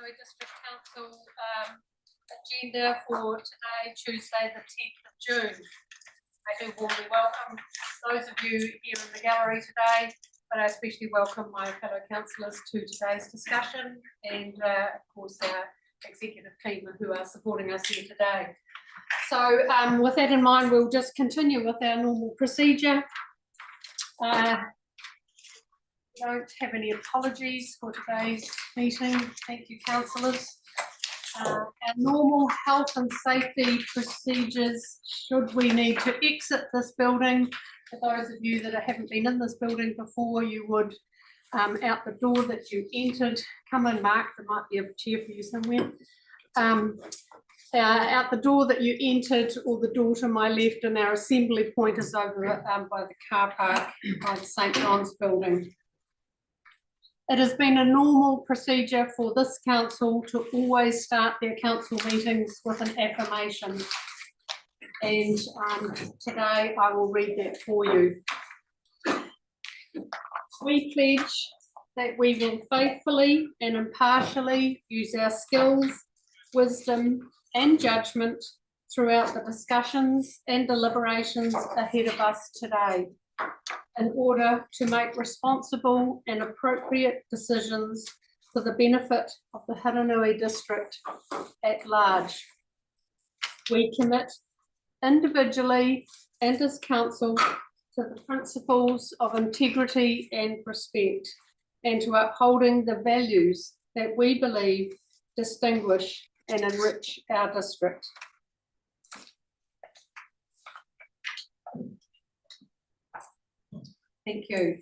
Whanganui District Council agenda for today, Tuesday the 10th of June. I do warmly welcome those of you here in the gallery today, but I especially welcome my fellow councillors to today's discussion and of course our executive team who are supporting us here today. So with that in mind, we'll just continue with our normal procedure. We don't have any apologies for today's meeting. Thank you, councillors. Our normal health and safety procedures, should we need to exit this building, for those of you that haven't been in this building before, you would out the door that you entered, come and mark, there might be a chair for you somewhere. Out the door that you entered, or the door to my left, and our assembly point is over by the car park by the St John's building. It has been a normal procedure for this council to always start their council meetings with an affirmation, and today I will read that for you. We pledge that we will faithfully and impartially use our skills, wisdom and judgment throughout the discussions and deliberations ahead of us today, in order to make responsible and appropriate decisions for the benefit of the Haranui district at large. We commit individually and as council to the principles of integrity and respect, and to upholding the values that we believe distinguish and enrich our district. Thank you.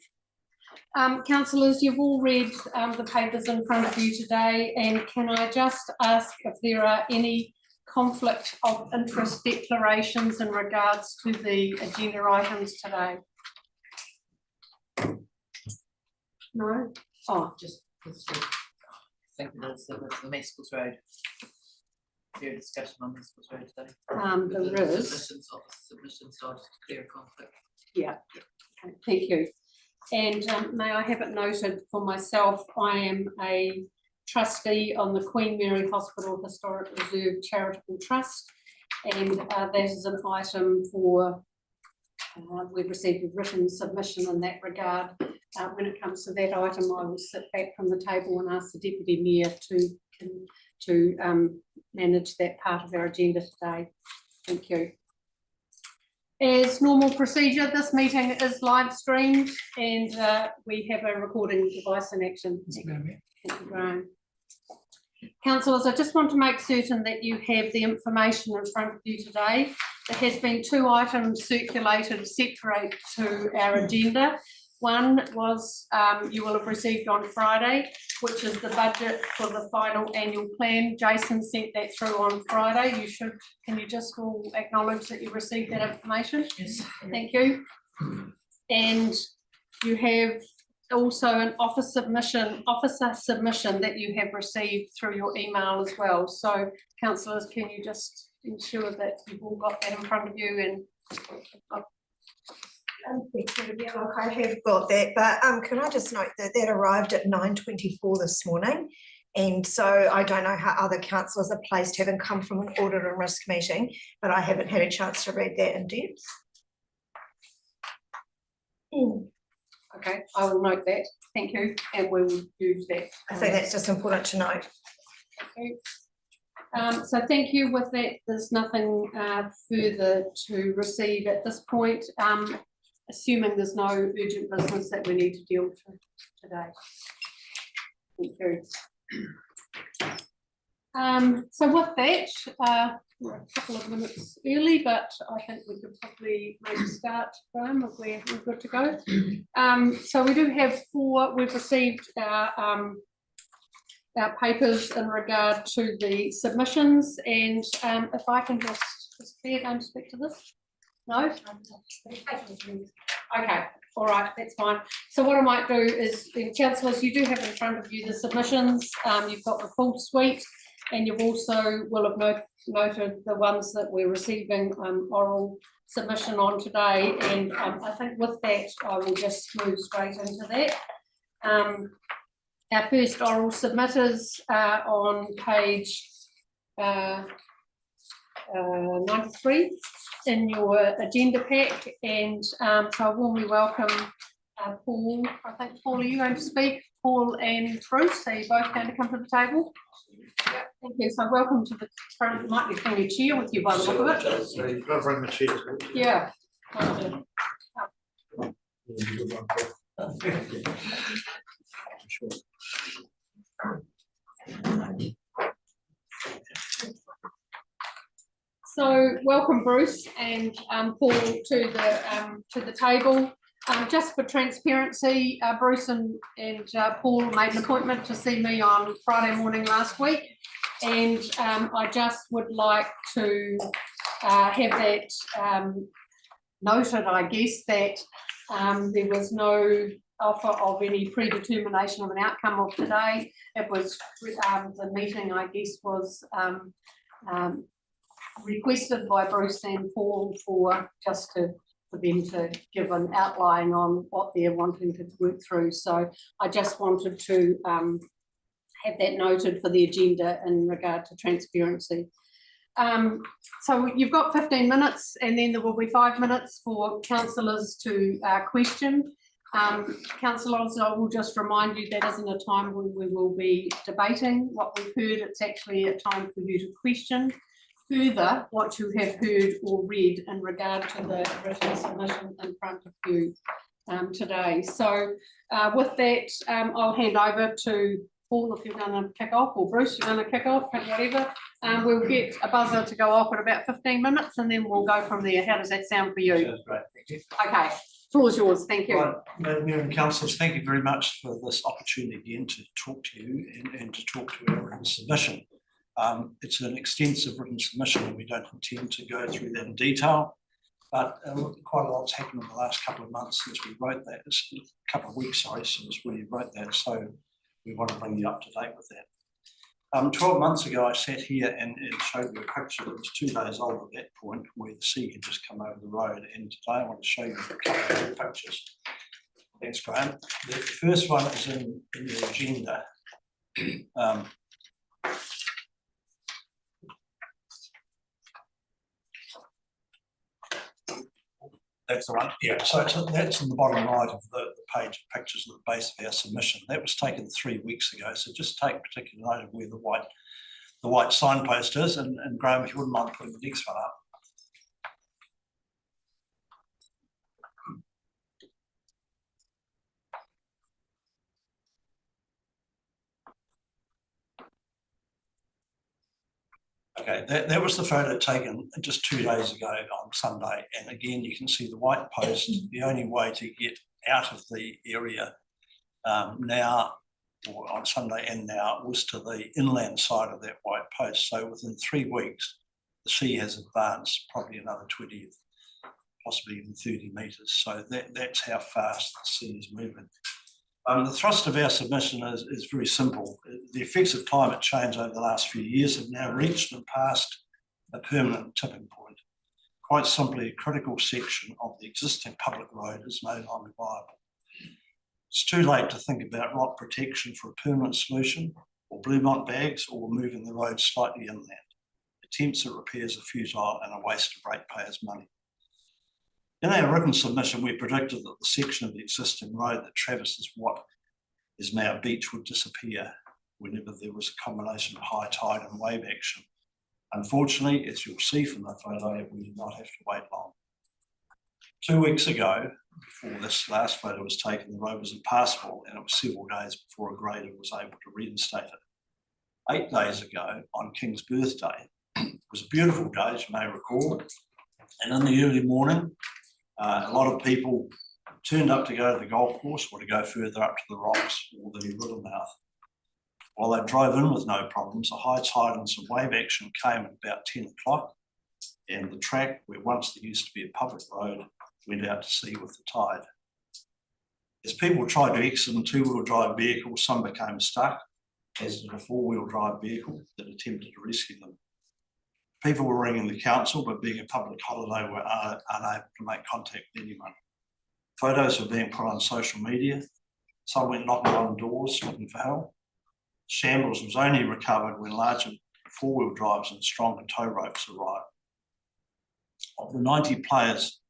Councillors, you've all read the papers in front of you today, and can I just ask if there are any conflict of interest declarations in regards to the agenda items today? No? Oh, just I think there's the Mescals Road. There a discussion on Mescals Road today. There is. Submission started to clear a conflict. Yeah. Okay, thank you. And may I have it noted for myself, I am a trustee on the Queen Mary Hospital Historic Reserve Charitable Trust, and that is an item for, we've received a written submission in that regard. When it comes to that item, I will sit back from the table and ask the Deputy Mayor to manage that part of our agenda today. Thank you. As normal procedure, this meeting is live streamed, and we have a recording device in action. Thank you, Graham. Councillors, I just want to make certain that you have the information in front of you today. There has been two items circulated separate to our agenda. One was you will have received on Friday, which is the budget for the final annual plan. Jason sent that through on Friday. You should, can you just all acknowledge that you received that information? Yes. Thank you. And you have also an officer submission that you have received through your email as well. So councillors, can you just ensure that you've all got that in front of you? And I have got that, but can I just note that that arrived at 9:24 this morning, and so I don't know how other councillors are placed, having come from an audit and risk meeting, but I haven't had a chance to read that in depth. Okay, I will note that. Thank you, and we will use that. I think that's just important to note. Okay. So thank you. With that, there's nothing further to receive at this point. Assuming there's no urgent business that we need to deal with today. Thank you. So with that, we're a couple of minutes early, but I think we could probably maybe start, Graham, if we're good to go. So we do have we've received our papers in regard to the submissions, and if I can just, is Claire going to speak to this? No? Okay, all right, that's fine. So what I might do is, councillors, you do have in front of you the submissions. You've got the full suite, and you've also will have noted the ones that we're receiving oral submission on today. And I think with that, I will just move straight into that. Our first oral submitters are on page 93 in your agenda pack, and so I warmly welcome Paul. I think, Paul, are you going to speak? Paul and Bruce, are you both going to come to the table? Yeah, thank you. So welcome to the front. Might be bring a chair with you by the look of it. So you've got to bring the chair. Yeah. So welcome Bruce and Paul to the table. Just for transparency, Bruce and Paul made an appointment to see me on Friday morning last week, and I just would like to have that noted, I guess, that there was no offer of any predetermination of an outcome of today. It was the meeting, I guess, was requested by Bruce and Paul for them to give an outline on what they're wanting to work through. So I just wanted to have that noted for the agenda in regard to transparency. So you've got 15 minutes, and then there will be 5 minutes for councillors to question. Councillors, I will just remind you that isn't a time when we will be debating what we've heard. It's actually a time for you to question further what you have heard or read in regard to the written submission in front of you today. So with that, I'll hand over to Paul if you're going to kick off, or Bruce, you're going to kick off, whatever. We'll get a buzzer to go off in about 15 minutes, and then we'll go from there. How does that sound for you? Sounds great, thank you. Okay, floor's yours, thank you. Right, Madam Mayor and councillors, thank you very much for this opportunity again to talk to you and to talk to our written submission. It's an extensive written submission, and we don't intend to go through that in detail, but quite a lot's happened in the last couple of months since we wrote that, a couple of weeks, sorry, since we wrote that, so we want to bring you up to date with that. 12 months ago, I sat here and showed you a picture that was 2 days old at that point, where the sea had just come over the road, and today I want to show you a couple of pictures. Thanks, Graham. The first one is in the agenda. That's the one, yeah. So that's in the bottom right of the page of pictures at the base of our submission. That was taken 3 weeks ago. So just take particular note of where the white signpost is. And Graham, if you wouldn't mind putting the next one up. Okay, that was the photo taken just 2 days ago on Sunday. And again, you can see the white post. The only way to get out of the area now, or on Sunday and now, was to the inland side of that white post. So within 3 weeks, the sea has advanced probably another 20, possibly even 30 metres. So that's how fast the sea is moving. The thrust of our submission is very simple. The effects of climate change over the last few years have now reached and passed a permanent tipping point. Quite simply, a critical section of the existing public road is no longer viable. It's too late to think about rock protection for a permanent solution, or Bluemont bags, or moving the road slightly inland. Attempts at repairs are futile and a waste of ratepayers' money. In our written submission, we predicted that the section of the existing road that traverses what is now beach would disappear whenever there was a combination of high tide and wave action. Unfortunately, as you'll see from the photo, we did not have to wait long. 2 weeks ago, before this last photo was taken, the road was impassable, and it was several days before a grader was able to reinstate it. 8 days ago, on King's birthday, it was a beautiful day, as you may recall, and in the early morning, a lot of people turned up to go to the golf course or to go further up to the rocks or the Rivermouth. While they drove in with no problems, a high tide and some wave action came at about 10 o'clock, and the track, where once there used to be a public road, went out to sea with the tide. As people tried to exit in two-wheel drive vehicles, some became stuck, as did a four-wheel drive vehicle that attempted to rescue them. People were ringing the council, but being a public holiday, were unable to make contact with anyone. Photos were being put on social media. Some went knocking on doors looking for help. Shambles was only recovered when larger four-wheel drives and stronger tow ropes arrived. Of the 90 players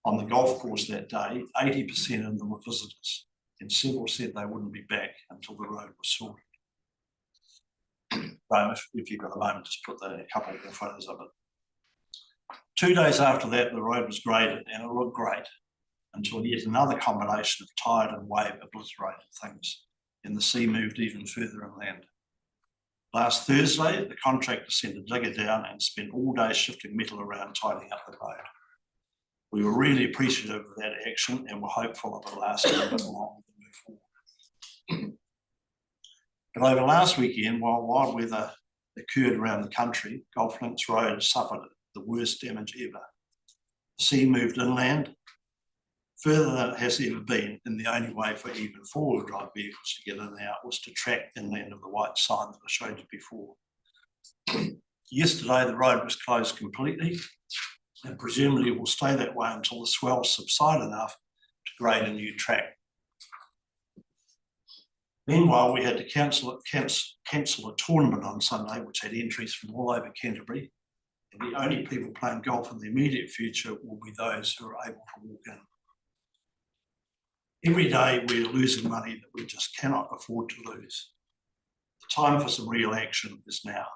on the golf course that day, 80% of them were visitors, and several said they wouldn't be back until the road was sorted. Graham, if you've got a moment, just put a couple more photos of it. 2 days after that, the road was graded and it looked great until yet another combination of tide and wave obliterated things, and the sea moved even further inland. Last Thursday, the contractor sent a digger down and spent all day shifting metal around, tidying up the road. We were really appreciative of that action and were hopeful of it lasting a bit longer than before. But over last weekend, while wild weather occurred around the country, Golf Links Road suffered the worst damage ever. The sea moved inland, further than it has ever been, and the only way for even four-wheel drive vehicles to get in and out was to track inland of the white sign that I showed you before. Yesterday, the road was closed completely, and presumably will stay that way until the swells subside enough to grade a new track. Meanwhile, we had to cancel a tournament on Sunday, which had entries from all over Canterbury, and the only people playing golf in the immediate future will be those who are able to walk in. Every day we're losing money that we just cannot afford to lose. The time for some real action is now.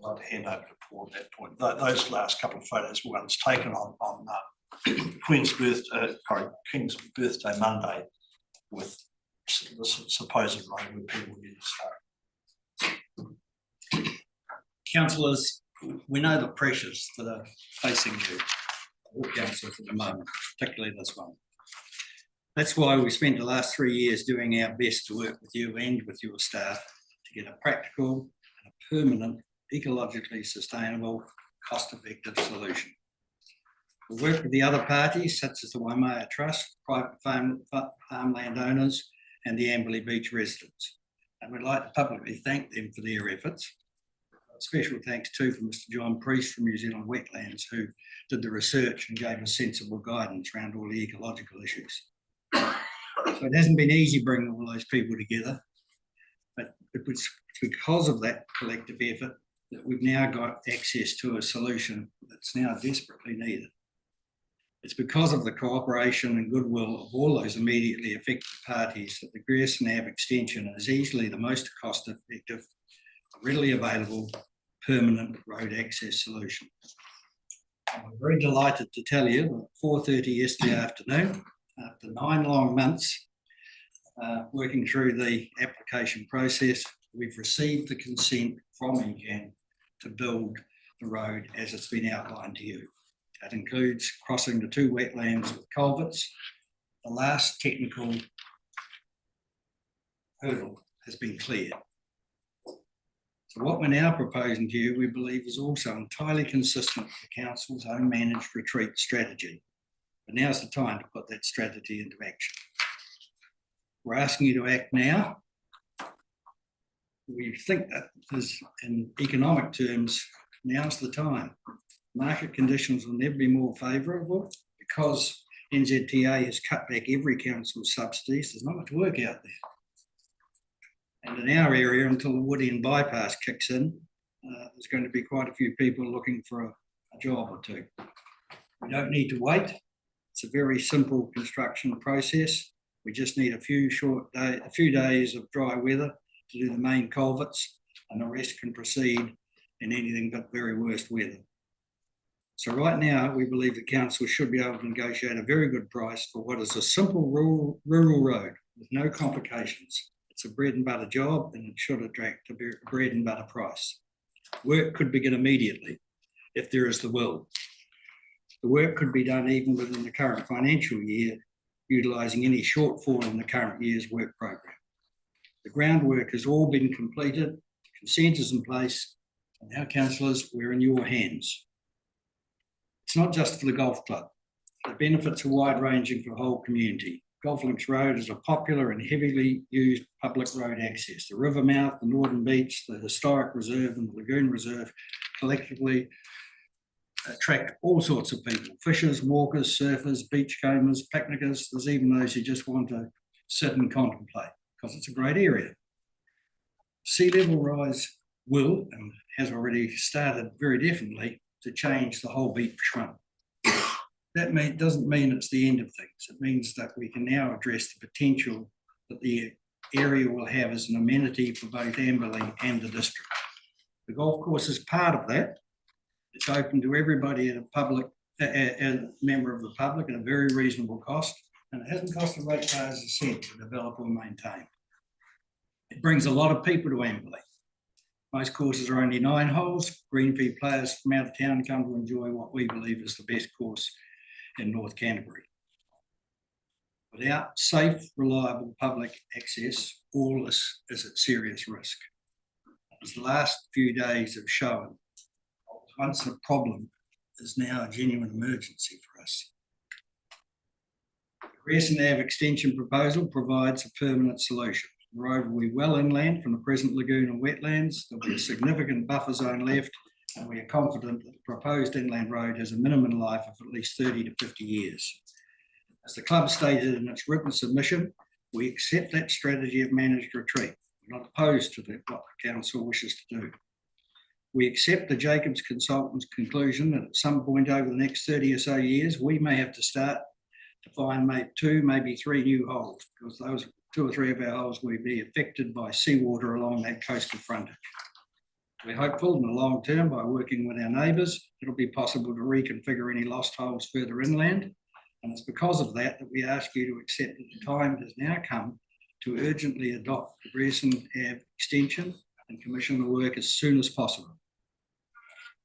I'd like to hand over to Paul at that point. Those last couple of photos were ones taken on King's birthday Monday, with the supposed rain where people need to start. Councillors, we know the pressures that are facing you, all councillors at the moment, particularly this one. That's why we spent the last 3 years doing our best to work with you and with your staff to get a practical and a permanent, ecologically sustainable, cost-effective solution. We work with the other parties, such as the Waimea Trust, private farmland owners, and the Amberley Beach residents. And we'd like to publicly thank them for their efforts. A special thanks too from Mr. John Priest from New Zealand Wetlands, who did the research and gave us sensible guidance around all the ecological issues. So it hasn't been easy bringing all those people together, but it was because of that collective effort that we've now got access to a solution that's now desperately needed. It's because of the cooperation and goodwill of all those immediately affected parties that the Grierson Ave extension is easily the most cost-effective, readily available, permanent road access solution. I'm very delighted to tell you that at 4:30 yesterday afternoon, after 9 long months working through the application process, we've received the consent from NGAN to build the road as it's been outlined to you. That includes crossing the 2 wetlands with culverts. The last technical hurdle has been cleared. So what we're now proposing to you, we believe, is also entirely consistent with the Council's own managed retreat strategy. But now's the time to put that strategy into action. We're asking you to act now. We think that is, in economic terms, now's the time. Market conditions will never be more favourable because NZTA has cut back every council's subsidies. There's not much work out there. And in our area, until the Wood End bypass kicks in, there's going to be quite a few people looking for a job or two. We don't need to wait. It's a very simple construction process. We just need a few days of dry weather to do the main culverts, and the rest can proceed in anything but very worst weather. So right now, we believe the council should be able to negotiate a very good price for what is a simple rural road with no complications. It's a bread and butter job, and it should attract a bread and butter price. Work could begin immediately if there is the will. The work could be done even within the current financial year, utilising any shortfall in the current year's work programme. The groundwork has all been completed, consent is in place, and now, councillors, we're in your hands. It's not just for the golf club. The benefits are wide-ranging for the whole community. Golf Links Road is a popular and heavily used public road access. The river mouth, the Northern Beach, the Historic Reserve and the Lagoon Reserve collectively attract all sorts of people: fishers, walkers, surfers, beachcombers, picnickers. There's even those who just want to sit and contemplate, because it's a great area. Sea level rise will, and has already started very definitely, to change the whole beachfront. That doesn't mean it's the end of things. It means that we can now address the potential that the area will have as an amenity for both Amberley and the district. The golf course is part of that. It's open to everybody at a member of the public at a very reasonable cost, and it hasn't cost the ratepayers a cent to develop or maintain. It brings a lot of people to Amberley. Most courses are only 9 holes. Green fee players from out of town come to enjoy what we believe is the best course in North Canterbury. Without safe, reliable public access, all this is at serious risk. As the last few days have shown, once a problem is now a genuine emergency for us. The Grierson Ave extension proposal provides a permanent solution. The road will be well inland from the present lagoon and wetlands. There'll be a significant buffer zone left, and we are confident that the proposed inland road has a minimum life of at least 30 to 50 years. As the club stated in its written submission, we accept that strategy of managed retreat. We're not opposed to what the council wishes to do. We accept the Jacobs consultant's conclusion that at some point over the next 30 or so years, we may have to start to find maybe 2, maybe 3 new holes, because those 2 or 3 of our holes will be affected by seawater along that coastal frontage. We're hopeful in the long term, by working with our neighbours, it'll be possible to reconfigure any lost holes further inland. And it's because of that that we ask you to accept that the time has now come to urgently adopt the Grierson Ave extension and commission the work as soon as possible.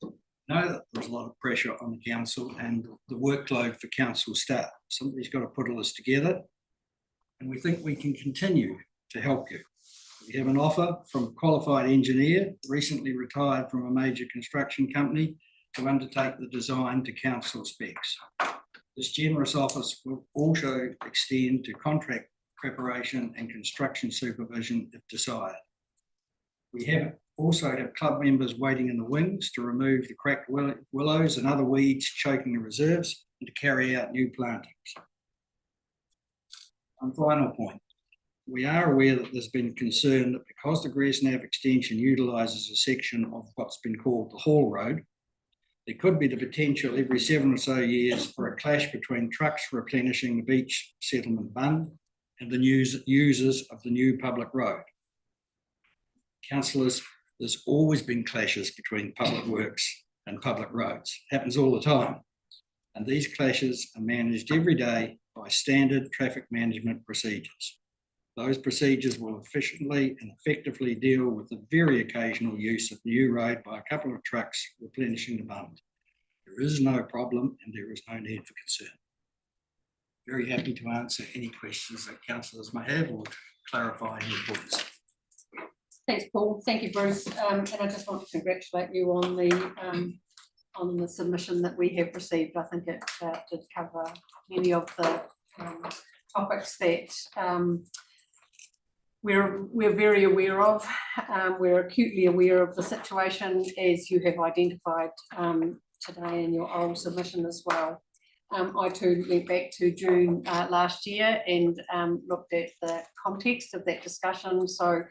I know that there's a lot of pressure on the council and the workload for council staff. Somebody's got to put all this together, and we think we can continue to help you. We have an offer from a qualified engineer, recently retired from a major construction company, to undertake the design to council specs. This generous offer will also extend to contract preparation and construction supervision if desired. We also have club members waiting in the wings to remove the cracked willows and other weeds choking the reserves and to carry out new plantings. One final point. We are aware that there's been concern that because the Grierson Ave extension utilises a section of what's been called the Hall Road, there could be the potential every 7 or so years for a clash between trucks replenishing the beach settlement bund and the users of the new public road. Councillors, there's always been clashes between public works and public roads. Happens all the time. And these clashes are managed every day by standard traffic management procedures. Those procedures will efficiently and effectively deal with the very occasional use of the new road by a couple of trucks replenishing the bund. There is no problem and there is no need for concern. Very happy to answer any questions that councillors may have or clarify any points. Thanks, Paul. Thank you, Bruce. And I just want to congratulate you on the submission that we have received. I think it did cover many of the topics that we're very aware of. We're acutely aware of the situation, as you have identified today in your oral submission as well. I too went back to June last year and looked at the context of that discussion. So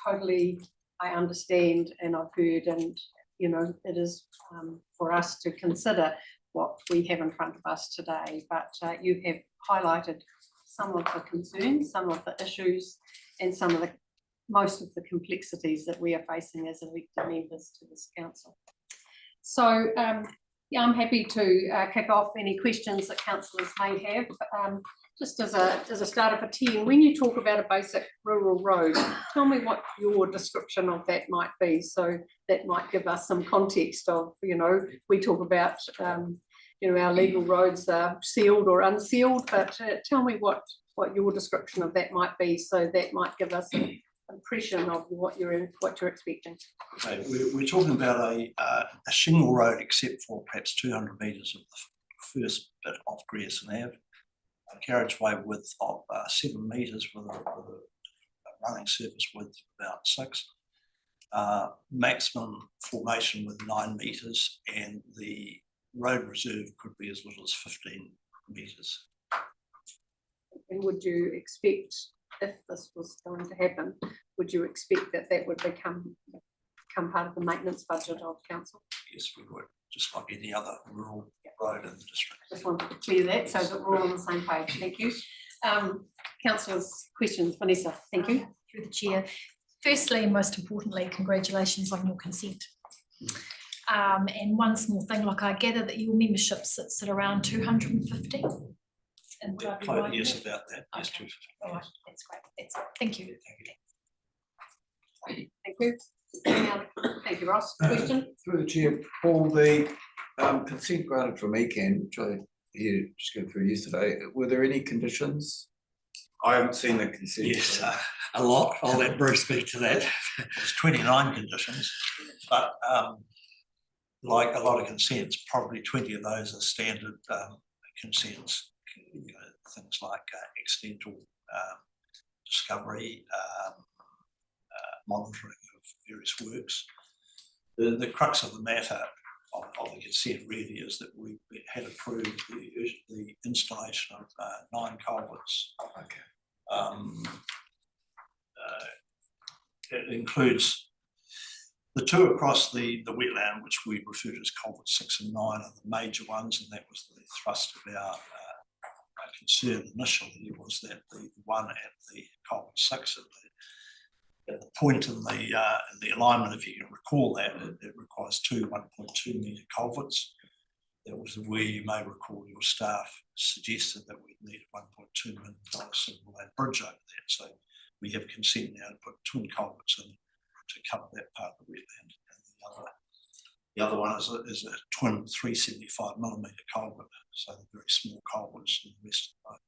totally I understand and I've heard, and you know, it is for us to consider what we have in front of us today. But you have highlighted some of the concerns, some of the issues, and most of the complexities that we are facing as elected members to this council. So yeah, I'm happy to kick off any questions that councillors may have. Just as a starter for 10, when you talk about a basic rural road, tell me what your description of that might be. So that might give us some context of, you know, we talk about, you know, our legal roads are sealed or unsealed, but tell me what your description of that might be. So that might give us an impression of what you're expecting. Okay, we're talking about a shingle road, except for perhaps 200 metres of the first bit of Grierson Ave. A carriageway width of 7 metres with a running surface width of about 6. Maximum formation with 9 metres, and the road reserve could be as little as 15 metres. and would you expect, if this was going to happen, would you expect that that would become part of the maintenance budget of council? Yes, we would, just like any other rural road in the district. Just wanted to clear that so that we're all on the same page. Thank you. Councillors, questions? Vanessa, thank you. Through the chair. Firstly, and most importantly, congratulations on your consent. And one small thing, like I gather that your membership sits at around 250. And would I be right in Yes, that? about that, yes, Okay. 250. All right, that's great. That's it. Thank you. Thank you. Any other- Thank you, Ross. Question? Through the chair, Paul, the consent granted from ECAN, which I here just go through yesterday, were there any conditions? I haven't seen the consent. Yes, a lot. I'll let Bruce speak to that. There's 29 conditions, but like a lot of consents, probably 20 of those are standard consents. You know, things like accidental discovery, monitoring of various works. The crux of the matter of the consent really is that we had approved the installation of 9 culverts. Okay. It includes the 2 across the wetland, which we refer to as culvert 6 and 9, are the major ones, and that was the thrust of our concern initially, was that the one at the culvert 6 at the point in the alignment, if you can recall that, it requires 2 1.2 metre culverts. That was where you may recall your staff suggested that we need a $1.2 million single lane bridge over that. So we have consent now to put twin culverts in to cover that part of the wetland. And the other one is a twin 375 millimetre culvert, so the very small culverts in the west of the road.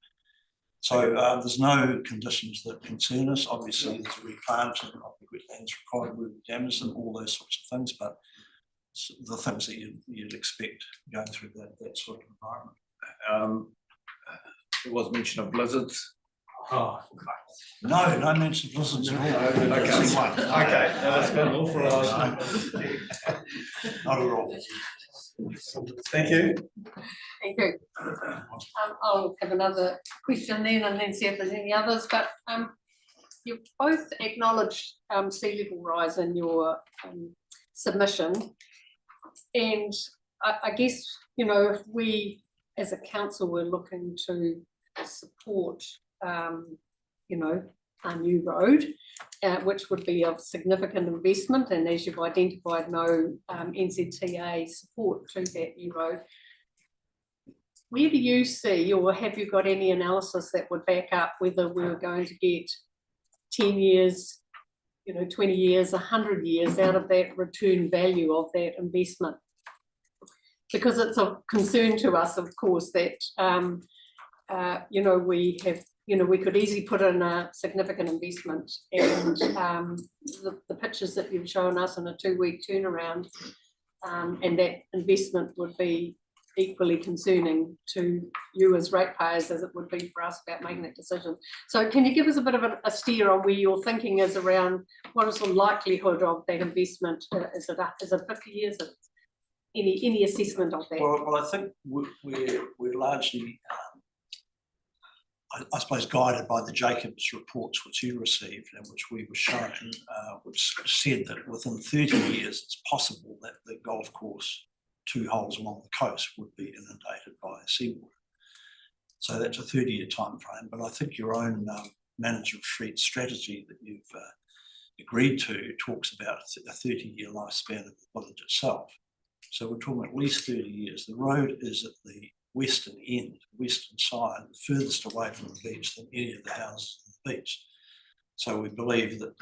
So there's no conditions that concern us. Obviously, there's replanting of the wetlands required where we damage them, all those sorts of things, but the things that you'd expect going through that sort of environment. There was mention of blizzards. Oh, no mention of blizzards at all. Okay, that's been an awful lot. Not at all. Thank you. Thank you. I'll have another question then and then see if there's any others, but you both acknowledged sea level rise in your submission. And I guess, you know, if we as a council were looking to support, you know, a new road, which would be of significant investment, and as you've identified, no NZTA support to that new road, where do you see, or have you got any analysis that would back up whether we were going to get 10 years, you know, 20 years, 100 years out of that return value of that investment? Because it's of concern to us, of course, that, you know, we have, you know, we could easily put in a significant investment, and the pictures that you've shown us in a 2-week turnaround, and that investment would be equally concerning to you as ratepayers as it would be for us about making that decision. So can you give us a bit of a steer on where your thinking is around what is the likelihood of that investment? Is it 50 years? Any assessment of that? Well, I think we're largely, I suppose, guided by the Jacobs reports which you received and which we were shown, which said that within 30 years it's possible that the golf course 2 holes along the coast would be inundated by seawater. So that's a 30-year time frame, but I think your own management street strategy that you've agreed to talks about a 30-year lifespan of the village itself. So we're talking at least 30 years. The road is at the western end, western side, the furthest away from the beach than any of the houses on the beach. So we believe that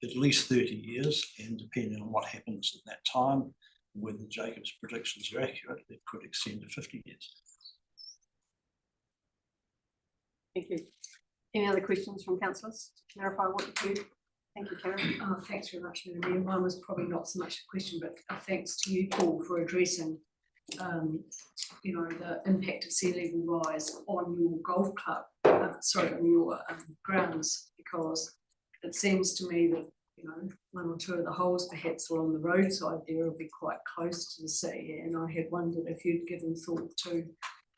at least 30 years, and depending on what happens in that time, whether Jacob's predictions are accurate, it could extend to 50 years. Thank you. Any other questions from councillors to clarify what you do? Thank you, Karen. Thanks very much, Mary. Mine was probably not so much a question, but thanks to you, Paul, for addressing, you know, the impact of sea level rise on your golf club, on your grounds, because it seems to me that, you know, 1 or 2 of the holes perhaps along the roadside there will be quite close to the sea, and I had wondered if you'd given thought to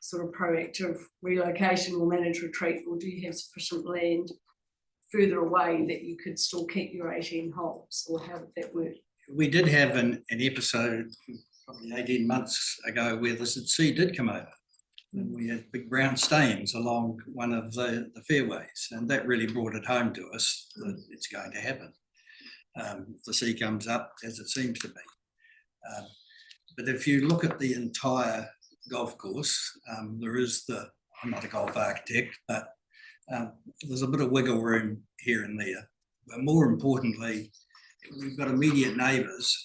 sort of proactive relocation or managed retreat, or do you have sufficient land further away that you could still keep your 18 holes, or how would that work? We did have an episode probably 18 months ago where the sea did come over. And we had big brown stains along one of the fairways, and that really brought it home to us that it's going to happen. If the sea comes up, as it seems to be. But if you look at the entire golf course, there is I'm not a golf architect, but there's a bit of wiggle room here and there. But more importantly, we've got immediate neighbours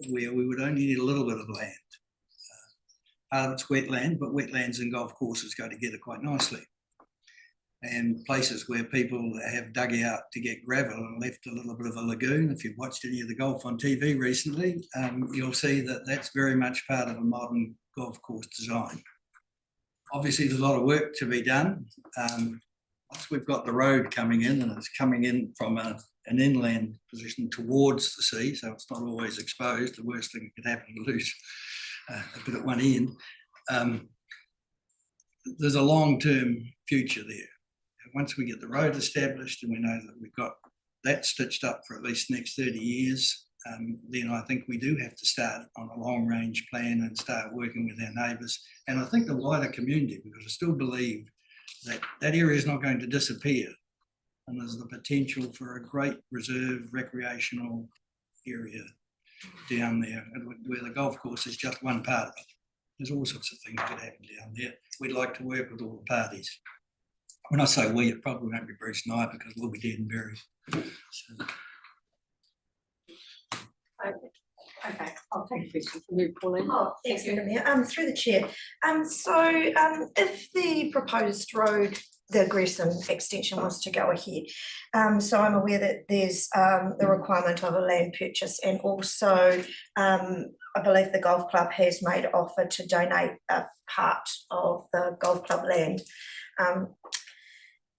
where we would only need a little bit of land. Part of it's wetland, but wetlands and golf courses go together quite nicely. And places where people have dug out to get gravel and left a little bit of a lagoon. If you've watched any of the golf on TV recently, you'll see that that's very much part of a modern golf course design. Obviously, there's a lot of work to be done. Once we've got the road coming in, and it's coming in from an inland position towards the sea, so it's not always exposed. The worst thing that could happen is lose a bit at one end. There's a long-term future there. Once we get the road established and we know that we've got that stitched up for at least the next 30 years, then I think we do have to start on a long-range plan and start working with our neighbours. And I think the wider community, because I still believe that that area is not going to disappear. And there's the potential for a great reserve recreational area down there, where the golf course is just one part of it. There's all sorts of things could happen down there. We'd like to work with all the parties. When I say we, it probably won't be Bruce and I, because we'll be dead and buried. So. Okay, I'll take a question from you, Pauline. Oh, thanks, Madam Mayor. Through the chair. If the proposed road, the Gresham extension was to go ahead, so I'm aware that there's the requirement of a land purchase, and also I believe the golf club has made an offer to donate a part of the golf club land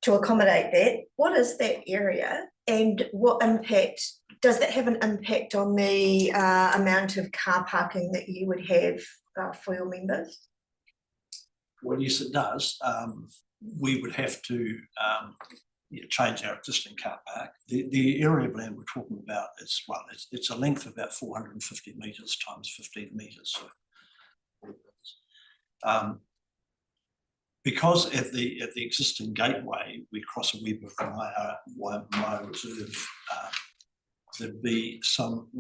to accommodate that. What is that area, and what impact does that have an impact on the amount of car parking that you would have for your members? Well, yes, it does. We would have to change our existing car park. The area of land we're talking about is, well, it's a length of about 450 metres times 15 metres. So, because at the existing gateway we cross a web of Waimea Reserve, there'd be some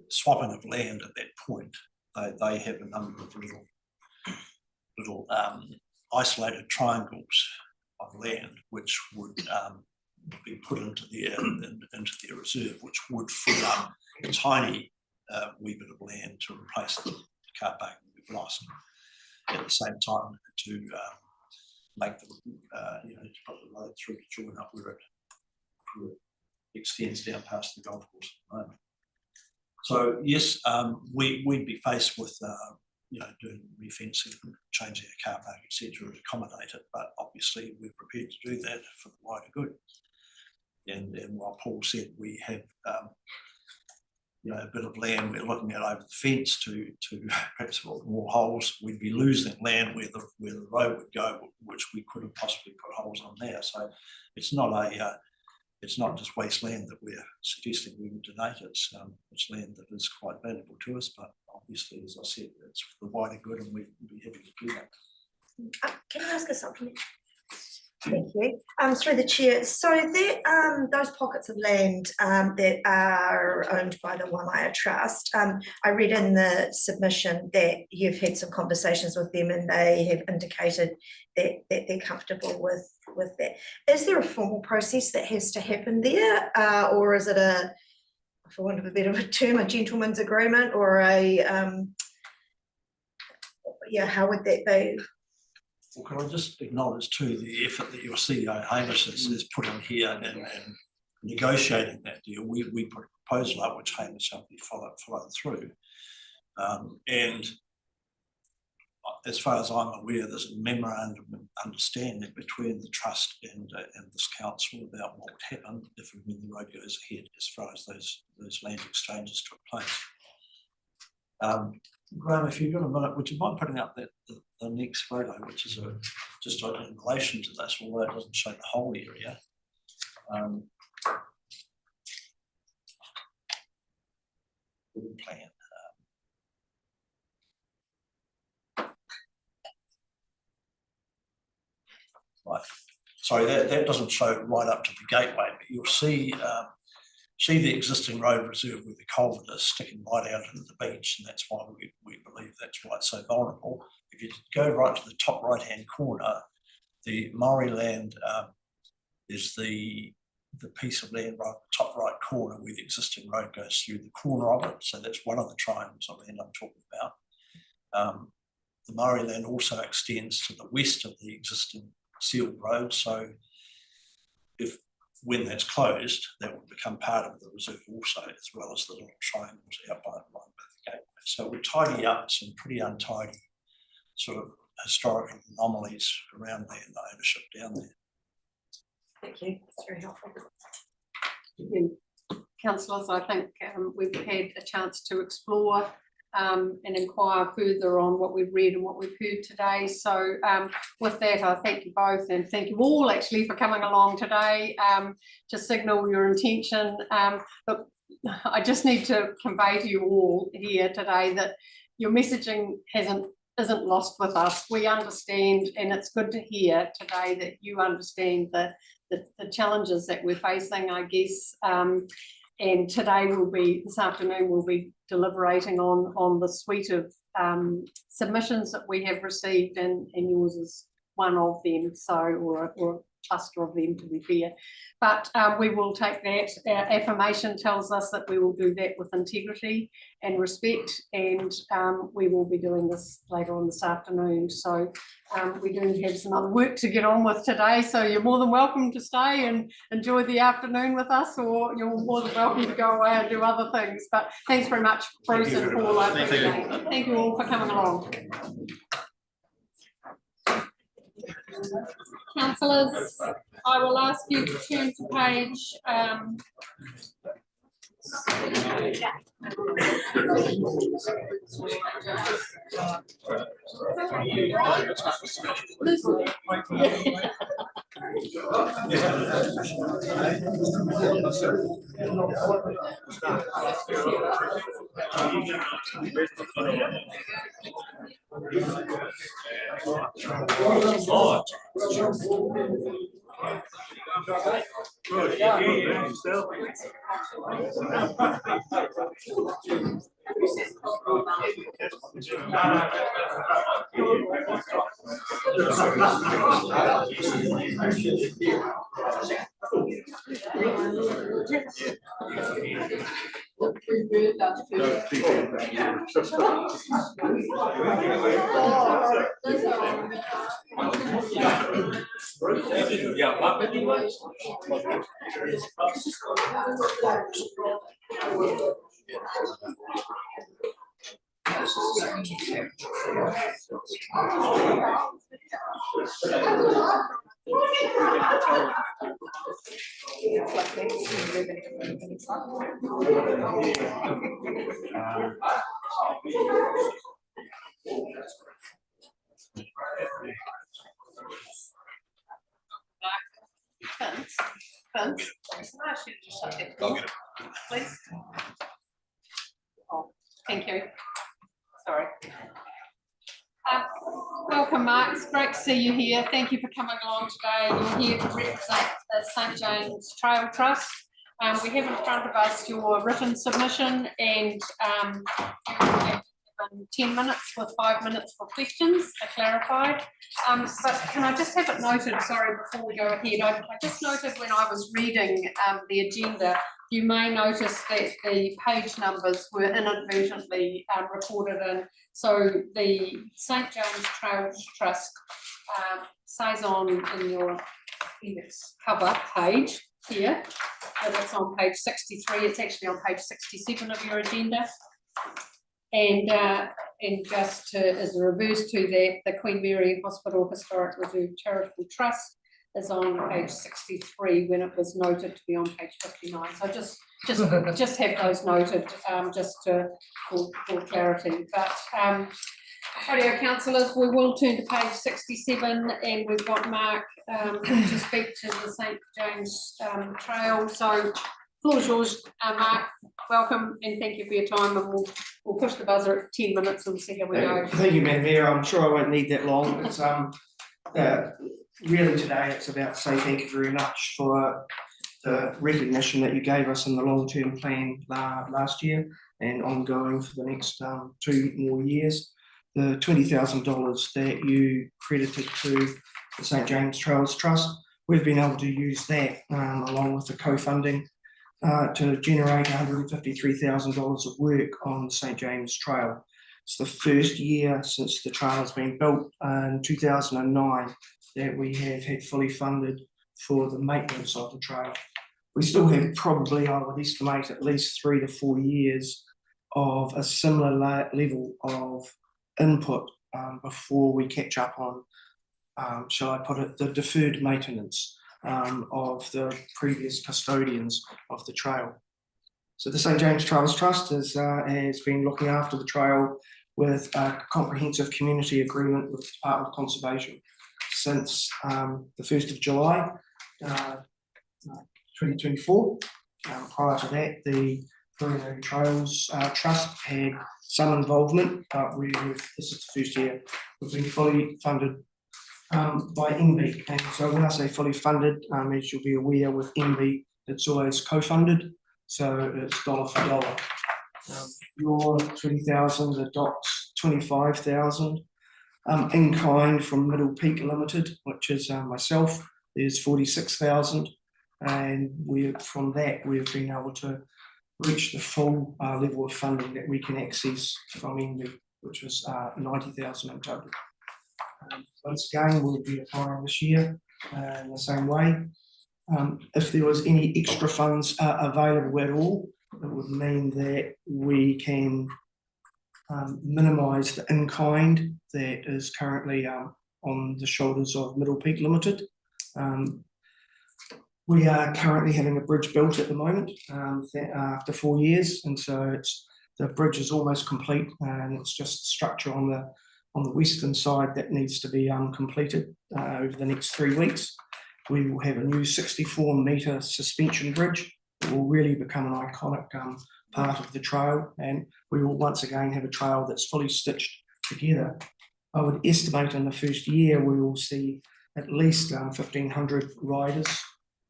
swapping of land at that point. They have a number of little isolated triangles of land which would be put into their reserve, which would fill up a tiny wee bit of land to replace the car park we've lost. At the same time, to make the to put the road through to join up where it extends down past the golf course at the moment. So yes, we'd be faced with doing refencing, changing a car park, etc., to accommodate it. But obviously, we're prepared to do that for the wider good. And while Paul said we have a bit of land we're looking at over the fence to perhaps more holes, we'd be losing land where the road would go, which we could have possibly put holes on there. So it's not just wasteland that we're suggesting we would donate. It's land that is quite valuable to us, but obviously, as I said, it's for the wider good, and we'd be happy to do that. Can I ask a supplement? Thank you. Through the chair, so that those pockets of land that are owned by the Waimea Trust, I read in the submission that you've had some conversations with them and they have indicated that they're comfortable with that. Is there a formal process that has to happen there, or is it for want of a better term, a gentleman's agreement, or how would that be? Well, can I just acknowledge too the effort that your CEO Hamish has put in here and negotiating that deal. We put a proposal up which Hamish helped followed through, and as far as I'm aware, there's a memorandum of understanding between the trust and this council about what would happen if and when the road goes ahead, as far as those land exchanges took place. Graham, if you've got a minute, would you mind putting up the next photo, which is just in relation to this, although it doesn't show the whole area. Plan. Right, sorry, that doesn't show right up to the gateway, but you'll see the existing road reserve where the culvert is sticking right out into the beach, and that's why we believe that's why it's so vulnerable. If you go right to the top right hand corner, the Maori land is the piece of land right top right corner where the existing road goes through the corner of it. So that's one of the triangles of land I'm talking about. The Maori land also extends to the west of the existing sealed road. So when that's closed, that will become part of the reserve also, as well as the little triangles outlined by the gateway. So we'll tidy up some pretty untidy sort of historical anomalies around land ownership down there. Thank you, that's very helpful. Councillors, I think we've had a chance to explore and inquire further on what we've read and what we've heard today. So with that, I thank you both and thank you all actually for coming along today to signal your intention. But I just need to convey to you all here today that your messaging isn't lost with us. We understand, and it's good to hear today that you understand the challenges that we're facing, I guess. And today this afternoon we'll be deliberating on the suite of submissions that we have received, and yours is one of them, so or a cluster of them, to be fair. But we will take that. Our affirmation tells us that we will do that with integrity and respect, and we will be doing this later on this afternoon. So we do have some other work to get on with today, so you're more than welcome to stay and enjoy the afternoon with us, or you're more than welcome to go away and do other things. But thanks very much, Bruce and Paul. I appreciate it. Thank you all for coming along. Councillors, I will ask you to turn to page Vince, can I ask you to just shut that door, please? Oh, thank you. Sorry. Welcome, Mark. It's great to see you here. Thank you for coming along today. You're here to represent the St James Trail Trust. We have in front of us your written submission, and you have 10 minutes with 5 minutes for questions to clarify. But can I just have it noted, sorry, before we go ahead, I just noted when I was reading the agenda, you may notice that the page numbers were inadvertently recorded in. So the St James Trail Trust says in your cover page here, and it's on page 63, it's actually on page 67 of your agenda. And just as a reverse to that, the Queen Mary Hospital Historic Reserve Charitable Trust is on page 63 when it was noted to be on page 59. So just have those noted, for clarity. But radio councillors, we will turn to page 67, and we've got Mark to speak to the St James Trail. So floor is yours, Mark. Welcome and thank you for your time, and we'll push the buzzer at 10 minutes and see how we go. Thank you, Madam Mayor. I'm sure I won't need that long. It's really today it's about to say thank you very much for the recognition that you gave us in the long-term plan last year and ongoing for the next 2 more years. The $20,000 that you credited to the St James Trails Trust, we've been able to use that along with the co-funding to generate $153,000 of work on the St James Trail. It's the first year since the trail has been built in 2009 that we have had fully funded for the maintenance of the trail. We still have probably, I would estimate, at least 3 to 4 years of a similar level of input before we catch up on, shall I put it, the deferred maintenance of the previous custodians of the trail. So the St James Trails Trust has been looking after the trail with a comprehensive community agreement with the Department of Conservation since the 1st of July 2024. Prior to that, the Huronui Trails Trust had some involvement, but this is the first year we've been fully funded by MB. And so when I say fully funded, as you'll be aware, with MB, it's always co-funded, so it's dollar for dollar. Your 20,000, the DOC's 25,000. In kind from Middle Peak Limited, which is myself, there's 46,000, and from that we've been able to reach the full level of funding that we can access from MB, which was 90,000 in total. Once again, we'll be applying this year in the same way. If there was any extra funds available at all, it would mean that we can minimise the in-kind that is currently on the shoulders of Middle Peak Limited. We are currently having a bridge built at the moment after 4 years, and so the bridge is almost complete, and it's just the structure on the western side that needs to be completed over the next 3 weeks. We will have a new 64-metre suspension bridge that will really become an iconic part of the trail, and we will once again have a trail that's fully stitched together. I would estimate in the first year we will see at least 1,500 riders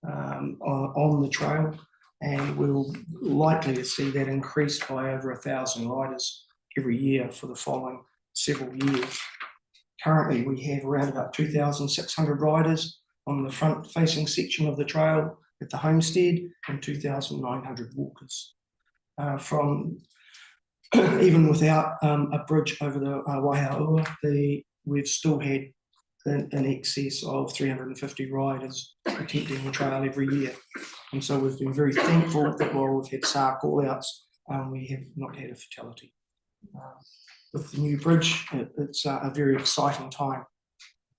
on the trail, and we'll likely see that increase by over 1,000 riders every year for the following several years. Currently we have around about 2,600 riders on the front facing section of the trail at the homestead and 2,900 walkers. From even without a bridge over the Waihaua, we've still had in excess of 350 riders attempting the trail every year. And so we've been very thankful that while we've had SAR call-outs, we have not had a fatality. With the new bridge, it's a very exciting time.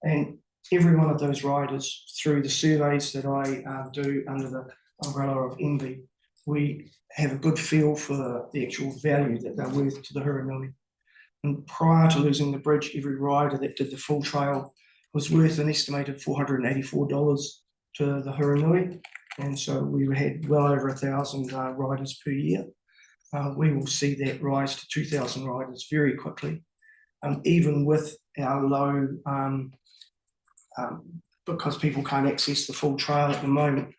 And every one of those riders, through the surveys that I do under the umbrella of MB, we have a good feel for the actual value that they're worth to the Huronui. And prior to losing the bridge, every rider that did the full trail was worth an estimated $484 to the Huronui. And so we had well over 1,000 riders per year. We will see that rise to 2,000 riders very quickly, even with our low, because people can't access the full trail at the moment.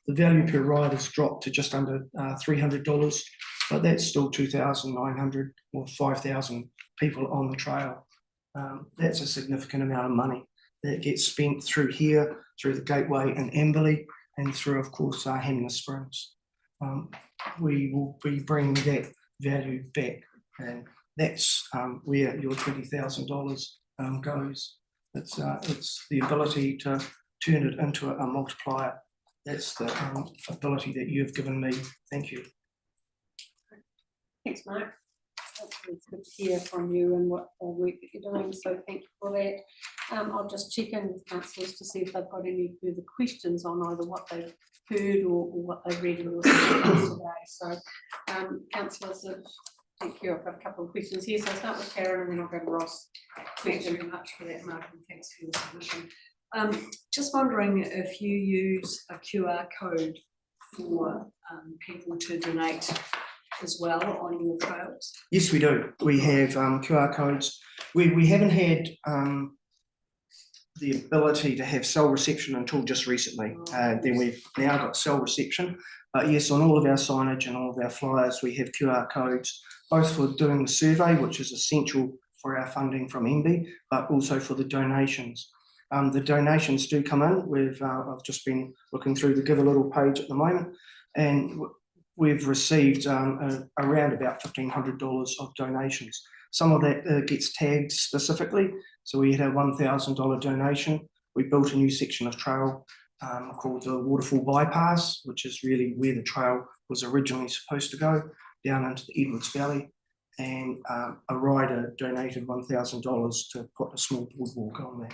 The value per ride has dropped to just under $300, but that's still 2,900 or 5,000 people on the trail. That's a significant amount of money that gets spent through here, through the Gateway in Amberley, and through, of course, Hemina Springs. We will be bringing that value back, and that's where your $20,000 goes. It's the ability to turn it into a multiplier. That's the ability that you've given me. Thank you. Thanks, Mark. It's good to hear from you and what work that you're doing, so thank you for that. I'll just check in with councillors to see if they've got any further questions on either what they've heard or what they've read in your statements today. So, councillors, thank you. I've got a couple of questions here, so I'll start with Karen and then I'll go to Ross. Thanks very much for that, Mark, and thanks for your submission. Just wondering if you use a QR code for people to donate as well on your trails? Yes, we do. We have QR codes. We haven't had the ability to have cell reception until just recently. Then we've now got cell reception. But yes, on all of our signage and all of our flyers, we have QR codes, both for doing the survey, which is essential for our funding from MB, but also for the donations. The donations do come in. I've just been looking through the Give a Little page at the moment, and we've received around about $1,500 of donations. Some of that gets tagged specifically. So we had a $1,000 donation. We built a new section of trail called the Waterfall Bypass, which is really where the trail was originally supposed to go, down into the Edwards Valley. And a rider donated $1,000 to put a small boardwalk on there.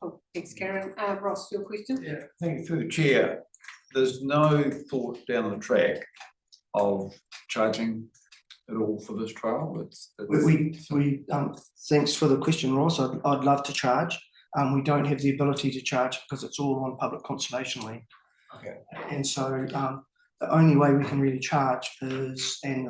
Oh, thanks, Karen. Ross, your question? Yeah, thank you. Through the chair, there's no thought down the track of charging at all for this trail? We thanks for the question, Ross. I'd love to charge. We don't have the ability to charge because it's all on public conservation land. Okay. And so the only way we can really charge is, and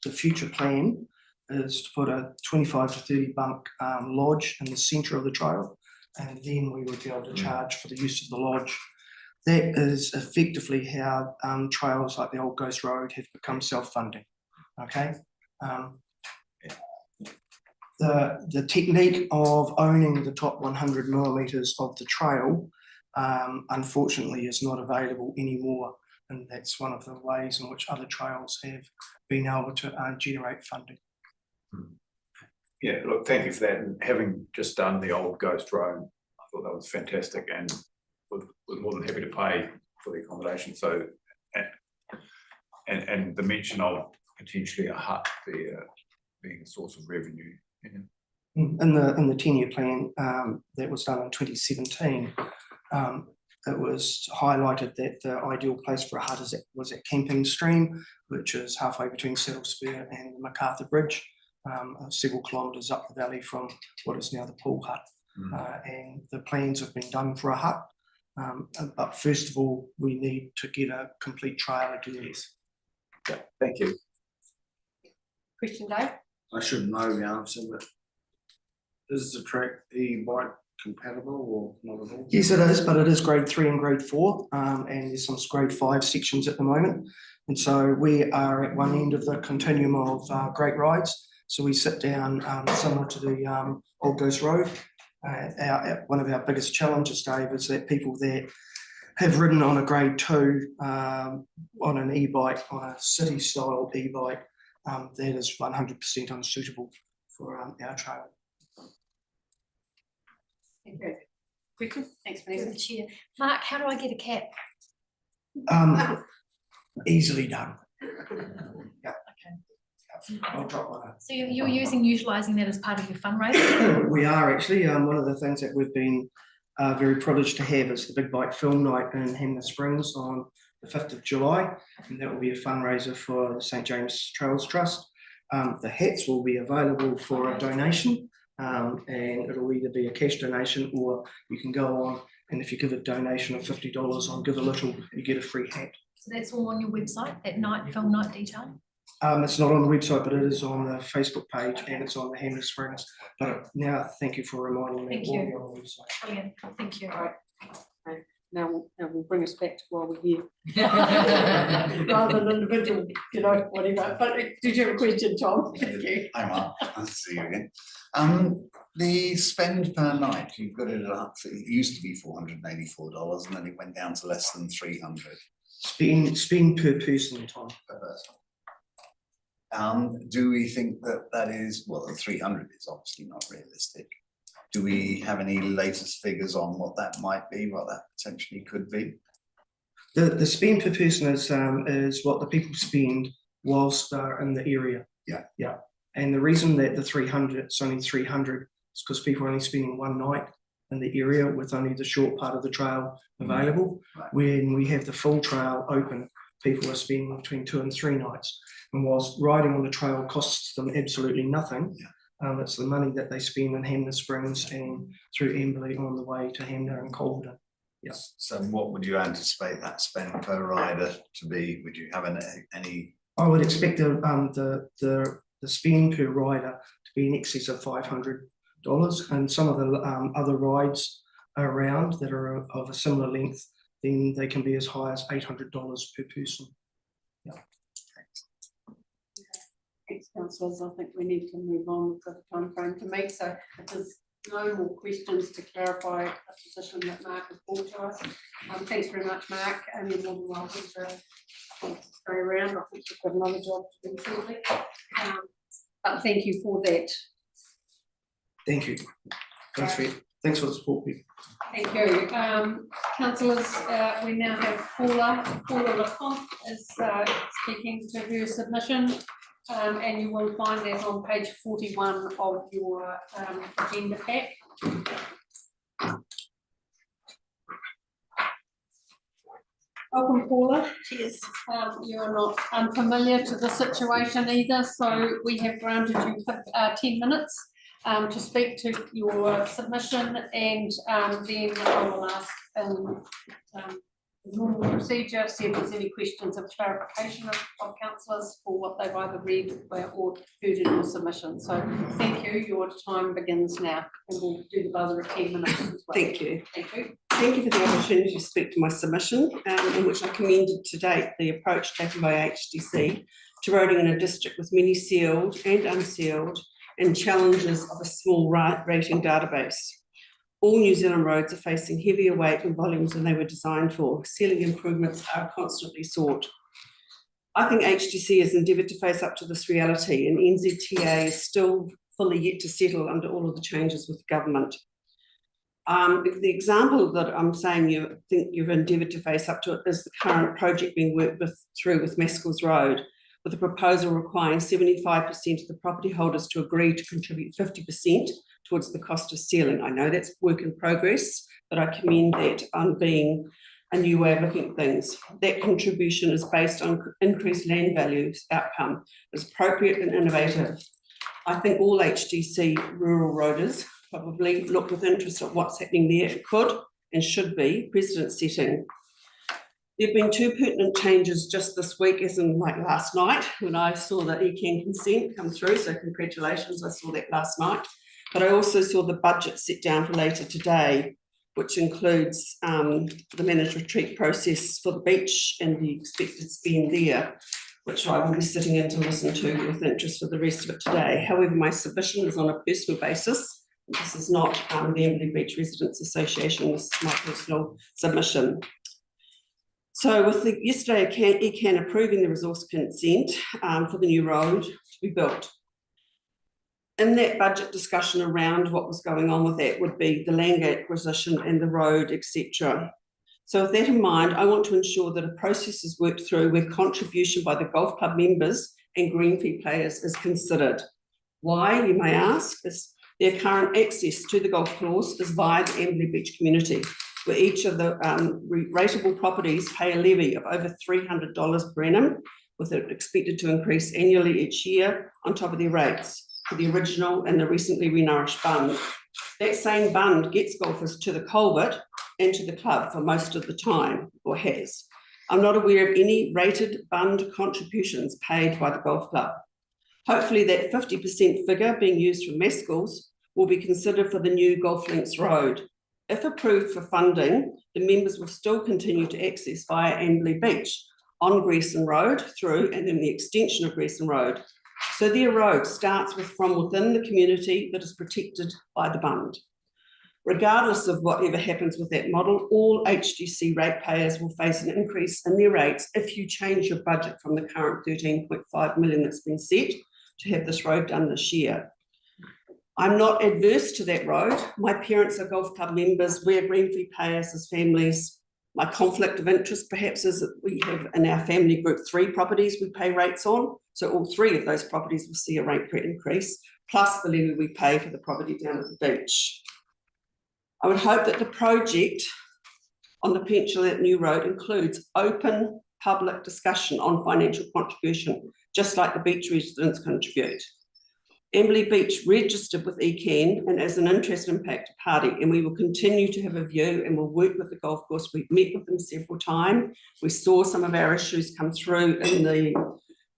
the future plan is to put a 25 to 30 bunk lodge in the centre of the trail, and then we would be able to charge for the use of the lodge. That is effectively how trails like the Old Ghost Road have become self-funding. Okay. The technique of owning the top 100 millimetres of the trail unfortunately is not available anymore, and that's one of the ways in which other trails have been able to generate funding. Yeah, look, thank you for that. And having just done the Old Ghost Road, I thought that was fantastic, and was more than happy to pay for the accommodation. So, and the mention of potentially a hut there being a source of revenue. Yeah. In the 10-year plan that was done in 2017, it was highlighted that the ideal place for a hut was at Camping Stream, which is halfway between Saddle Spur and the MacArthur Bridge, several kilometres up the valley from what is now the pool hut. And the plans have been done for a hut, but first of all, we need to get a complete trail again. Yeah, thank you. Question, Dave? I should know the answer, but is the track e-bike compatible or not at all? Yes, it is, but it is grade 3 and grade 4, and there's some grade 5 sections at the moment. And so we are at one end of the continuum of great rides. So we sit down similar to the Old Ghost Road. One of our biggest challenges, Dave, is that people that have ridden on a grade 2 on an e-bike, on a city style e-bike, that is 100% unsuitable for our trail. Thank you. Question? Thanks, Through Vanessa. the chair. Mark, how do I get a cap? Easily done. Yeah. Okay. I'll drop one out. So you're utilising that as part of your fundraiser? We are actually. One of the things that we've been very privileged to have is the Big Bike Film Night in Hanmer Springs on the 5th of July, and that will be a fundraiser for the St James Trails Trust. The hats will be available for a donation, and it'll either be a cash donation or you can go on, and if you give a donation of $50 on Give a Little, you get a free hat. So that's all on your website, that night, film night detail? It's not on the website, but it is on the Facebook page and it's on the Hanmer Springs. But now, thank you for reminding me. Thank it will you. be on the website. Brilliant, thank you. Right. Okay. Now we'll bring us back to while we're here. Rather than individual, whatever. But did you have a question, Tom? Thank you. Hi Mark, nice to see you again. The spend per night, you've got it up, it used to be $484 and then it went down to less than $300 Spend per person, Tom. per person. Do we think that is, well, the 300 is obviously not realistic. Do we have any latest figures on what that might be, what that potentially could be? The spend per person is what the people spend whilst they're in the area. Yeah. Yeah, and the reason that the 300, it's only 300, is because people are only spending one night in the area with only the short part of the trail available. Right. When we have the full trail open, people are spending between 2 and 3 nights. And whilst riding on the trail costs them absolutely nothing, it's the money that they spend in Hamner Springs and through Amberley on the way to Hamner and Calderton. Yes. So what would you anticipate that spend per rider to be? Would you have any? I would expect the spend per rider to be in excess of $500, and some of the other rides around that are of a similar length, then they can be as high as $800 per person. Yeah. Thanks, councillors. I think we need to move on with the timeframe to meet. So if there's no more questions to clarify a position that Mark has brought to us. Thanks very much, Mark, and you're more than welcome to go around. I think you've got another job to do shortly. But thank you for that. Thank you. Thanks for the support, people. Thank you. Councillors, we now have Paula Lecomte is speaking to her submission. And you will find that on page 41 of your agenda pack. Welcome, Paula. Cheers. You are not unfamiliar to the situation either, so we have granted you 10 minutes to speak to your submission, and then I will ask the normal procedure, see if there's any questions of clarification of councillors for what they've either read or heard in your submission. So thank you. Your time begins now, and we'll do the buzzer at 10 minutes as well. Thank you. Thank you. Thank you for the opportunity to speak to my submission, in which I commended to date the approach taken by HDC to roading in a district with many sealed and unsealed and challenges of a small rating database. All New Zealand roads are facing heavier weight and volumes than they were designed for. Sealing improvements are constantly sought. I think HDC has endeavoured to face up to this reality, and NZTA is still fully yet to settle under all of the changes with government. The example that I'm saying you think you've endeavoured to face up to it is the current project being worked through with Mescals Road, with a proposal requiring 75% of the property holders to agree to contribute 50% towards the cost of sealing. I know that's work in progress, but I commend that on being a new way of looking at things. That contribution is based on increased land values outcome, is appropriate and innovative. I think all HDC rural roaders probably look with interest at what's happening there. It could and should be precedent setting. There have been 2 pertinent changes just this week, as in like last night when I saw the ECAN consent come through, so congratulations, I saw that last night. But I also saw the budget set down for later today, which includes the managed retreat process for the beach and the expected spend there, which I will be sitting in to listen to with interest for the rest of it today. However, my submission is on a personal basis. This is not the Amberley Beach Residents Association, this is my personal submission. So with yesterday ECAN approving the resource consent for the new road to be built. In that budget discussion around what was going on with that would be the land acquisition and the road, etc. So with that in mind, I want to ensure that a process is worked through where contribution by the golf club members and green fee players is considered. Why, you may ask, is their current access to the golf course is via the Amberley Beach community, where each of the rateable properties pay a levy of over $300 per annum, with it expected to increase annually each year on top of their rates for the original and the recently renourished bund. That same bund gets golfers to the culvert and to the club for most of the time, or has. I'm not aware of any rated bund contributions paid by the golf club. Hopefully that 50% figure being used for Mescals will be considered for the new Golf Links Road. If approved for funding, the members will still continue to access via Amberley Beach on Greeson Road through and then the extension of Greeson Road. So their road starts from within the community that is protected by the bund. Regardless of whatever happens with that model, all HDC ratepayers will face an increase in their rates if you change your budget from the current 13.5 million that's been set to have this road done this year. I'm not adverse to that road. My parents are golf club members. We're green fee payers as families. My conflict of interest perhaps is that we have in our family group 3 properties we pay rates on. So all 3 of those properties will see a rate increase, plus the levy we pay for the property down at the beach. I would hope that the project on the Peninsular New Road includes open public discussion on financial contribution, just like the beach residents contribute. Amberley Beach registered with ECAN and as an interest impacted party, and we will continue to have a view and we'll work with the golf course. We've met with them several times. We saw some of our issues come through in the,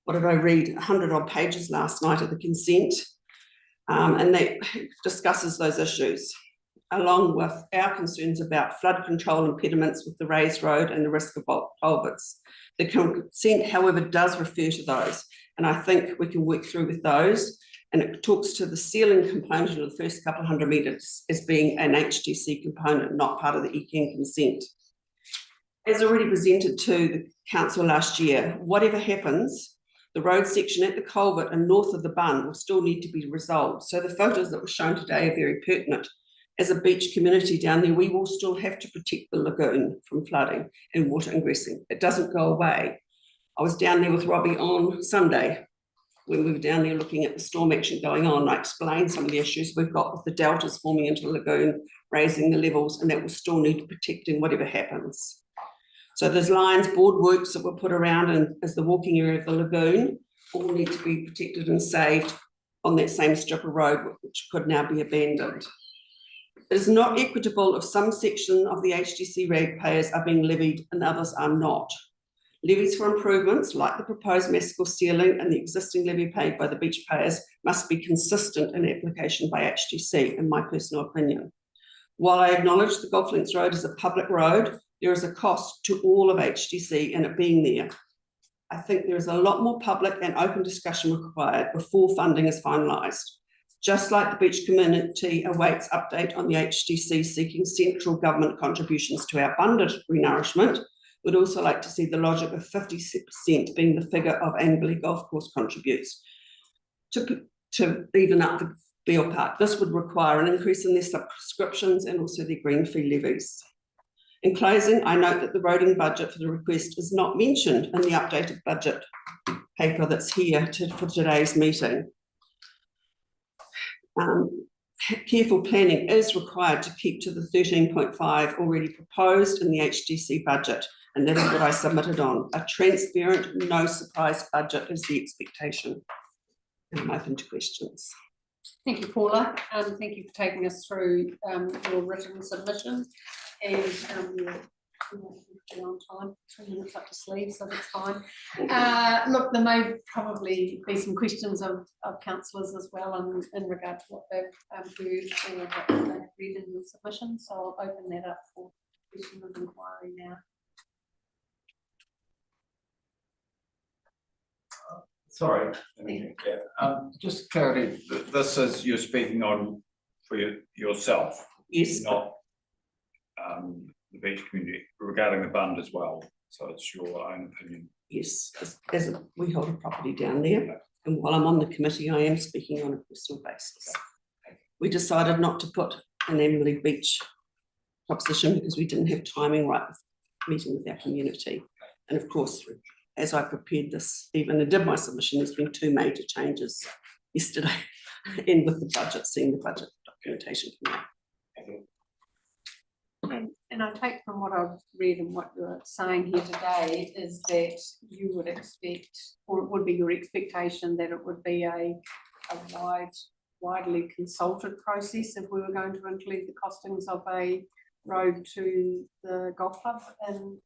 what did I read, 100 odd pages last night of the consent, and that discusses those issues, along with our concerns about flood control impediments with the raised road and the risk of culverts. The consent, however, does refer to those, and I think we can work through with those. And it talks to the ceiling component of the first couple of 100 metres as being an HDC component, not part of the ECAN consent. As already presented to the council last year, whatever happens, the road section at the culvert and north of the bund will still need to be resolved. So the photos that were shown today are very pertinent. As a beach community down there, we will still have to protect the lagoon from flooding and water ingressing. It doesn't go away. I was down there with Robbie on Sunday when we were down there looking at the storm action going on. I explained some of the issues we've got with the deltas forming into the lagoon, raising the levels, and that will still need protecting whatever happens. So there's lines, board works that were put around and as the walking area of the lagoon all need to be protected and saved on that same strip of road, which could now be abandoned. It is not equitable if some section of the HDC ratepayers are being levied and others are not. Levies for improvements, like the proposed massive ceiling and the existing levy paid by the beach payers, must be consistent in application by HDC, in my personal opinion. While I acknowledge the Golf Links Road is a public road, there is a cost to all of HDC in it being there. I think there is a lot more public and open discussion required before funding is finalised. Just like the beach community awaits update on the HDC seeking central government contributions to our funded renourishment, we'd also like to see the logic of 50% being the figure of Amberley Golf Course contributes to even up the bill part. This would require an increase in their subscriptions and also their green fee levies. In closing, I note that the roading budget for the request is not mentioned in the updated budget paper that's here for today's meeting. Careful planning is required to keep to the 13.5 already proposed in the HDC budget, and that is what I submitted on. A transparent, no surprise budget is the expectation. And I'm open to questions. Thank you, Paula. Thank you for taking us through your written submission, and you're on time, 3 minutes up to sleeve, so that's fine. Look, there may probably be some questions of councillors as well in regard to what they've heard or what they've read in your submission, so I'll open that up for question of inquiry now. Sorry, just clarity, this is, you're speaking on for yourself? Yes. Not the beach community, regarding the bund as well, so it's your own opinion? Yes, we hold a property down there, and while I'm on the committee, I am speaking on a personal basis. We decided not to put an Amberley Beach proposition because we didn't have timing right with meeting with our community. And of course, as I prepared this, even I did my submission, there's been 2 major changes yesterday and with the budget, seeing the budget documentation come out. And I take from what I've read and what you're saying here today is that you would expect, or it would be your expectation that it would be a widely consulted process if we were going to include the costings of a road to the golf club in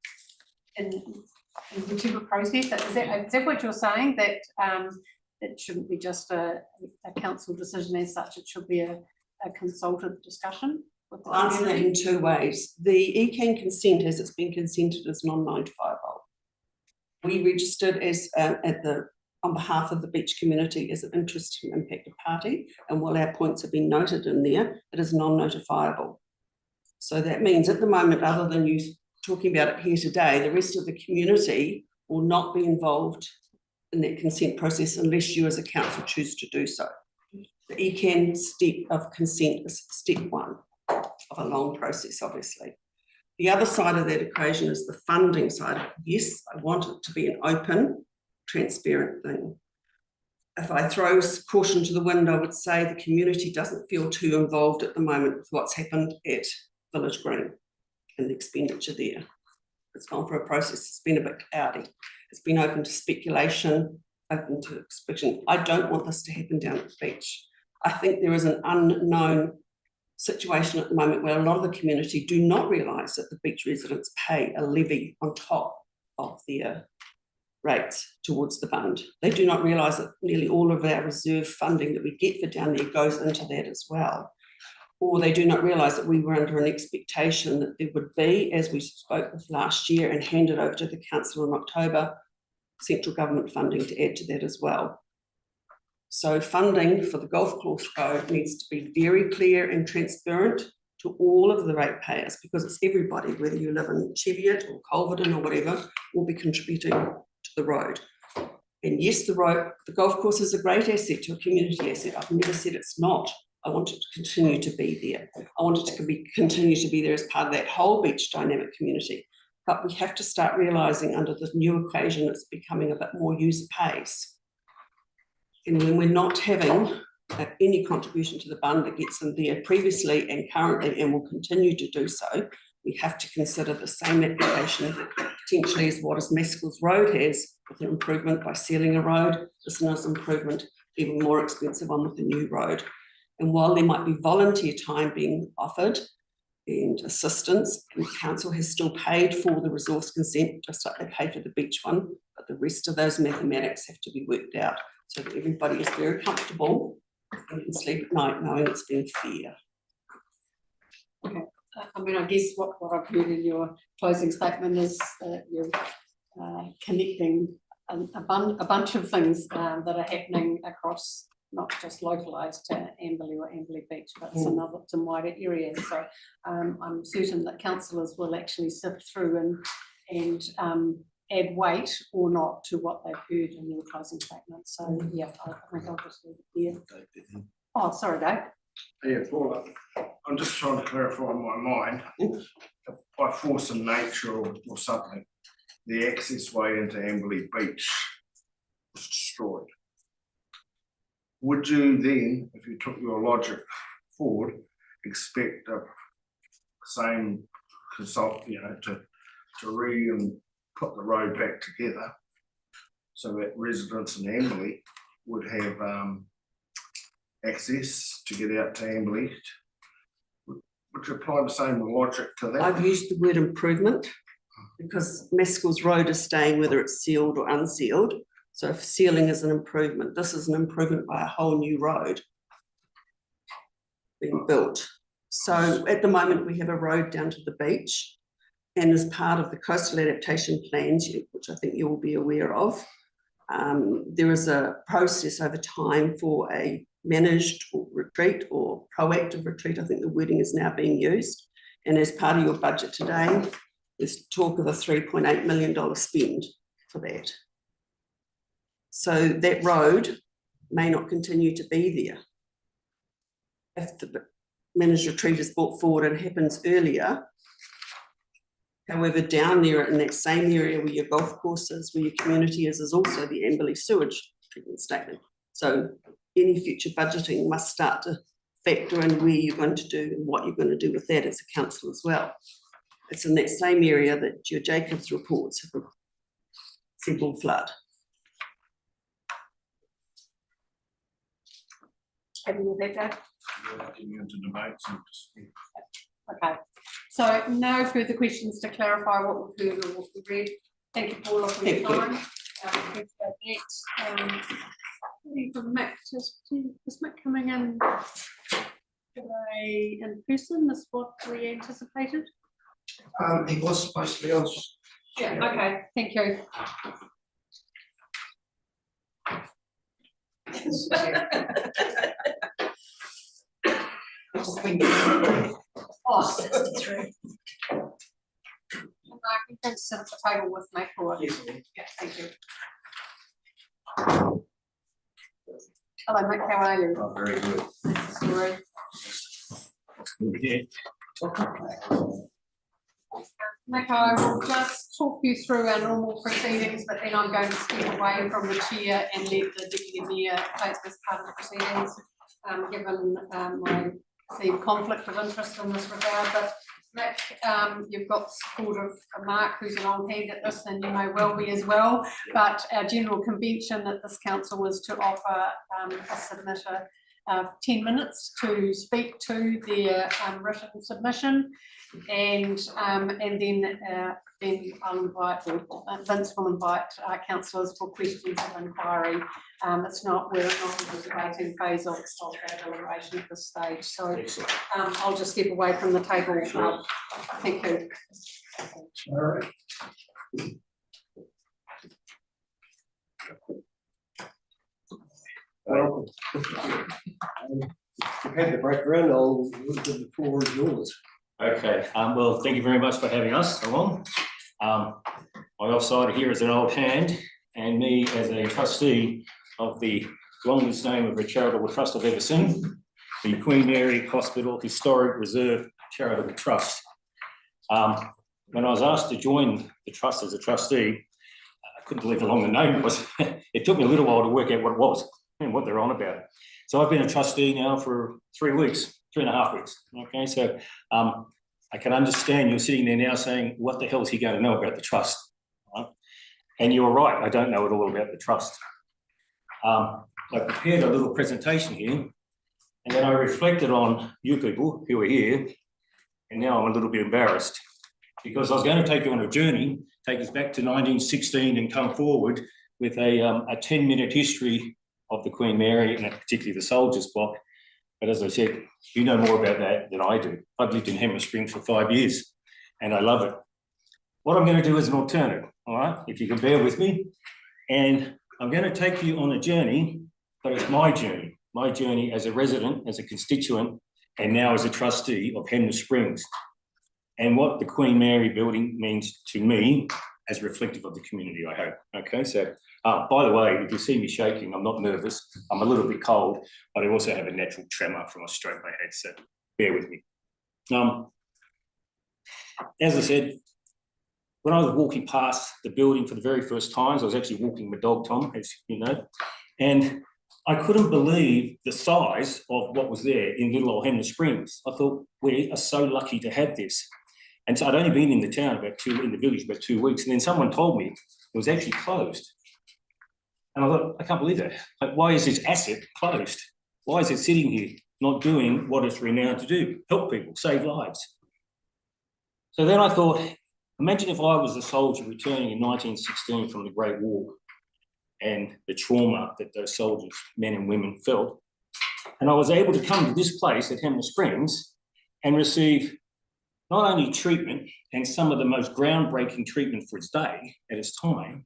whichever process. Is that what you're saying, that it shouldn't be just a council decision as such, it should be a consulted discussion? I'll answer that in 2 ways. The ECAN consent, as it's been consented, is non-notifiable. We registered as on behalf of the beach community as an interested and impacted party, and while our points have been noted in there, it is non-notifiable. So that means at the moment, other than you talking about it here today, the rest of the community will not be involved in that consent process unless you as a council choose to do so. The ECAN step of consent is step 1 of a long process, obviously. The other side of that equation is the funding side. Yes, I want it to be an open, transparent thing. If I throw caution to the wind, I would say the community doesn't feel too involved at the moment with what's happened at Village Green and the expenditure there. It's gone through a process that's been a bit cloudy. It's been open to speculation, open to suspicion. I don't want this to happen down at the beach. I think there is an unknown situation at the moment where a lot of the community do not realise that the beach residents pay a levy on top of their rates towards the fund. They do not realise that nearly all of our reserve funding that we get for down there goes into that as well. Or they do not realise that we were under an expectation that there would be, as we spoke with last year and handed over to the council in October, central government funding to add to that as well. So funding for the golf course road needs to be very clear and transparent to all of the ratepayers, because it's everybody, whether you live in Cheviot or Culverden or whatever, will be contributing to the road. And yes, the golf course is a great asset to a community asset. I've never said it's not. I want it to continue to be there. I want it to continue to be there as part of that whole beach dynamic community. But we have to start realising under the new equation it's becoming a bit more user pays. And when we're not having any contribution to the fund that gets in there previously and currently and will continue to do so, we have to consider the same application potentially as what is Maskell's Road has, with an improvement by sealing a road. This is an improvement, even more expensive one with the new road. And while there might be volunteer time being offered and assistance, and the council has still paid for the resource consent, just like they paid for the beach one, but the rest of those mathematics have to be worked out so that everybody is very comfortable and can sleep at night knowing it's been fair. Okay, I mean, I guess what I've heard in your closing statement is you're connecting a bunch of things that are happening across not just localised to Amberley or Amberley Beach, but some wider areas. So I'm certain that councillors will actually sift through and add weight or not to what they've heard in your closing statement. So yeah, I think I'll just leave it there. Oh, sorry, Dave. Yeah, Paula, I'm just trying to clarify in my mind, by force of nature or something, the access way into Amberley Beach was destroyed. Would you then, if you took your logic forward, expect the same consult, to put the road back together so that residents in Amberley would have access to get out to Amberley? Would you apply the same logic to that? I've used the word improvement because Maskell's Road is staying whether it's sealed or unsealed. So if sealing is an improvement, this is an improvement by a whole new road being built. So at the moment we have a road down to the beach, and as part of the coastal adaptation plans, which I think you will be aware of, there is a process over time for a managed retreat or proactive retreat. I think the wording is now being used. And as part of your budget today, there's talk of a $3.8 million spend for that. So that road may not continue to be there. If the managed retreat is brought forward and happens earlier, however, down there in that same area where your golf course is, where your community is also the Amberley sewage treatment statement. So any future budgeting must start to factor in where you're going to do and what you're going to do with that as a council as well. It's in that same area that your Jacobs reports said will flood. Have you read that? Getting into debates and just. Okay, so no further questions to clarify what we've heard or what we've read. Thank you, Paula, for your time. Appreciate that. From Mick, is Mick coming in today in person? Is what we anticipated? He was supposed to be on. Yeah, okay, thank you. Oh, 63. I can sit at the table with me for it. Yes. Yeah, thank you. Hello, Mick, how are you? Oh, very good. Sorry. Yeah. Nick, I will just talk you through our normal proceedings, but then I'm going to step away from the chair and let the deputy mayor take this part of the proceedings, given my perceived conflict of interest in this regard. But Nick, you've got support of Mark, who's an old hand at this, and you may well be as well. But our general convention at this council was to offer a submitter 10 minutes to speak to their written submission, and then I'll invite, Vince will invite councillors for questions of inquiry. We're not in the debating phase of our deliberation at this stage, so I'll just step away from the table. Thank you. All right. You've had the background, the floor is yours. Okay, well, thank you very much for having us along. My offside here is an old hand, and me as a trustee of the longest name of a charitable trust I've ever seen, the Queen Mary Hospital Historic Reserve Charitable Trust. When I was asked to join the trust as a trustee, I couldn't believe how long the name was. It took me a little while to work out what it was and what they're on about. So I've been a trustee now for 3 weeks, 3.5 weeks. Okay, so I can understand you're sitting there now saying, what the hell is he going to know about the trust? Right? And you're right, I don't know at all about the trust. I prepared a little presentation here, and then I reflected on you people who are here, and now I'm a little bit embarrassed because I was going to take you on a journey, take us back to 1916 and come forward with a 10-minute history of the Queen Mary, and particularly the Soldiers Block. But as I said, you know more about that than I do. I've lived in Hemel Springs for 5 years, and I love it. What I'm going to do is an alternative, all right, if you can bear with me. And I'm going to take you on a journey, but it's my journey as a resident, as a constituent, and now as a trustee of Hemel Springs, and what the Queen Mary building means to me as reflective of the community, I hope. Okay, so by the way, if you see me shaking, I'm not nervous. I'm a little bit cold, but I also have a natural tremor from a stroke I had, so bear with me. As I said, when I was walking past the building for the very first times, I was actually walking my dog, Tom, as you know, and I couldn't believe the size of what was there in little old Hemel Springs. I thought, we are so lucky to have this. And so I'd only been in the town in the village about 2 weeks, and then someone told me it was actually closed. And I thought, I can't believe that. Like, why is this asset closed? Why is it sitting here not doing what it's renowned to do? Help people, save lives. So then I thought, imagine if I was a soldier returning in 1916 from the Great War and the trauma that those soldiers, men and women, felt. And I was able to come to this place at Hemel Springs and receive not only treatment and some of the most groundbreaking treatment for its day at its time,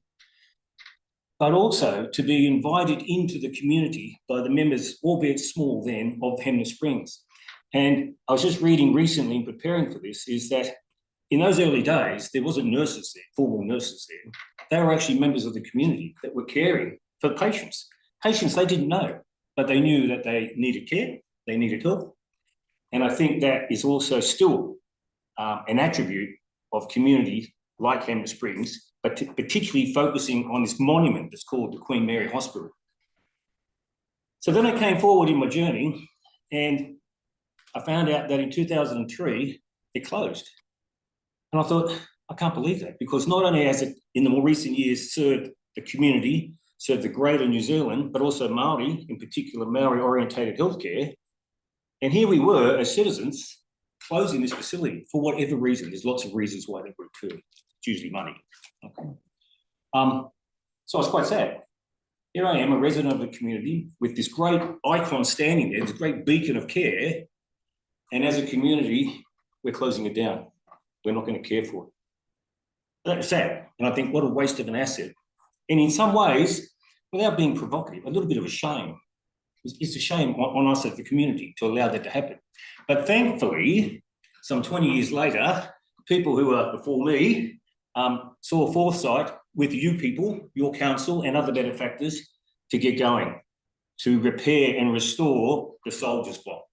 but also to be invited into the community by the members, albeit small then, of Hemel Springs. And I was just reading recently in preparing for this, is that in those early days, there wasn't nurses there, formal nurses there. They were actually members of the community that were caring for the patients. Patients they didn't know, but they knew that they needed care, they needed help. And I think that is also still an attribute of communities like Hemel Springs, but particularly focusing on this monument that's called the Queen Mary Hospital. So then I came forward in my journey and I found out that in 2003, it closed. And I thought, I can't believe that, because not only has it in the more recent years served the community, served the greater New Zealand, but also Māori, in particular Māori-orientated healthcare. And here we were as citizens closing this facility for whatever reason. There's lots of reasons why that would occur. It's usually money. Okay. So I was quite sad. Here I am, a resident of the community with this great icon standing there, this great beacon of care. And as a community, we're closing it down. We're not going to care for it. That's sad. And I think, what a waste of an asset. And in some ways, without being provocative, a little bit of a shame. It's a shame on us as the community to allow that to happen. But thankfully, some 20 years later, people who were before me saw foresight with you people, your council and other benefactors to get going, to repair and restore the Soldiers Block.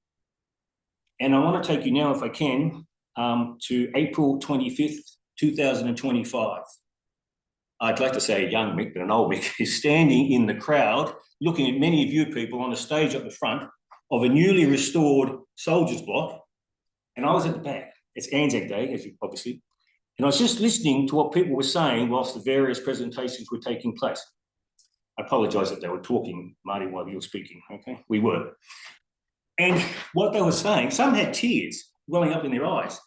And I want to take you now, if I can, to April 25th, 2025. I'd like to say a young Mick, but an old Mick is standing in the crowd, looking at many of you people on the stage at the front of a newly restored Soldiers Block. And I was at the back. It's Anzac Day, as you obviously. And I was just listening to what people were saying whilst the various presentations were taking place. I apologise that they were talking, Marty, while you were speaking, okay? We were. And what they were saying, some had tears welling up in their eyes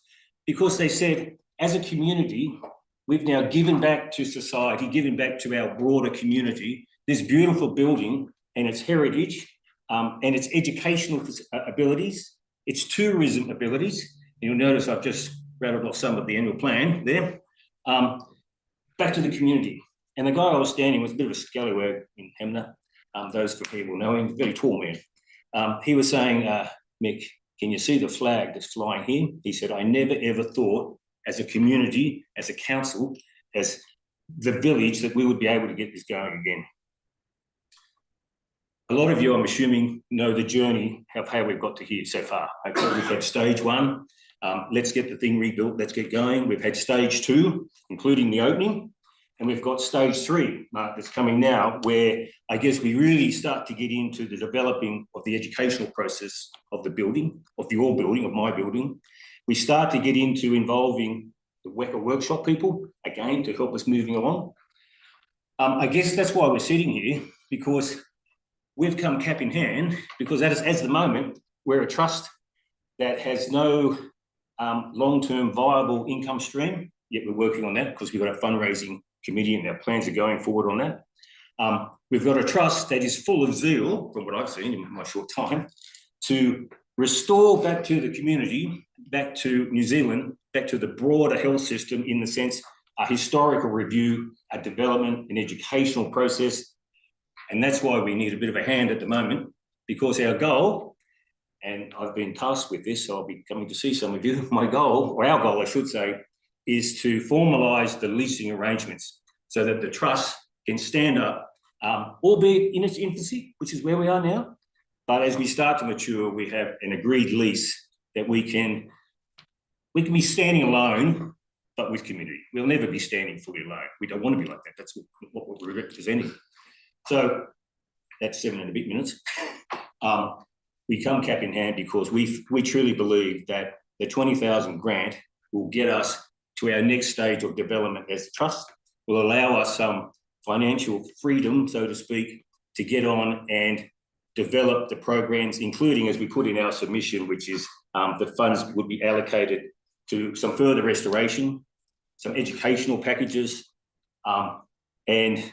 because they said, as a community, we've now given back to society, given back to our broader community, this beautiful building and its heritage and its educational abilities, its tourism abilities. And you'll notice I've just rattled off some of the annual plan there, back to the community. And the guy I was standing was a bit of a scallywag in Hamner. Those for people know him, very tall man. He was saying, Mick, can you see the flag that's flying here? He said, I never ever thought as a community, as a council, as the village, that we would be able to get this going again. A lot of you, I'm assuming, know the journey of how we've got to here so far. Okay, we've had stage one, let's get the thing rebuilt, let's get going. We've had stage two, including the opening, and we've got stage three, Mark, that's coming now, where I guess we really start to get into the developing of the educational process of the building, of your building, of my building. We start to get into involving the Weka workshop people, again, to help us moving along. I guess that's why we're sitting here, because we've come cap in hand, because as the moment, we're a trust that has no long-term viable income stream, yet we're working on that because we've got a fundraising committee and our plans are going forward on that. We've got a trust that is full of zeal, from what I've seen in my short time, to restore back to the community, back to New Zealand, back to the broader health system in the sense a historical review, a development, an educational process. And that's why we need a bit of a hand at the moment, because our goal, and I've been tasked with this, so I'll be coming to see some of you, my goal, or our goal, I should say, is to formalise the leasing arrangements so that the trust can stand up, albeit in its infancy, which is where we are now. But as we start to mature, we have an agreed lease that we can be standing alone, but with community. We'll never be standing fully alone. We don't want to be like that. That's what we're representing. So that's 7 and a bit minutes. We come cap in hand because we truly believe that the 20,000 grant will get us to our next stage of development as a trust, will allow us some financial freedom, so to speak, to get on and develop the programs, including, as we put in our submission, which is the funds would be allocated to some further restoration, some educational packages, and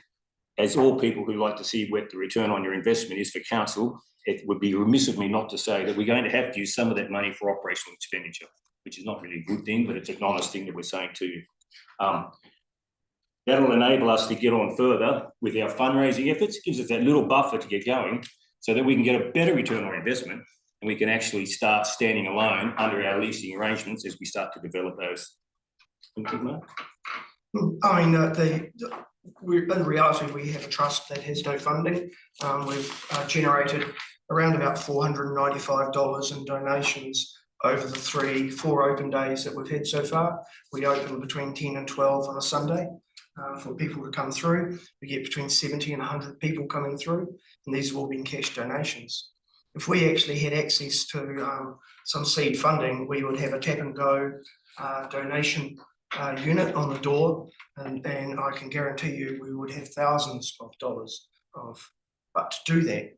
as all people who like to see what the return on your investment is for council, it would be remiss of me not to say that we're going to have to use some of that money for operational expenditure, which is not really a good thing, but it's an honest thing that we're saying to you. That'll enable us to get on further with our fundraising efforts, gives us that little buffer to get going so that we can get a better return on investment and we can actually start standing alone under our leasing arrangements as we start to develop those. I mean, in reality, we have a trust that has no funding. We've generated around about $495 in donations over the 3-4 open days that we've had so far. We open between 10 and 12 on a Sunday for people to come through. We get between 70 and 100 people coming through, and these have all been cash donations. If we actually had access to some seed funding, we would have a tap and go donation unit on the door, and I can guarantee you we would have thousands of dollars but to do that,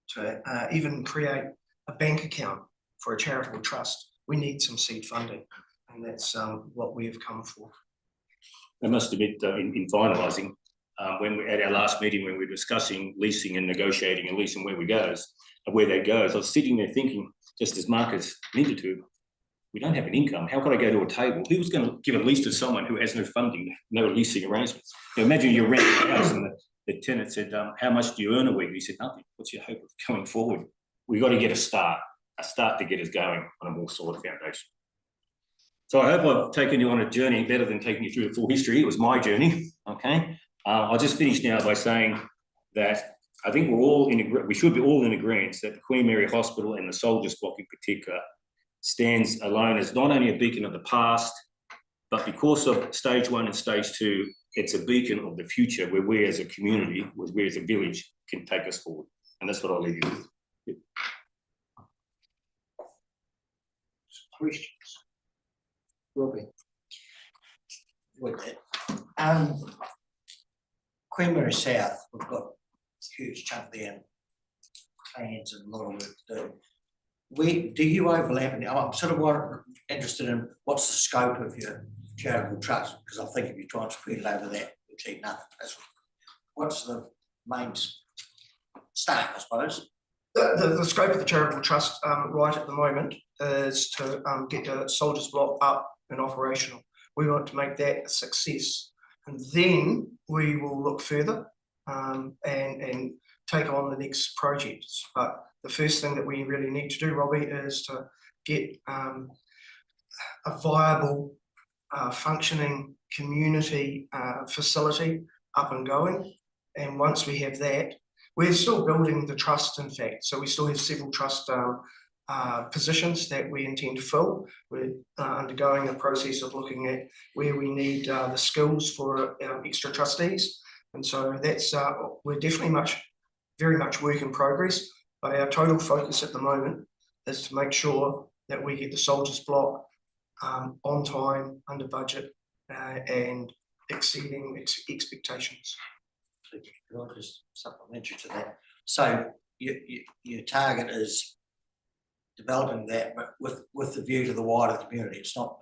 to even create a bank account for a charitable trust, we need some seed funding, and that's what we have come for. I must admit, in finalising, when we at our last meeting when we were discussing leasing and negotiating and leasing where that goes, I was sitting there thinking, just as Marcus alluded to, we don't have an income. How could I go to a table? Who's going to give a lease to someone who has no funding, no leasing arrangements? Now imagine you're renting a house and the tenant said, how much do you earn a week? He said, nothing. What's your hope of going forward? We've got to get a start to get us going on a more solid foundation. So I hope I've taken you on a journey better than taking you through the full history. It was my journey, okay? I'll just finish now by saying that I think we should be all in agreement that the Queen Mary Hospital and the Soldiers Block in particular stands alone as not only a beacon of the past, But because of stage 1 and stage 2, it's a beacon of the future where we as a community, where we as a village can take us forward. And that's what I'll leave you with. Questions? Robbie? With that. Queen Mary South, we've got a huge chunk there and plans and a lot of work to do. Where do you overlap? And I'm sort of interested in what's the scope of your charitable trust, because I think if you try and spread it over that, you'll achieve nothing. What's the main start, I suppose? The scope of the charitable trust right at the moment is to get the Soldiers Block up and operational. We want to make that a success, and then we will look further and take on the next projects. But the first thing that we really need to do, Robbie, is to get a viable, functioning community facility up and going. And once we have that, we're still building the trust, in fact. So we still have several trust positions that we intend to fill. We're undergoing a process of looking at where we need the skills for extra trustees. And so that's, we're definitely very much work in progress. But our total focus at the moment is to make sure that we get the Soldiers Block on time, under budget, and exceeding expectations. Could I just supplement you to that? So your target is developing that, but with the view to the wider community. It's not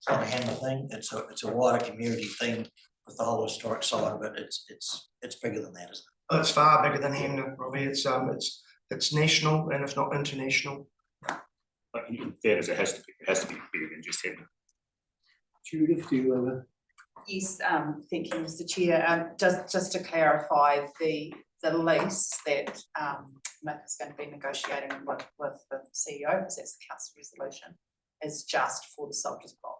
a Hamner thing. It's a wider community thing with the whole historic side of it. It's bigger than that, isn't it? Oh, it's far bigger than Hamner, Robbie. It's national, and if not international. But in fairness, it has to be bigger than just Hamner. Judith, do you want to? Yes, thank you, Mr. Chair. Just to clarify, the lease that Mick is going to be negotiating with the CEO, because that's the council resolution, is just for the Soldiers Block.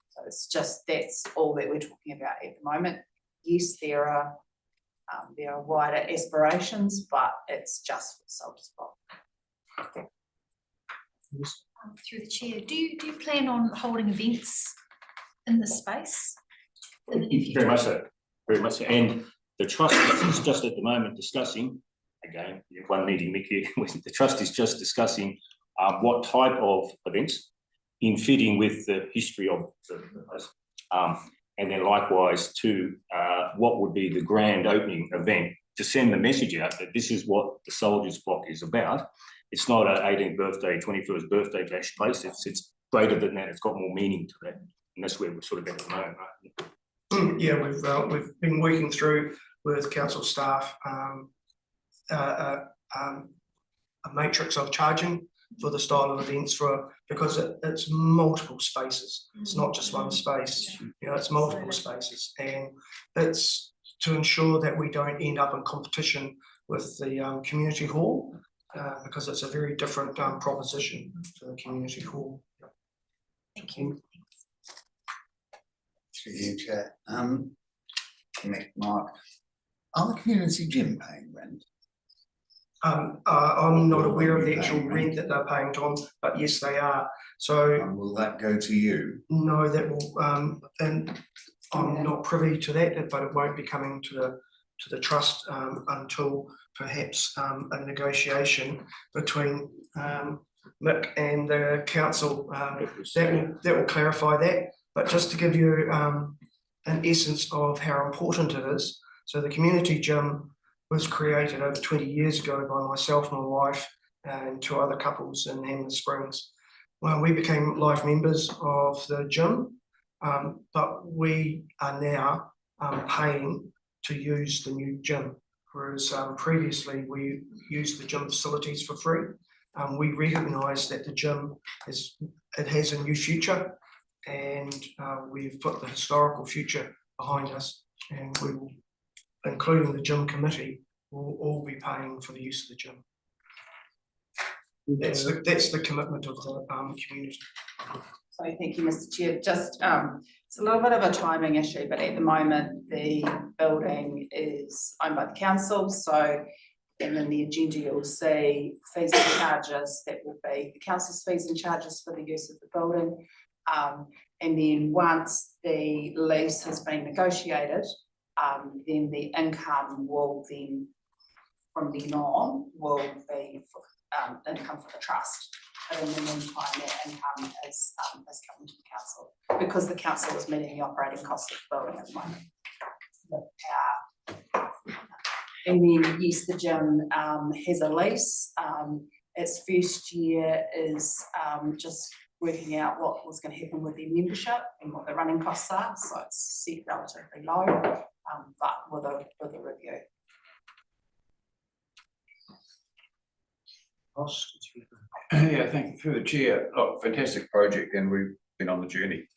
So it's just, that's all that we're talking about at the moment. Yes, there are wider aspirations, but it's just for the Soldiers Block. Through the chair, do you plan on holding events in this space? In the near future? Very much so, very much so. And the trust is just at the moment discussing, again, one meeting, Mickey, the trust is just discussing what type of events in fitting with the history of the place. And then likewise to what would be the grand opening event to send the message out that this is what the Soldiers Block is about. It's not an 18th birthday, 21st birthday bash place. It's greater than that. It's got more meaning to that. And that's where we're sort of at the moment, right? Yeah, we've been working through with council staff a matrix of charging for the style of events because it's multiple spaces. It's not just one space, it's multiple spaces, and it's to ensure that we don't end up in competition with the community hall because it's a very different proposition to the community hall. Thank you. Through you, Chair. Mick, Mark, are the community gym paying rent? I'm not aware of the actual rent that they're paying, Tom, but yes, they are. So will that go to you? No, that will, and I'm not privy to that, but it won't be coming to the trust until perhaps a negotiation between Mick and the council that will clarify that. But just to give you an essence of how important it is, so the community gym was created over 20 years ago by myself, my wife, and two other couples in Hamner Springs. Well, we became life members of the gym, but we are now paying to use the new gym, whereas previously we used the gym facilities for free. We recognise that the gym has a new future, and we've put the historical future behind us, and we will, including the gym committee, will all be paying for the use of the gym. That's the commitment of the community. So thank you, Mr. Chair. Just it's a little bit of a timing issue, but at the moment the building is owned by the council. So and in the agenda you'll see fees and charges that will be the council's fees and charges for the use of the building. And then once the lease has been negotiated, then the income will then, from then on, will be income for the trust. But in the meantime, that income is coming to the council, because the council is meeting the operating cost of the building at the moment. And then, yes, the gym has a lease. Its first year is just working out what was going to happen with their membership and what the running costs are. So it's set relatively low, but with a review. Yeah, thank you through the chair. Look, fantastic project, and we've been on the journey.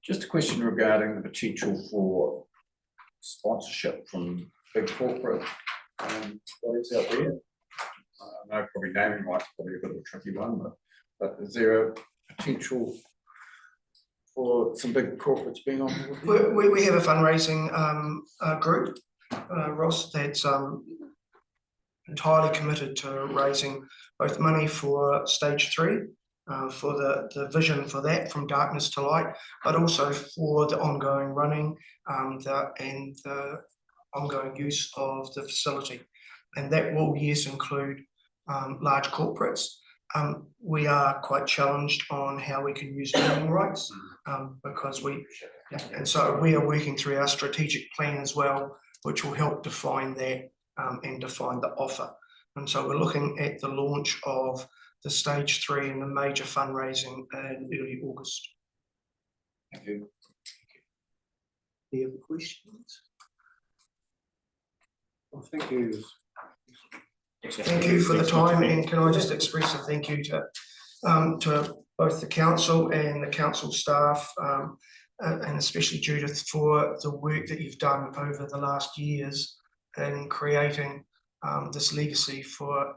Just a question regarding the potential for sponsorship from big corporate bodies out there. I know probably naming rights probably a bit of a tricky one, but is there a potential for some big corporates being on board? We have a fundraising group, Ross, that's entirely committed to raising both money for stage 3, for the vision for that, from darkness to light, but also for the ongoing running and the ongoing use of the facility. And that will, yes, include large corporates. We are quite challenged on how we can use naming rights, because and so we are working through our strategic plan as well, which will help define that and define the offer. And so we're looking at the launch of the stage 3 and the major fundraising in early August. Thank you. Any other questions? Well, thank you. Thank you for the time, and can I just express a thank you to both the council and the council staff, and especially Judith, for the work that you've done over the last years in creating this legacy for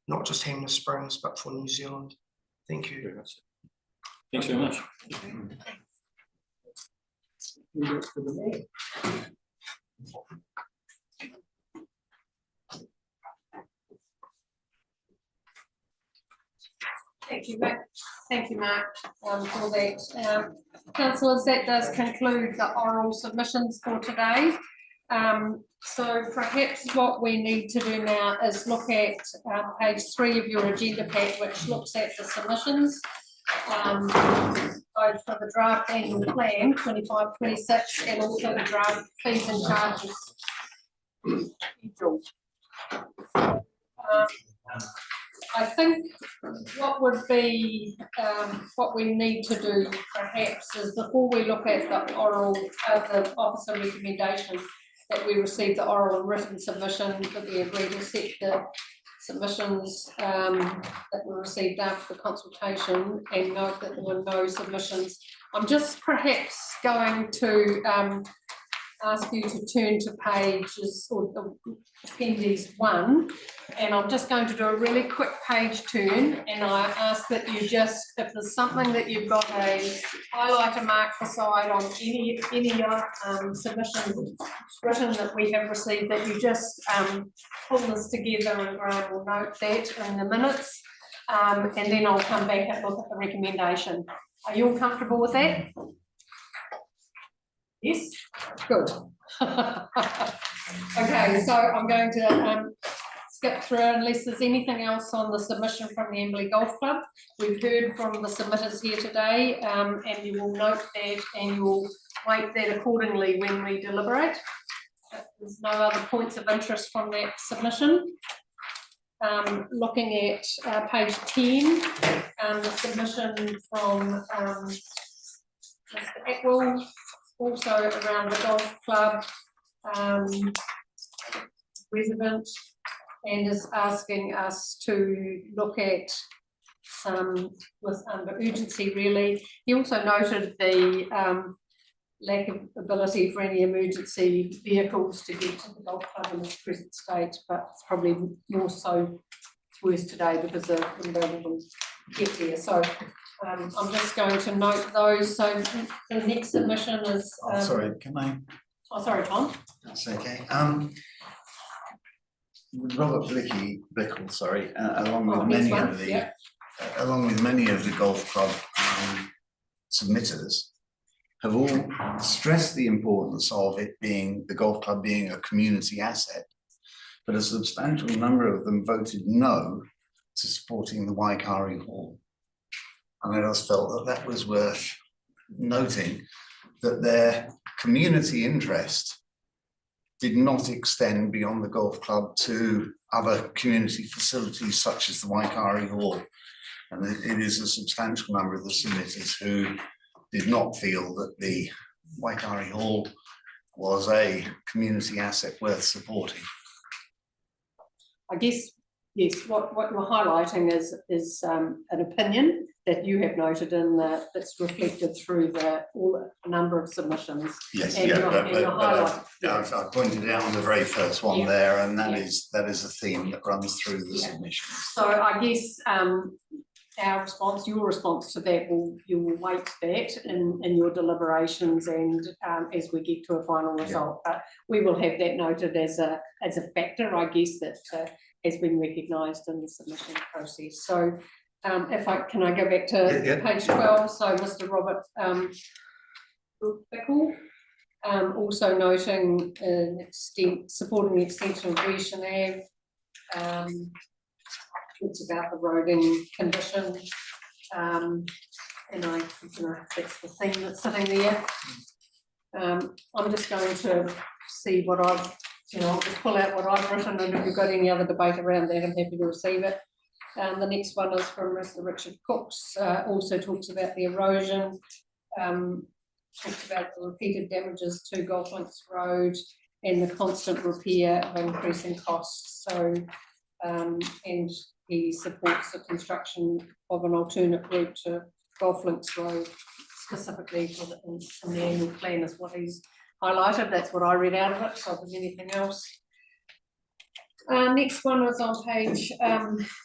not just Hanmer Springs, but for New Zealand. Thank you. Thanks very much. Thank you, Mark. Thank you, Mark, for that. Councillors, that does conclude the oral submissions for today. So perhaps what we need to do now is look at page 3 of your agenda pack, which looks at the submissions, both for the draft annual plan 25-26 and also the draft fees and charges. I think what would be, what we need to do perhaps is, before we look at the oral, the officer recommendation, that we received the oral and written submission, that we agreed to set the submissions that were received after the consultation, and note that there were no submissions. I'm just perhaps going to ask you to turn to pages, or appendix 1, and I'm just going to do a really quick page turn, and I ask that you just, if there's something that you've got a highlighter mark beside on any submission written that we have received, that you just pull this together, and Graham will note that in the minutes, and then I'll come back and look at the recommendation. Are you all comfortable with that? Yes, good. Okay, so I'm going to skip through unless there's anything else on the submission from the Amberley Golf Club. We've heard from the submitters here today, and you will note that and you will weight that accordingly when we deliberate. There's no other points of interest from that submission. Looking at page 10, the submission from Mr. Atwell, also around the golf club resident, and is asking us to look at some with under urgency, really. He also noted the lack of ability for any emergency vehicles to get to the golf club in its present state, but it's probably more so worse today because of them being able to get there. So I'm just going to note those. So the next submission is. Sorry, can I? Oh, sorry, Tom. That's okay. Robert Bickle, sorry, along with many of the, along with many of the golf club submitters, have all stressed the importance of it being, the golf club being a community asset. But a substantial number of them voted no to supporting the Waikari Hall. And I just felt that that was worth noting, that their community interest did not extend beyond the golf club to other community facilities such as the Waikari Hall. And it is a substantial number of the submitters who did not feel that the Waikari Hall was a community asset worth supporting. I guess, yes, what you're highlighting is an opinion that you have noted in the, that's reflected through the number of submissions. Yes, And yeah, you're- and you're highlighting- I pointed out on the very first one Yeah. there, and that Yeah. is a theme that runs through the Yeah. submissions. So I guess our response, your response to that you will weight that in your deliberations and as we get to a final result. But we will have that noted as a factor, I guess, that has been recognised in the submission process. So can I go back to Yeah. page 12? So Mr. Robert Bickle, also noting supporting the extension of Gresham Ave. It's about the roading condition, and that's the theme that's sitting there. I'm just going to see what I'll just pull out what I've written, and if you've got any other debate around that, I'm happy to receive it. The next one is from Mr. Richard Cooks, also talks about the erosion, talks about the repeated damages to Golf Links Road and the constant repair of increasing costs. So, and he supports the construction of an alternate route to Golf Links Road, specifically for in the annual plan is what he's highlighted. That's what I read out of it, so if there's anything else. Next one was on page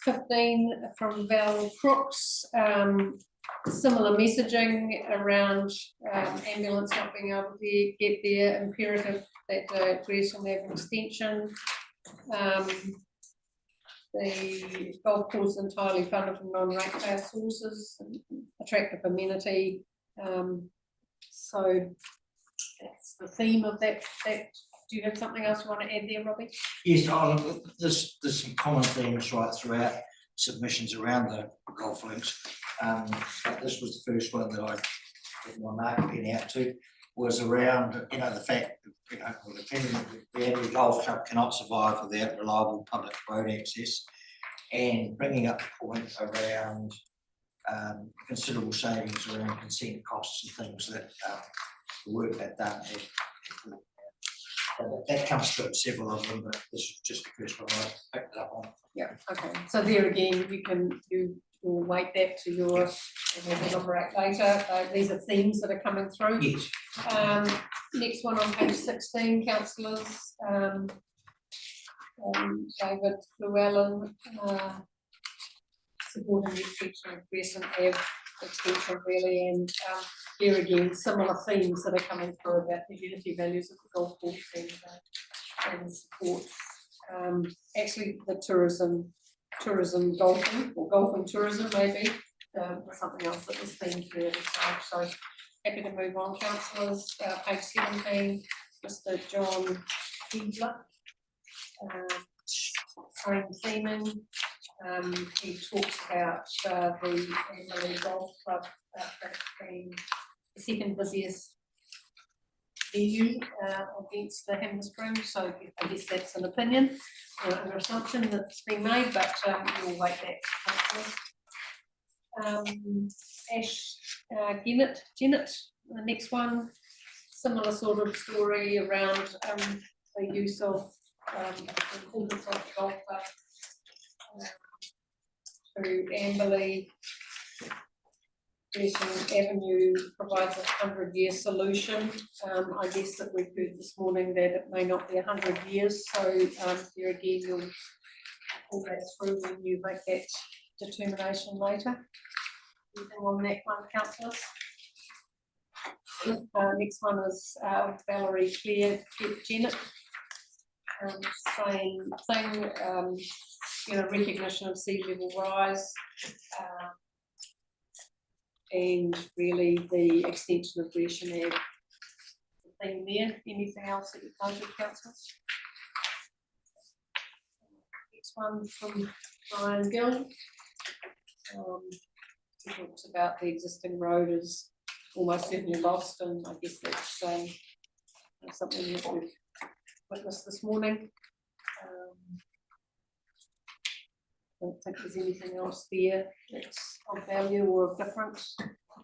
15 from Val Crooks. Similar messaging around ambulance not being able to get there, imperative that Gresham Ave extension. The golf course entirely funded from non-ratepayer sources, attractive amenity. So that's the theme of that. Do you have something else you want to add there, Robbie? Yes, there's some common themes right throughout submissions around the golf links. But this was the first one that I put my marking out to, was around, the fact that, the annual golf club cannot survive without reliable public road access, and bringing up the point around considerable savings around consent costs and things that the work that done that comes through several of them, but this is just the first one I picked up on. Yeah, okay. So there again, you will weight that to your, and we'll deliberate later. These are themes that are coming through. Yes. Next one on page 16, councillors. David Llewellyn, supporting the extension of Gresham Ave extension really, and here again, similar themes that are coming through about the unity values of the golf course and support. Actually, the tourism golfing, or golfing tourism maybe, something else that was themed there. So happy to move on, councillors. Page 17, Mr. John Fiedler. Same theming. He talks about the Emily Golf Club being the second busiest venue against the Hammer Springs. So I guess that's an opinion, an assumption that's been made, but we'll wait that. Ash Gennett, the next one, similar sort of story around the use of the importance of the golf club through Amberley. Gresham Avenue provides a 100-year solution. I guess that we've heard this morning that it may not be 100 years, so here again you'll pull that through when you make that determination later. Anything on that one, councillors? Next one is Valerie Claire Jennett. Same thing, recognition of sea level rise. and really the extension of Gresham Ave. The thing there, anything else that you've noted, councillors? Next one from Brian Gill. He talks about the existing road is almost certainly lost, and I guess that's something that we've witnessed this morning. I don't think there's anything else there that's of value or of difference.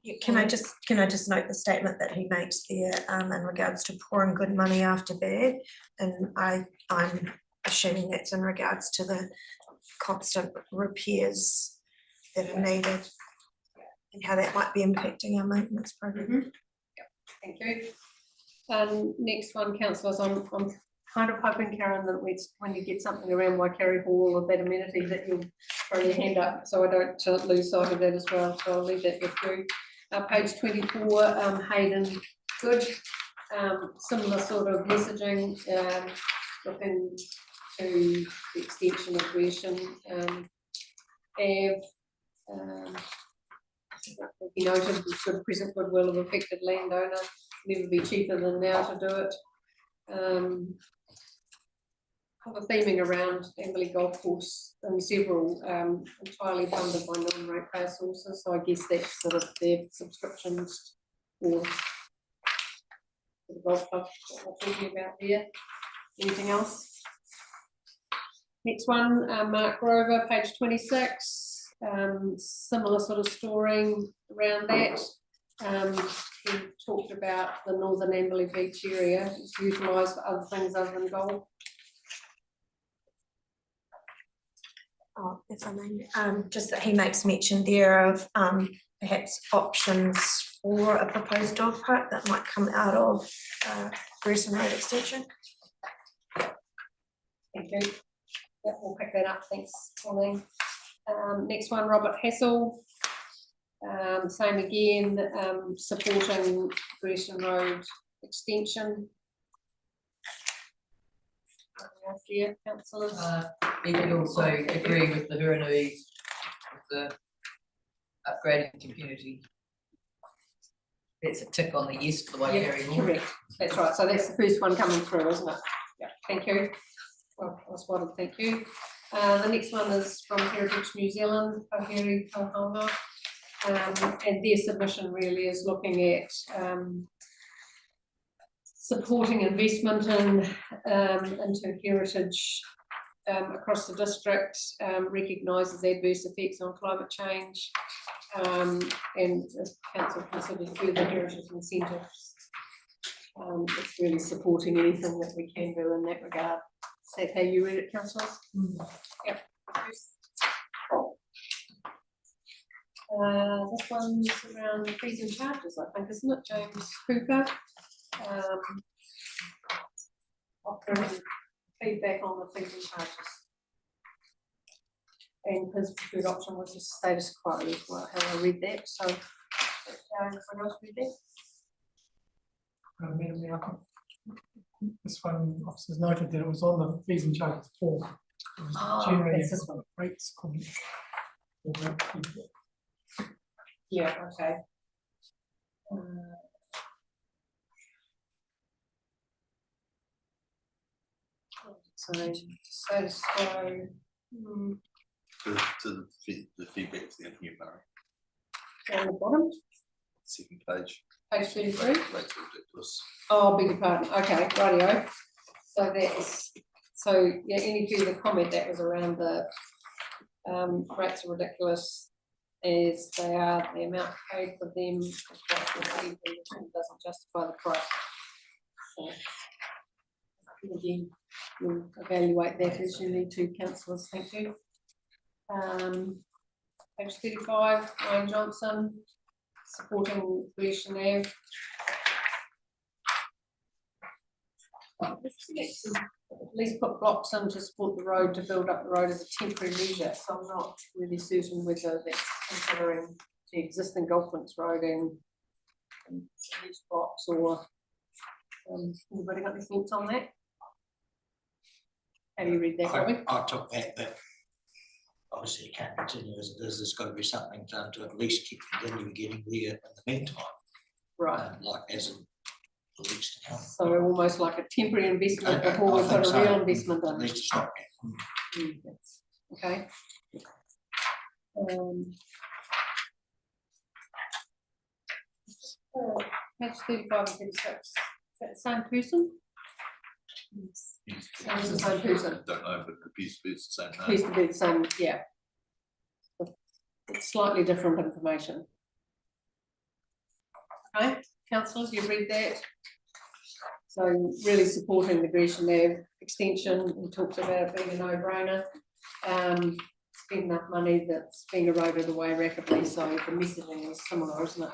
Yeah, can I just note the statement that he makes there in regards to pouring good money after bad, and I'm assuming that's in regards to the constant repairs that are needed and how that might be impacting our maintenance program. Thank you. Next one, councillors, I'm kind of hoping, Karen, that when you get something around Waikari Hall or that amenity, that you'll throw your hand up, so I don't lose sight of that as well. So I'll leave that with you. Page 24, Hayden Good, similar sort of messaging, looking to the extension of Gresham Ave. He noted the sort of present goodwill of affected landowner, never be cheaper than now to do it. The theming around Amberley Golf Course and several entirely funded by non-ratepayer sources, so I guess that's sort of their subscriptions for the golf club that we're talking about there. Anything else? Next one, Mark Grover, page 26, similar sort of storing around that. We talked about the Northern Amberley Beach area, it's utilised for other things other than golf. Oh, if I may, just that he makes mention there of perhaps options for a proposed dog park that might come out of Gresham Road extension. Thank you. Yep, we'll pick that up. Thanks, Pauline. Next one, Robert Hassel. Same again, supporting Gresham Road extension. Here, councillors. We would also agree with the Huranui, with the upgrading community. That's a tick on the yes for the Waikari Hall. Correct, that's right, so that's the first one coming through, isn't it? Yeah, thank you. Well, I spotted, thank you. The next one is from Heritage New Zealand, Poheri Pohanga, and their submission really is looking at supporting investment into heritage across the district, recognises adverse effects on climate change, and as council considers further heritage incentives, it's really supporting anything that we can do in that regard. Is that how you read it, councillors? Yep. This one's around fees and charges, I think, isn't it, James Cooper? Offering feedback on the fees and charges. And his preferred option was the status quo, is how I read that. So, everyone else read that? Madam Mayor, this one, officers noted that it was on the fees and charges form. It was generated this one. rates. Yeah, okay. So, status quo. To the feedback's there from you, Barry. On the bottom, Second page. page 33. Rates are ridiculous. Oh, beg your pardon. Okay, rightio. So yeah, any further comment that was around the rates are ridiculous as they are, the amount paid for them doesn't justify the price. So, again, we'll evaluate that as you need to, councillors. Thank you. Page 35, Ryan Johnson, supporting Gresham Ave. At least put blocks in to support the road, to build up the road as a temporary measure, so I'm not really certain whether that's considering the existing golf links road and these blocks, or anybody got any thoughts on that? Have you read that, Robbie? I took that obviously it can't continue as it is, there's got to be something done to at least keep continuing getting there in the meantime. Right. Like as in the weeks to come. So almost like a temporary investment I before we think put a so. real investment in. Needs to stop. Okay. Page 35 and 36. Is that the same person? It's the same person. Don't know, but it appears to be the same name. Appears to be the same, yeah. It's slightly different information. Okay, councillors, you read that? So really supporting the Gresham Ave extension, we talked about it being a no-brainer. Spend enough money that's being eroded away rapidly, so the messaging is similar, isn't it?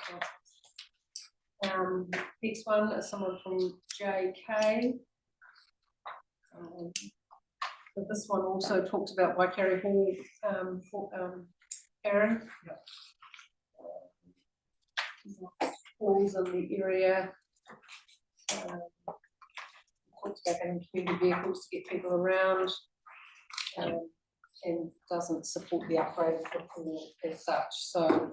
Next one is someone from JK. But this one also talks about Waikari Hall, Aaron. Halls in the area. Talks about having community vehicles to get people around. And doesn't support the upgrade of the pool as such. So,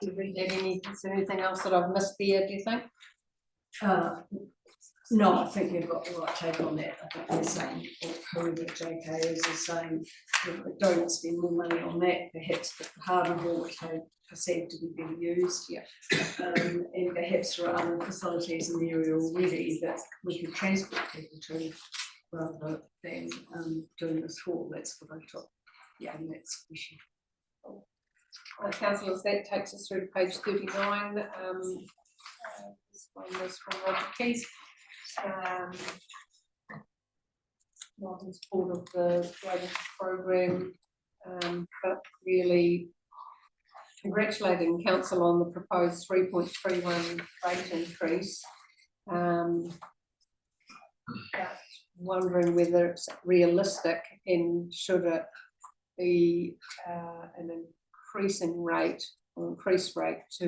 you read that is there anything else that I've missed there, do you think? No, I think you've got the right take on that. I think they're saying, or whoever JK is saying, don't spend more money on that, perhaps the harbour hall, which they perceive to be being used. Yeah. And perhaps there are other facilities in the area already that we could transport people to rather than doing this hall. That's what I thought. Yeah, and that's the issue. Councillors, that takes us through to page 39. This one is from Roger Keys. Not in support of the grading program, but really congratulating council on the proposed 3.31 rate increase. But wondering whether it's realistic and should it be an increasing rate or increased rate to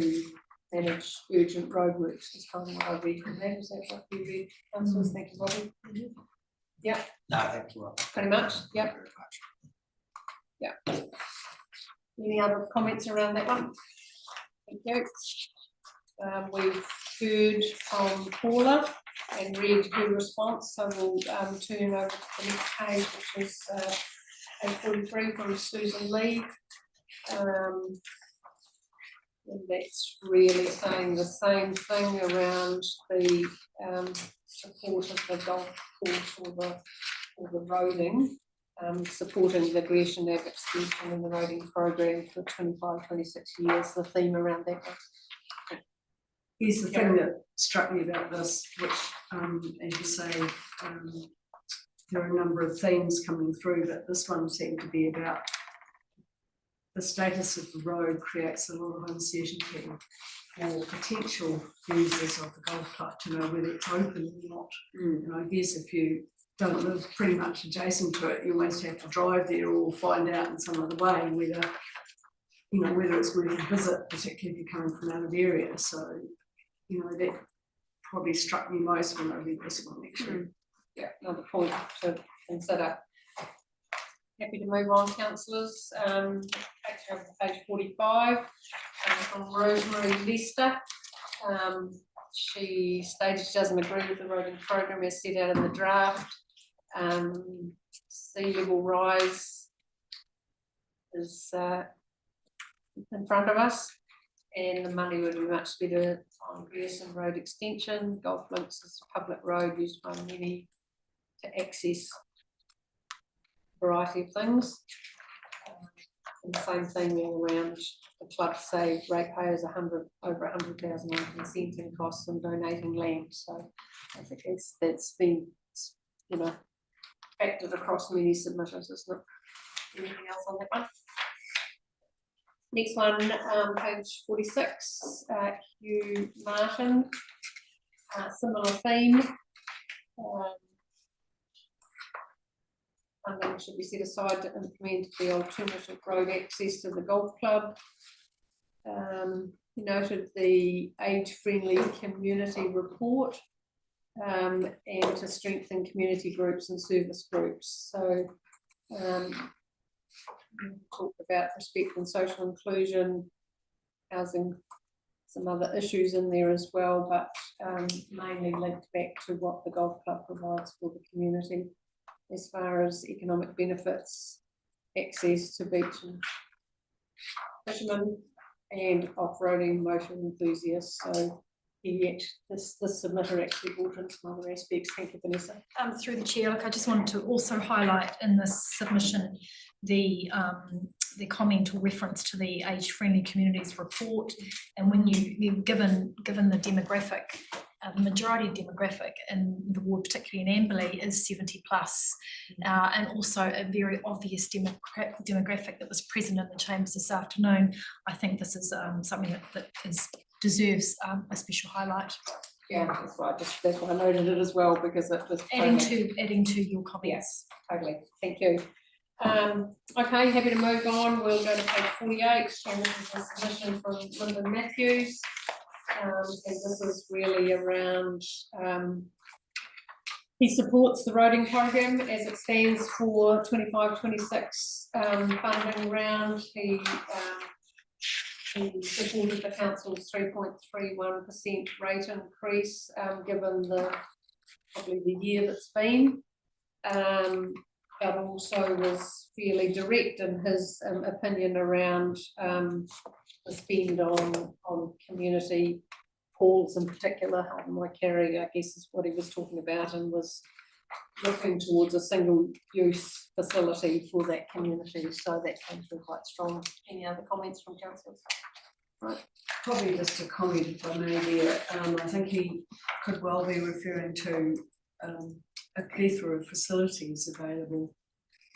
manage urgent roadworks is kind of what I read from that. Is that what you read, councillors? Thank you, Robbie. Yeah. No, thank you. Pretty much, yeah. Yeah. Any other comments around that one? Thank you. We've heard from Paula and read her response, so we'll turn over to the next page, which is page 43 from Susan Lee. And that's really saying the same thing around the support of the golf course or the roading, supporting the Gresham Ave extension and the roading program for 25-26 years, the theme around that one. Here's the thing that struck me about this, which, as you say, there are a number of themes coming through, but this one seemed to be about the status of the road creates a lot of uncertainty for potential users of the golf club to know whether it's open or not. And I guess if you don't live pretty much adjacent to it, you almost have to drive there or find out in some other way whether, you know, whether it's worth a visit, particularly if you're coming from out of the area. So, you know, that probably struck me most when I read this one actually. Yeah, another point to consider. Happy to move on, councillors. Back over to page 45 from Rosemary Lester. She stated she doesn't agree with the roading program as set out in the draft. Sea level rise is in front of us, and the money would be much better on Grierson Road extension. Golf Links is a public road used by many to access variety of things. And the same thing all around the club say ratepayers over 100,000 on consent and costs and donating land. So I think that's been, you know, factored across many submitters, isn't it? Anything else on that one? Next one, page 46, Hugh Martin, similar theme. Funding should be set aside to implement the alternative road access to the golf club. He noted the age-friendly community report and to strengthen community groups and service groups. So talked about respect and social inclusion, housing, some other issues in there as well, but mainly linked back to what the golf club provides for the community as far as economic benefits, access to beach and fishermen, and off-roading motor enthusiasts. So yet this submitter actually brought in some other aspects. Thank you, Vanessa. Through the chair, look, I just wanted to also highlight in this submission the comment or reference to the age-friendly communities report, and when you've given the demographic, the majority demographic in the ward, particularly in Amberley, is 70 plus, and also a very obvious demographic that was present in the chambers this afternoon. I think this is something that deserves a special highlight. Yeah, that's why I noted it as well, because it was adding to your comments. Yes, totally. Thank you. Okay, happy to move on. We'll go to page 48, and this is a submission from Lyndon Matthews. And this is really around, he supports the roading program as it stands for 25-26 funding round. He supported the council's 3.31% rate increase, given probably the year that's been, but also was fairly direct in his opinion around the spend on community halls in particular. Waikarri, I guess, is what he was talking about, and was looking towards a single-use facility for that community. So that came through quite strong. Any other comments from councillors? Right. Probably just a comment, if I may there. I think he could well be referring to a plethora of facilities available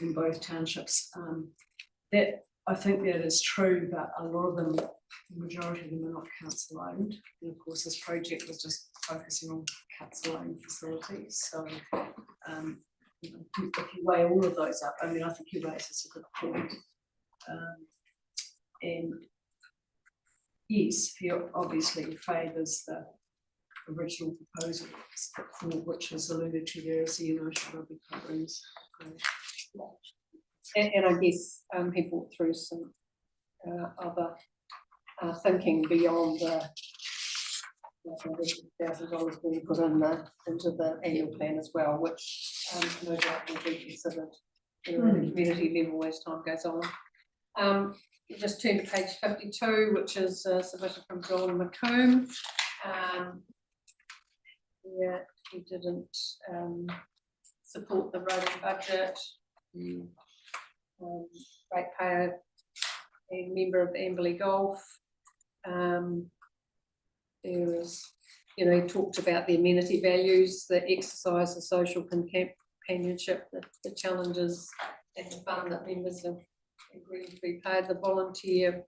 in both townships. That I think that is true, but a lot of them, the majority of them, are not council owned. And of course, this project was just focusing on council owned facilities. So if you weigh all of those up, I mean, I think you raise this a good point. And yes, he obviously favours the original proposal, which was alluded to there as the United Rugby Programs. And I guess he brought through some other thinking beyond the $1,000 being put into the annual plan as well, which no doubt will be considered at the community level as time goes on. Just turn to page 52, which is submitted from John McComb. Yeah, he didn't support the roading budget. Ratepayer, a member of Amberley Golf. There was, he talked about the amenity values, the exercise, the social companionship, the challenges and the fun that members have agreed to be paid, the volunteer.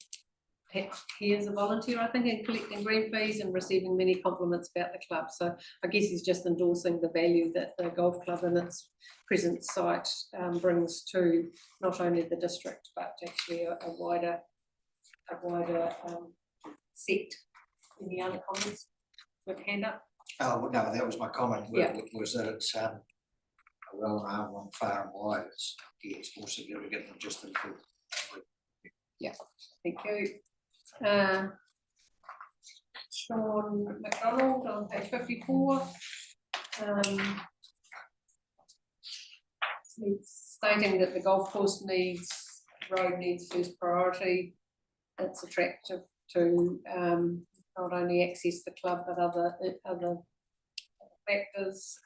He is a volunteer, I think, in collecting green fees and receiving many compliments about the club. So I guess he's just endorsing the value that the golf club in its present site brings to not only the district but actually a wider set. Any other comments? With hand up. Oh, no, that was my comment. Yeah. Was that it's a well-known one far and wide. It's more significant than just the food. Yeah, thank you. Sean McDonald on page 54. He's stating that the golf course road needs first priority. It's attractive to not only access the club but other factors.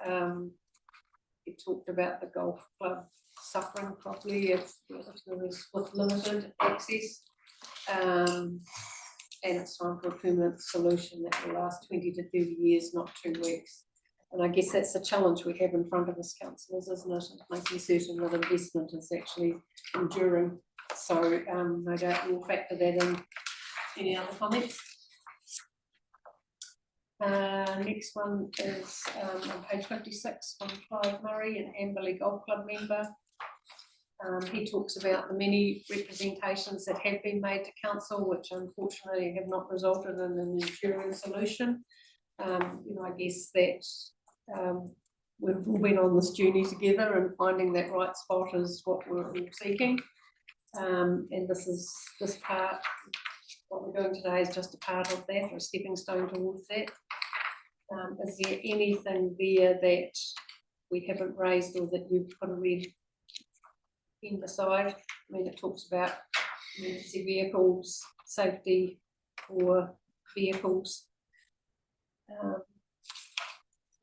He talked about the golf club suffering properly if there was with limited access. And it's time for a permanent solution that will last 20 to 30 years, not 2 weeks. And I guess that's the challenge we have in front of us, councillors, isn't it? Making certain that investment is actually enduring. So no doubt we'll factor that in. Any other comments? Next one is on page 56 from Clive Murray, an Amberley Golf Club member. He talks about the many representations that have been made to council, which unfortunately have not resulted in an enduring solution. I guess that we've all been on this journey together, and finding that right spot is what we're all seeking. And this part, what we're doing today is just a part of that, or a stepping stone towards that. Is there anything there that we haven't raised or that you've put a red in the side? I mean, it talks about emergency vehicles, safety for vehicles.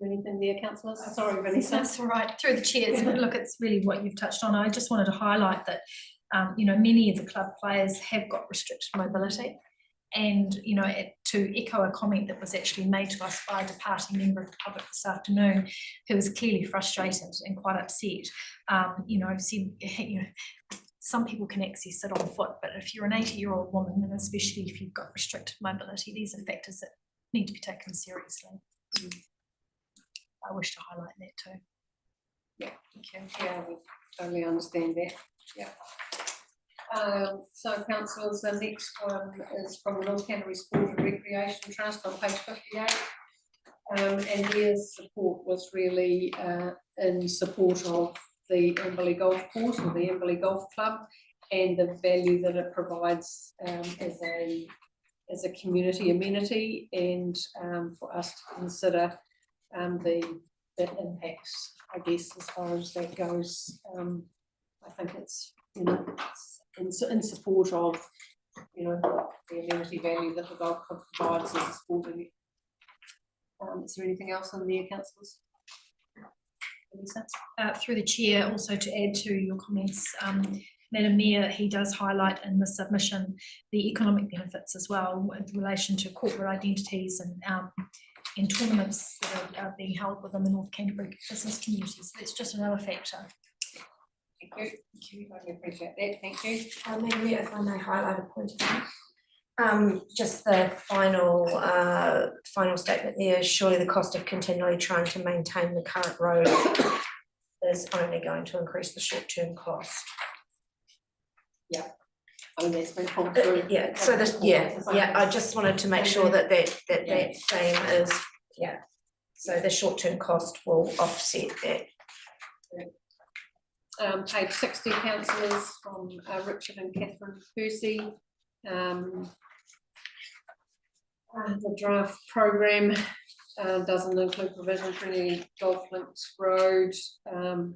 Anything there, councillors? Sorry, Vanessa. That's all right, through the chairs, but look, it's really what you've touched on. I just wanted to highlight that, many of the club players have got restricted mobility. And, to echo a comment that was actually made to us by a departing member of the public this afternoon, who was clearly frustrated and quite upset. Some people can access it on foot, but if you're an 80-year-old woman, and especially if you've got restricted mobility, these are factors that need to be taken seriously. I wish to highlight that too. Yeah, okay. Yeah, we totally understand that. Yeah. So councillors, the next one is from the North Canterbury Sport and Recreation Trust on page 58. And their support was really in support of the Amberley Golf Course or the Amberley Golf Club, and the value that it provides as a community amenity, and for us to consider the impacts, I guess, as far as that goes. I think it's, it's in support of, the amenity value that the golf club provides as a sporting. Is there anything else on there, councillors? Through the chair, also to add to your comments, Madam Mayor, he does highlight in the submission the economic benefits as well in relation to corporate identities and tournaments that are being held within the North Canterbury business community. So that's just another factor. Thank you. Thank you. I appreciate that. Thank you. Madam Mayor, if I may highlight a point of that. Just the final statement there, surely the cost of continually trying to maintain the current road is only going to increase the short-term cost. Yeah. I mean, that's been pulled through. Yeah, so this, I just wanted to make sure that theme is, so the short-term cost will offset that. Page 60, councillors, from Richard and Catherine Percy. The draft programme doesn't include provision for any golf links road. The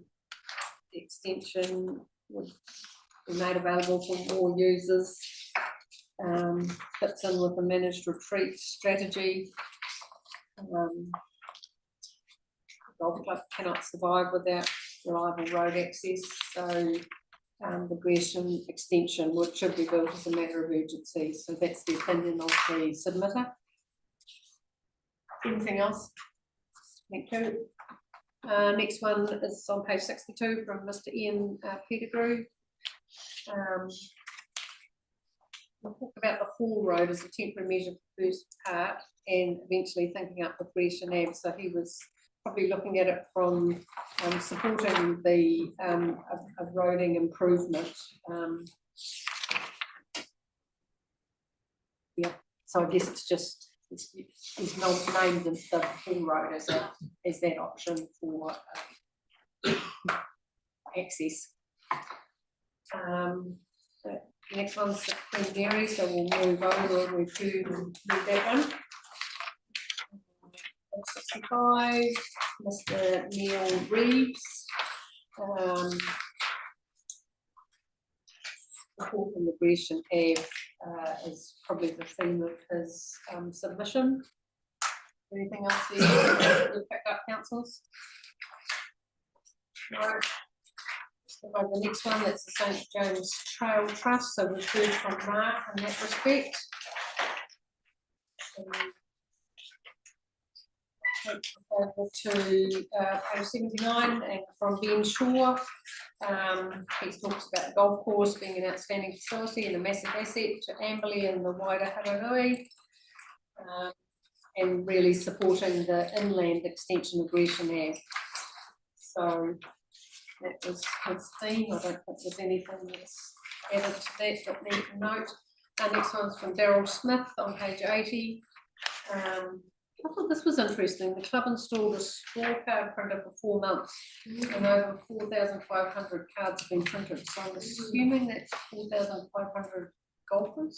extension would be made available for more users. Fits in with the managed retreat strategy. Golf club cannot survive without reliable road access, so the Gresham extension should be built as a matter of urgency. So that's the opinion of the submitter. Anything else? Thank you. Next one is on page 62 from Mr. Ian Pettigrew. We'll talk about the Hall Road as a temporary measure for the first part, and eventually thinking up the Gresham Ave. So he was probably looking at it from supporting the a roading improvement. So I guess it's just he's not named the Hall Road as that option for access. The next one's the Queen Mary, so we'll move over and read that one. 65, Mr. Neil Reeves. Support from the Gresham Ave is probably the theme of his submission. Anything else you pick up, councillors? No. The next one, that's the St James Trail Trust, so we've heard from Mark in that respect. Over to page 79 and from Ben Shaw. He talks about the golf course being an outstanding facility and a massive asset to Amberley and the wider Haranui, and really supporting the inland extension of Gresham Ave. So that was his theme. I don't think there's anything that's added to that that need to note. Our next one's from Daryl Smith on page 80. I thought this was interesting. The club installed a scorecard printer for 4 months and over 4,500 cards have been printed. So I'm assuming that's 4,500 golfers.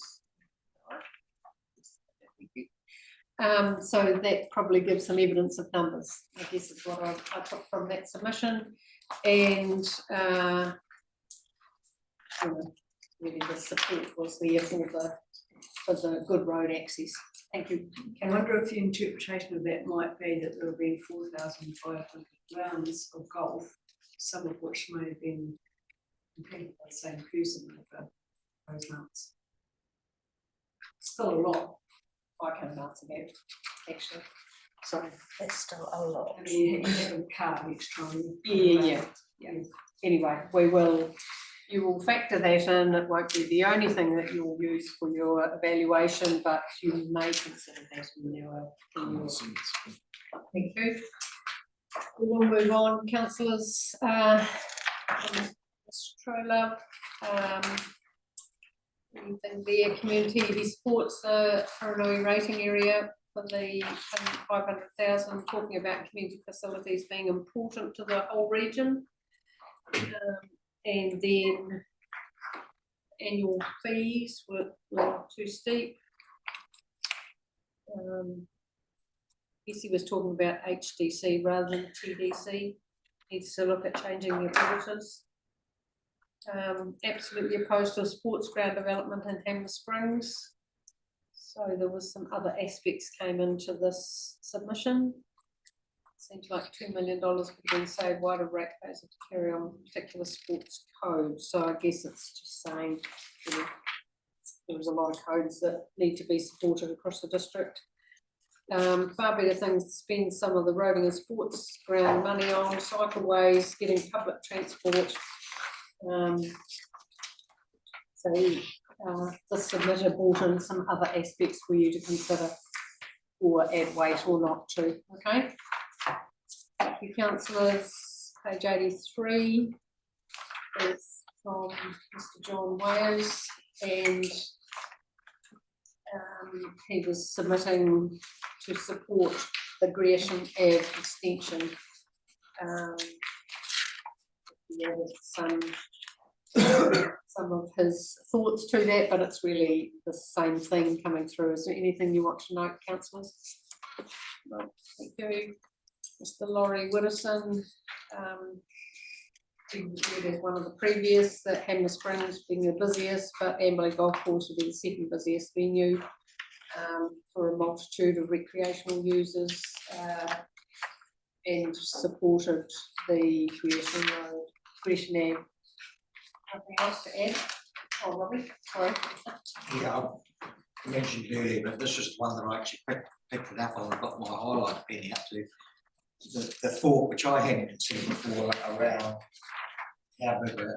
So that probably gives some evidence of numbers, I guess is what I took from that submission. And really the support was there for the good road access. Thank you. I wonder if the interpretation of that might be that there have been 4,500 rounds of golf, some of which may have been completed by the same person over those months. Still a lot. I can't answer that, actually. Sorry. That's still a lot. I mean, you have a card each time. Yeah. Anyway, you will factor that in. It won't be the only thing that you'll use for your evaluation, but you may consider that in your. Thank you. We will move on, councillors. Stroller. Anything there, community EV sports, Haranui rating area for the 500,000, talking about community facilities being important to the whole region. And then annual fees were too steep. He was talking about HDC rather than TDC. Needs to look at changing the auditors. Absolutely opposed to sports ground development in Hammer Springs. So there was some other aspects came into this submission. Seems like $2 million could have been saved. Why do ratepayers have to carry on particular sports codes? So I guess it's just saying there's a lot of codes that need to be supported across the district. Far better things to spend some of the roading and sports ground money on, cycleways, getting public transport. The submitter brought in some other aspects for you to consider or add weight or not to, okay? Thank you, councillors. Page 83 is from Mr. John Wales, and he was submitting to support the Gresham Ave extension. He added some of his thoughts to that, but it's really the same thing coming through. Is there anything you want to note, councillors? No, thank you. Mr. Laurie Widdowson, he was one of the previous, that Hammer Springs being the busiest, but Amberley Golf Course will be the second busiest venue for a multitude of recreational users, and supported the Gresham Ave. Nothing else to add? Oh, Robbie, sorry. Yeah, I mentioned earlier, but this is one that I actually picked it up on. I've got my highlight pen out to. The thought, which I hadn't considered before, around how big a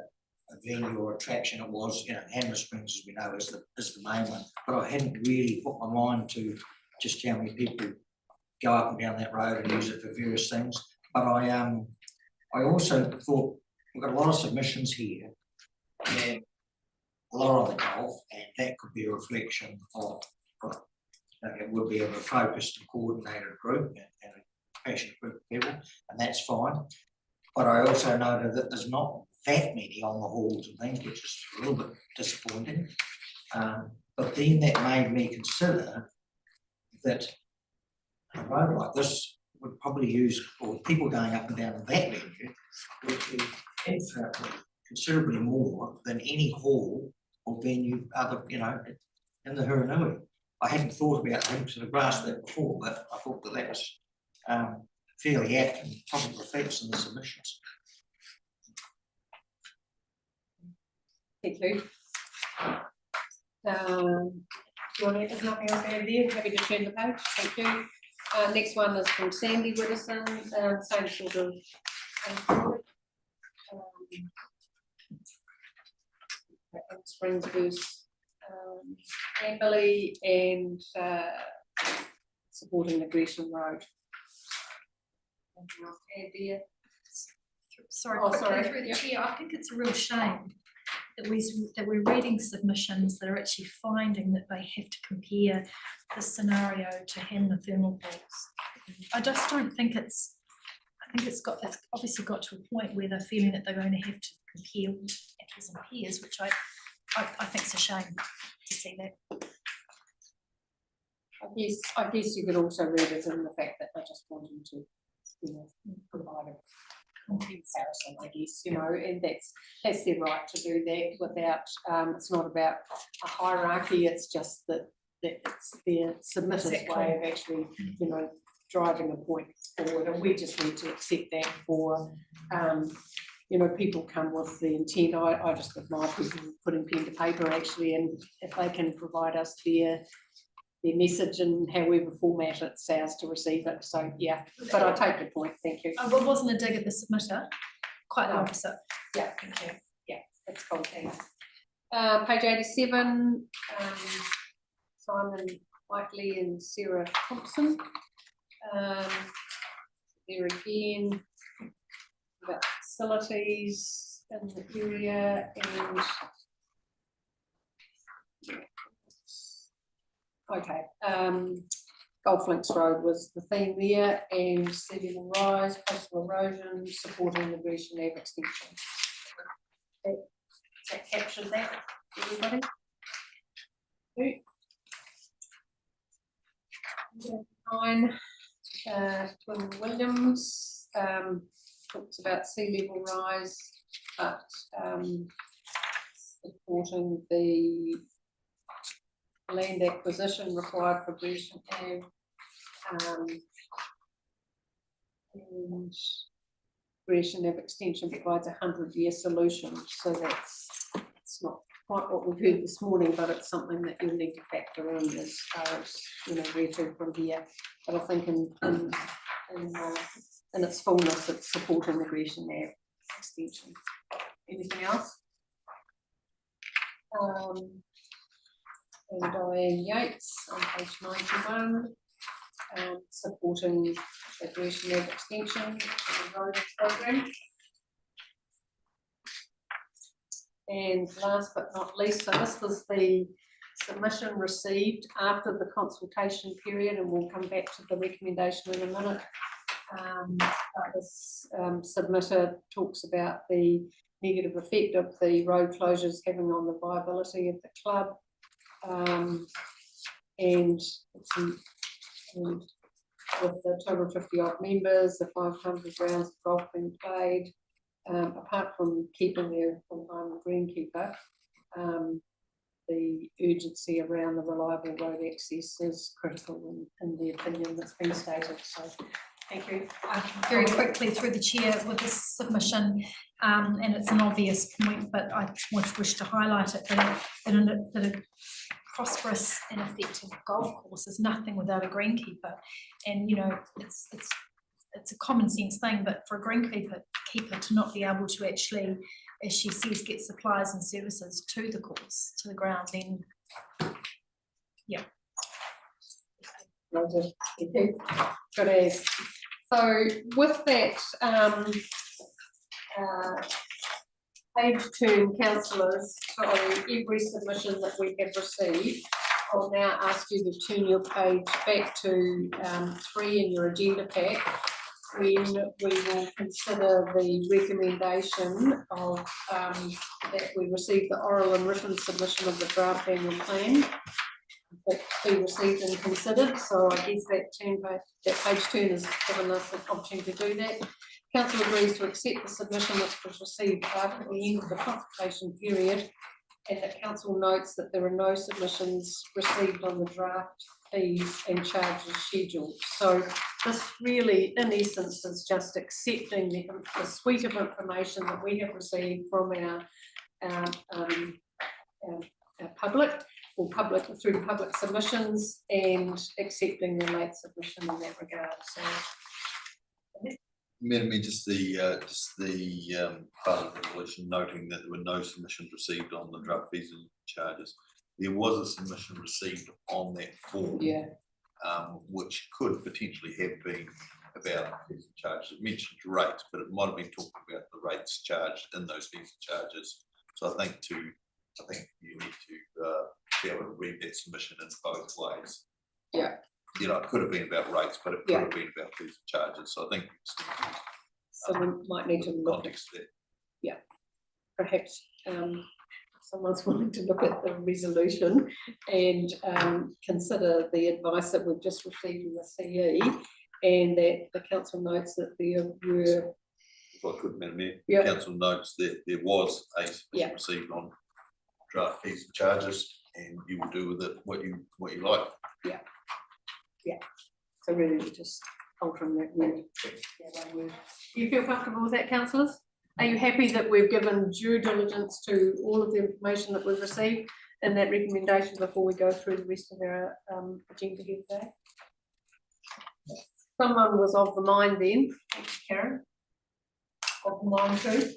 venue or attraction it was. Hammer Springs, as we know, is the main one. But I hadn't really put my mind to just how many people go up and down that road and use it for various things. But I also thought we've got a lot of submissions here, and a lot of the golf, and that could be a reflection of it would be of a focused and coordinated group and a passionate group of people, and that's fine. But I also noted that there's not that many on the halls and things, which is a little bit disappointing. But then that made me consider that a road like this would probably use, or people going up and down that venue, would be infinitely, considerably more than any hall or venue other, in the Huranui. I hadn't thought about, I hadn't sort of grasped that before, but I thought that was fairly apt and probably reflects in the submissions. Thank you. There's nothing else there. Happy to turn the page. Thank you. Next one is from Sandy Widdowson, same sort of. Springs versus Amberley, and supporting the Gresham Road. Sorry, Oh, quickly sorry. through the chair, I think it's a real shame that we're reading submissions that are actually finding that they have to compare the scenario to hand the thermal pools. I just don't think it's it's obviously got to a point where they're feeling that they're going to have to compare apples and pears, which I think it's a shame to see that. I guess you could also read it in the fact that they're just wanting to, you know, provide a comparison, I guess, you know, and that's their right to do that without, it's not about a hierarchy, it's just that it's their submissive way of actually, you know, driving a point forward, and we just need to accept that for, you know, people come with the intent. I just admire people putting pen to paper actually, and if they can provide us their message and however format it's ours to receive it. So yeah, but I take your point. Thank you. Well, wasn't a dig at the submitter, quite the opposite. Yeah, thank you. Yeah, that's cool. Thanks. Page 87, Simon Whiteley and Sarah Thompson. There again, about facilities in the area and okay, Golf Links Road was the theme there, and sea level rise, coastal erosion, supporting the Gresham Ave extension. Does that capture that, everybody? Okay. 9, Twin Williams, talks about sea level rise, but supporting the land acquisition required for Gresham Ave, and Gresham Ave extension provides a 100-year solution. So it's not quite what we've heard this morning, but it's something that you'll need to factor in as far as, you know, where to from here. But I think in its fullness, it's supporting the Gresham Ave extension. Anything else? And Diane Yates on page 91, supporting the Gresham Ave extension and the road program. And last but not least, so this was the submission received after the consultation period, and we'll come back to the recommendation in a minute. This submitter talks about the negative effect of the road closures having on the viability of the club. And with the 250 odd members, the 500 rounds of golf being played, apart from keeping their full-time greenkeeper, the urgency around the reliable road access is critical in the opinion that's been stated. So thank you. Very quickly through the chair with this submission, and it's an obvious point, but I wish to highlight it, that a prosperous and effective golf course is nothing without a greenkeeper. And you know, it's a common sense thing, but for a greenkeeper to not be able to actually, as she says, get supplies and services to the course, to the ground, then yeah. Good as. So with that, page 2, councillors, so every submission that we have received, I'll now ask you to turn your page back to 3 in your agenda pack, when we will consider the recommendation of that we received the oral and written submission of the draft annual plan that be received and considered. So I guess that page turn has given us an opportunity to do that. Council agrees to accept the submission which was received after the end of the consultation period, and that council notes that there are no submissions received on the draft fees and charges schedule. So this really, in essence, is just accepting the suite of information that we have received from our public, or through public submissions, and accepting the late submission in that regard. So. Madam, just the part of the resolution noting that there were no submissions received on the draft fees and charges. There was a submission received on that form, which could potentially have been about fees and charges. It mentioned rates, but it might have been talking about the rates charged in those fees and charges So I think you need to be able to read that submission in both ways. Yeah. You know, it could have been about rates, but it could Yeah. have been about fees and charges, so I think. So we might need to look at, Context there. perhaps, someone's willing to look at the resolution and, consider the advice that we've just received from the CE, and that the council notes that there were, If I could, Madam Mayor, Yeah. council notes that there was a Yeah. submission received on draft fees and charges, and you will do with it what you like. so really we're just altering that word. that one word. Do you feel comfortable with that, councillors? Are you happy that we've given due diligence to all of the information that we've received in that recommendation before we go through the rest of our agenda here today? Someone was of the mind then, thanks Karen, of the mind too.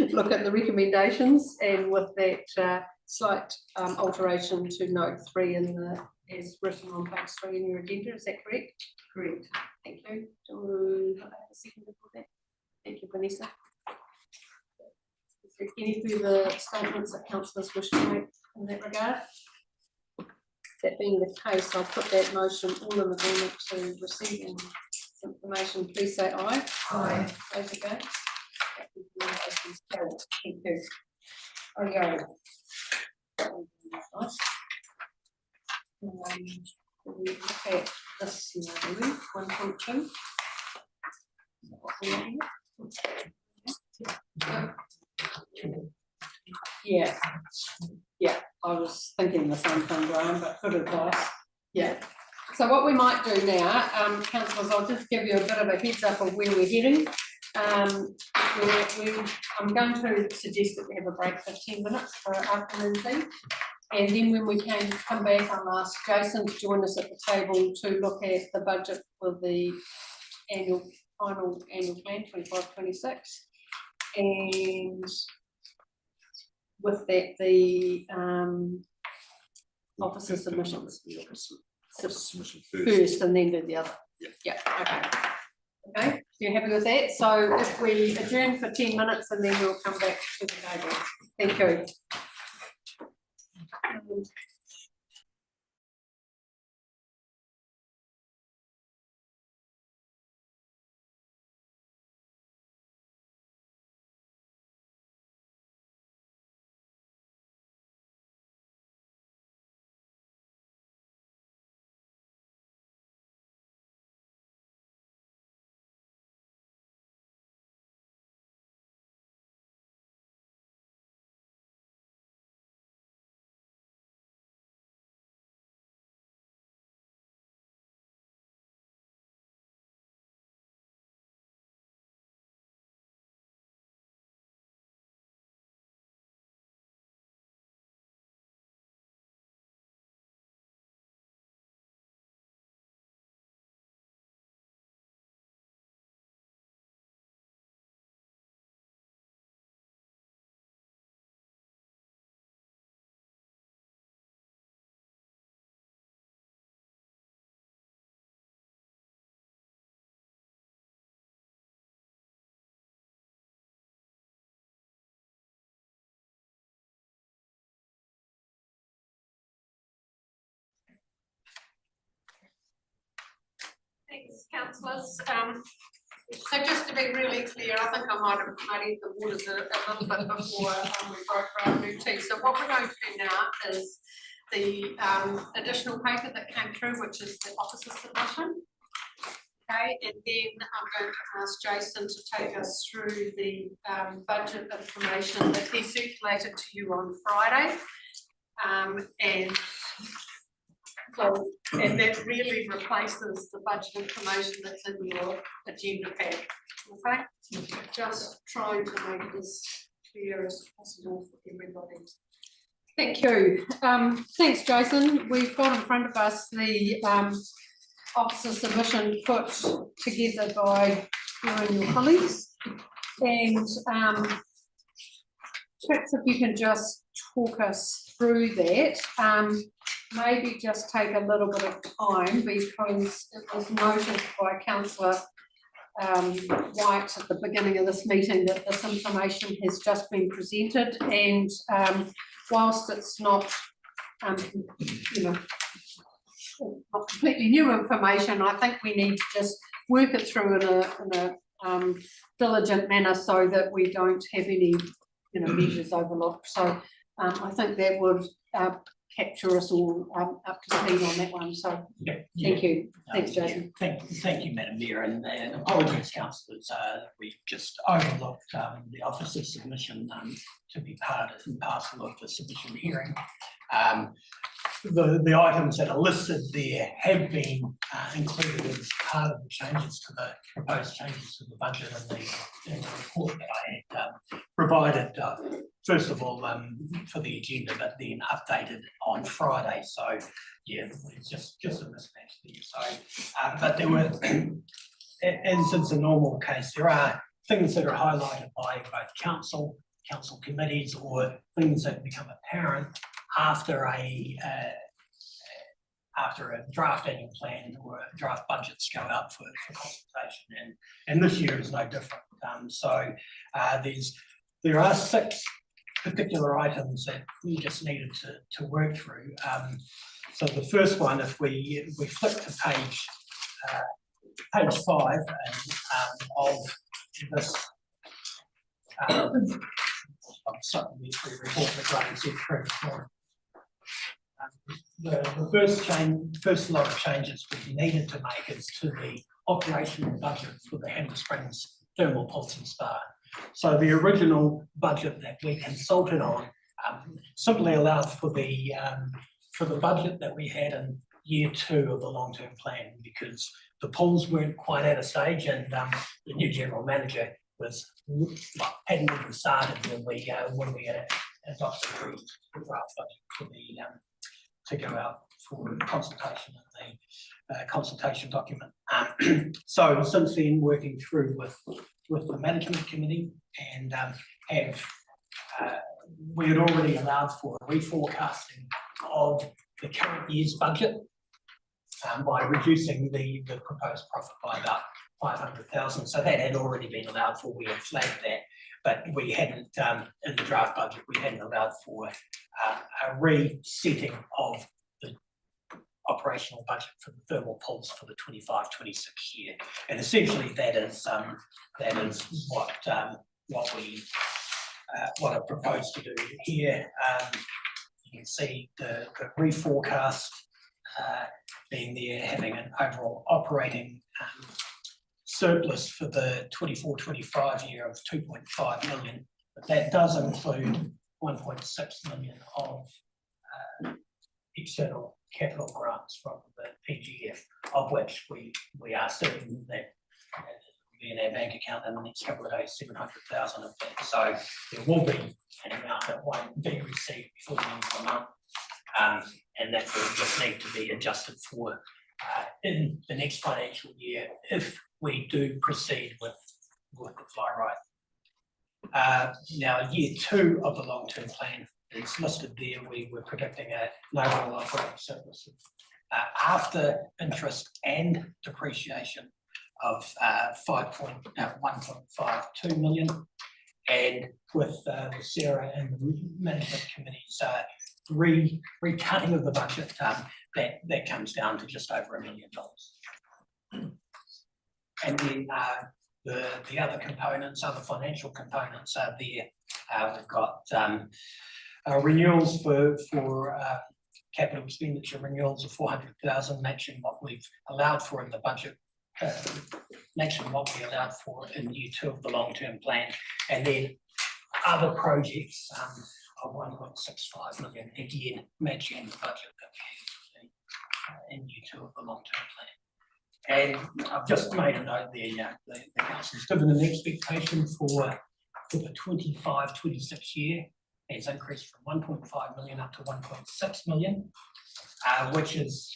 Look at the recommendations, and with that slight alteration to note 3 in the, as written on page 3 in your agenda, is that correct? Correct. Thank you. Do I have a second for that? Thank you, Vanessa. Is there any further statements that councillors wish to make in that regard? That being the case, I'll put that motion all in agreement to receiving information. Please say aye. Aye. Those against? Thank you. Oh, yeah. Nice. We look at this now, 1.2. Yeah, I was thinking the same thing, Graham, but good advice. Yeah. So what we might do now, councillors, I'll just give you a bit of a heads up of where we're heading. I'm going to suggest that we have a break for 10 minutes for our afternoon tea. And then when we can come back, I'll ask Jason to join us at the table to look at the budget for the final annual plan 25-26. And with that, the officer submissions. Submission First and then do the other. Yeah, okay. Okay, you happy with that? So if we adjourn for 10 minutes and then we'll come back to the table. Thank you. Thanks, councillors. So just to be really clear, I think I might have muddied the waters a little bit before we broke for our new tea. So what we're going to do now is the additional paper that came through, which is the officer submission. Okay, and then I'm going to ask Jason to take us through the budget information that he circulated to you on Friday. And that really replaces the budget information that's in your agenda pack. Okay, just trying to make it as clear as possible for everybody. Thank you. Thanks, Jason. We've got in front of us the officer submission put together by you and your colleagues. And perhaps if you can just talk us through that. Maybe just take a little bit of time because it was noted by councillor White at the beginning of this meeting that this information has just been presented, and whilst it's not, you know, not completely new information, I think we need to just work it through in a diligent manner so that we don't have any, you know, measures overlooked. So I think that would capture us all up to speed on that one. So thank you. Thanks, Jason. Thank you, Madam Mayor, and apologies, councillors, we just overlooked the officer's submission to be part and parcel of the submission hearing. The items that are listed there have been included as part of the changes to the proposed changes to the budget in the report that I had provided, first of all, for the agenda, but then updated on Friday. So yeah, it's just a mismatch there. So, but there were, as is the normal case, there are things that are highlighted by both council committees, or things that become apparent after a draft annual plan or draft budgets go out for consultation, and this year is no different. So there are 6 particular items that we just needed to work through. So the first one, if we flip to page 5 of this supplementary report that Graham said through. The first lot of changes we needed to make is to the operational budget for the Hammer Springs Thermal Pulse and Spa. So the original budget that we consulted on simply allowed for the budget that we had in year 2 of the long-term plan, because the pools weren't quite at a stage, and the new general manager hadn't even started when we adopted the draft budget to go out for consultation in the consultation document. So since then, working through with the management committee, and we had already allowed for a reforecasting of the current year's budget by reducing the proposed profit by about 500,000. So that had already been allowed for. We had flagged that, but we hadn't, in the draft budget, we hadn't allowed for a resetting of the operational budget for the thermal pools for the 25-26 year. And essentially that is what I propose to do here. You can see the reforecast being there, having an overall operating surplus for the 24-25 year of 2.5 million, but that does include 1.6 million of external capital grants from the PGF, of which we are certain that will be in our bank account in the next couple of days, 700,000 of that. So there will be an amount that won't be received before the end of the month, and that will just need to be adjusted for in the next financial year if we do proceed with the fly right. Now, year 2 of the long-term plan is listed there. We were predicting an overall operating surplus of after interest and depreciation of 1.52 million, and with Sarah and the management committee's recutting of the budget, that comes down to just over $1 million. And then the other components, other financial components are there. We've got renewals for capital expenditure renewals of 400,000, matching what we've allowed for in the budget, matching what we allowed for in year 2 of the long-term plan, and then other projects of 1.65 million, again matching the budget that we have in year 2 of the long-term plan. And I've just made a note there, the council's given an expectation for the 25-26 year has increased from 1.5 million up to 1.6 million, which is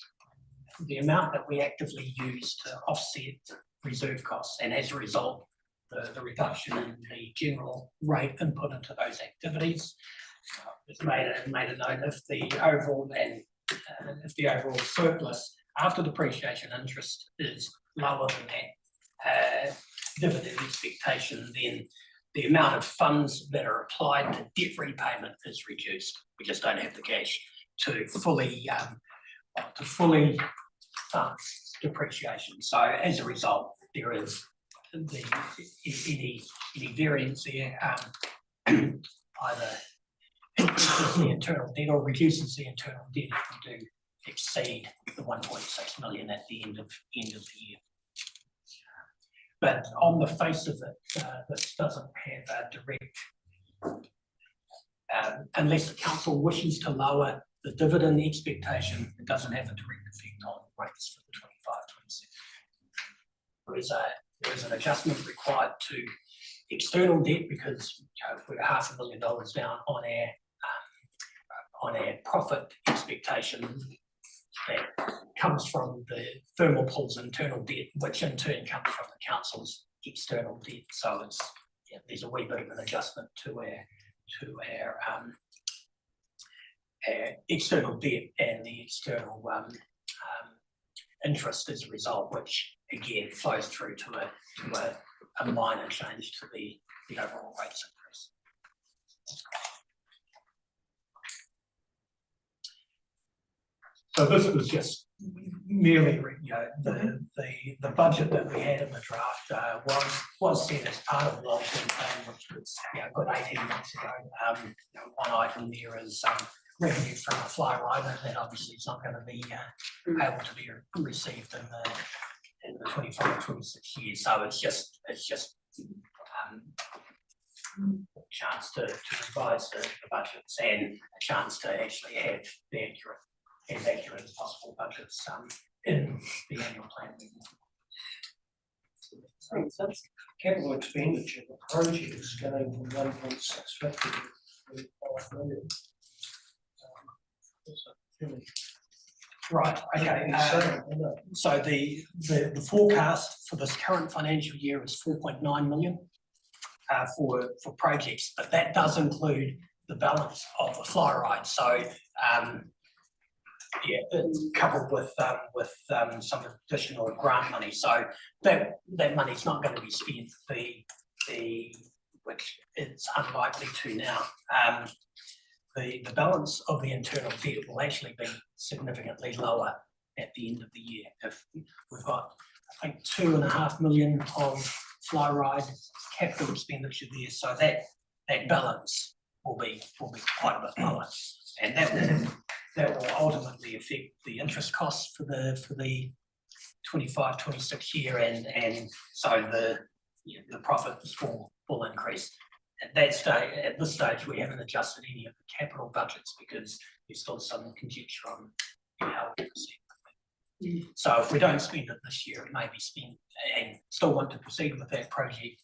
the amount that we actively use to offset reserve costs. And as a result, the reduction in the general rate input into those activities. It's made a note if the overall surplus after depreciation interest is lower than that, dividend expectation, then the amount of funds that are applied to debt repayment is reduced. We just don't have the cash to fully fund depreciation. So as a result, there is any variance there, either increases the internal debt or reduces the internal debt if we do exceed the 1.6 million at the end of the year. But on the face of it, this doesn't have a direct, unless the council wishes to lower the dividend expectation, it doesn't have a direct effect on rates for the 25-26. There is an adjustment required to external debt because we're $500,000 down on our profit expectation that comes from the thermal pool's internal debt, which in turn comes from the council's external debt. So it's there's a wee bit of an adjustment to our external debt and the external interest as a result, which again flows through to a minor change to the overall rates increase. So this was just merely, the budget that we had in the draft was set as part of the long-term plan, which was good 18 months ago. One item there is revenue from a fly rider that obviously is not going to be able to be received in the 25-26 years. So it's just a chance to revise the budgets and a chance to actually have as accurate as possible budgets in the annual plan. Capital expenditure, the project is going from 1.650 to 5 million. Right, okay. So the forecast for this current financial year is 4.9 million for projects, but that does include the balance of the fly ride. So it's coupled with some additional grant money. So that money's not going to be spent, which it's unlikely to now. The balance of the internal debt will actually be significantly lower at the end of the year. If we've got, I think, 2.5 million of fly ride capital expenditure there, so that balance will be quite a bit lower, and that will ultimately affect the interest costs for the 25-26 year, and so the profits will increase. At this stage, we haven't adjusted any of the capital budgets because there's still some conjecture on how we proceed with it. So if we don't spend it this year, it may be spent, and still want to proceed with that project,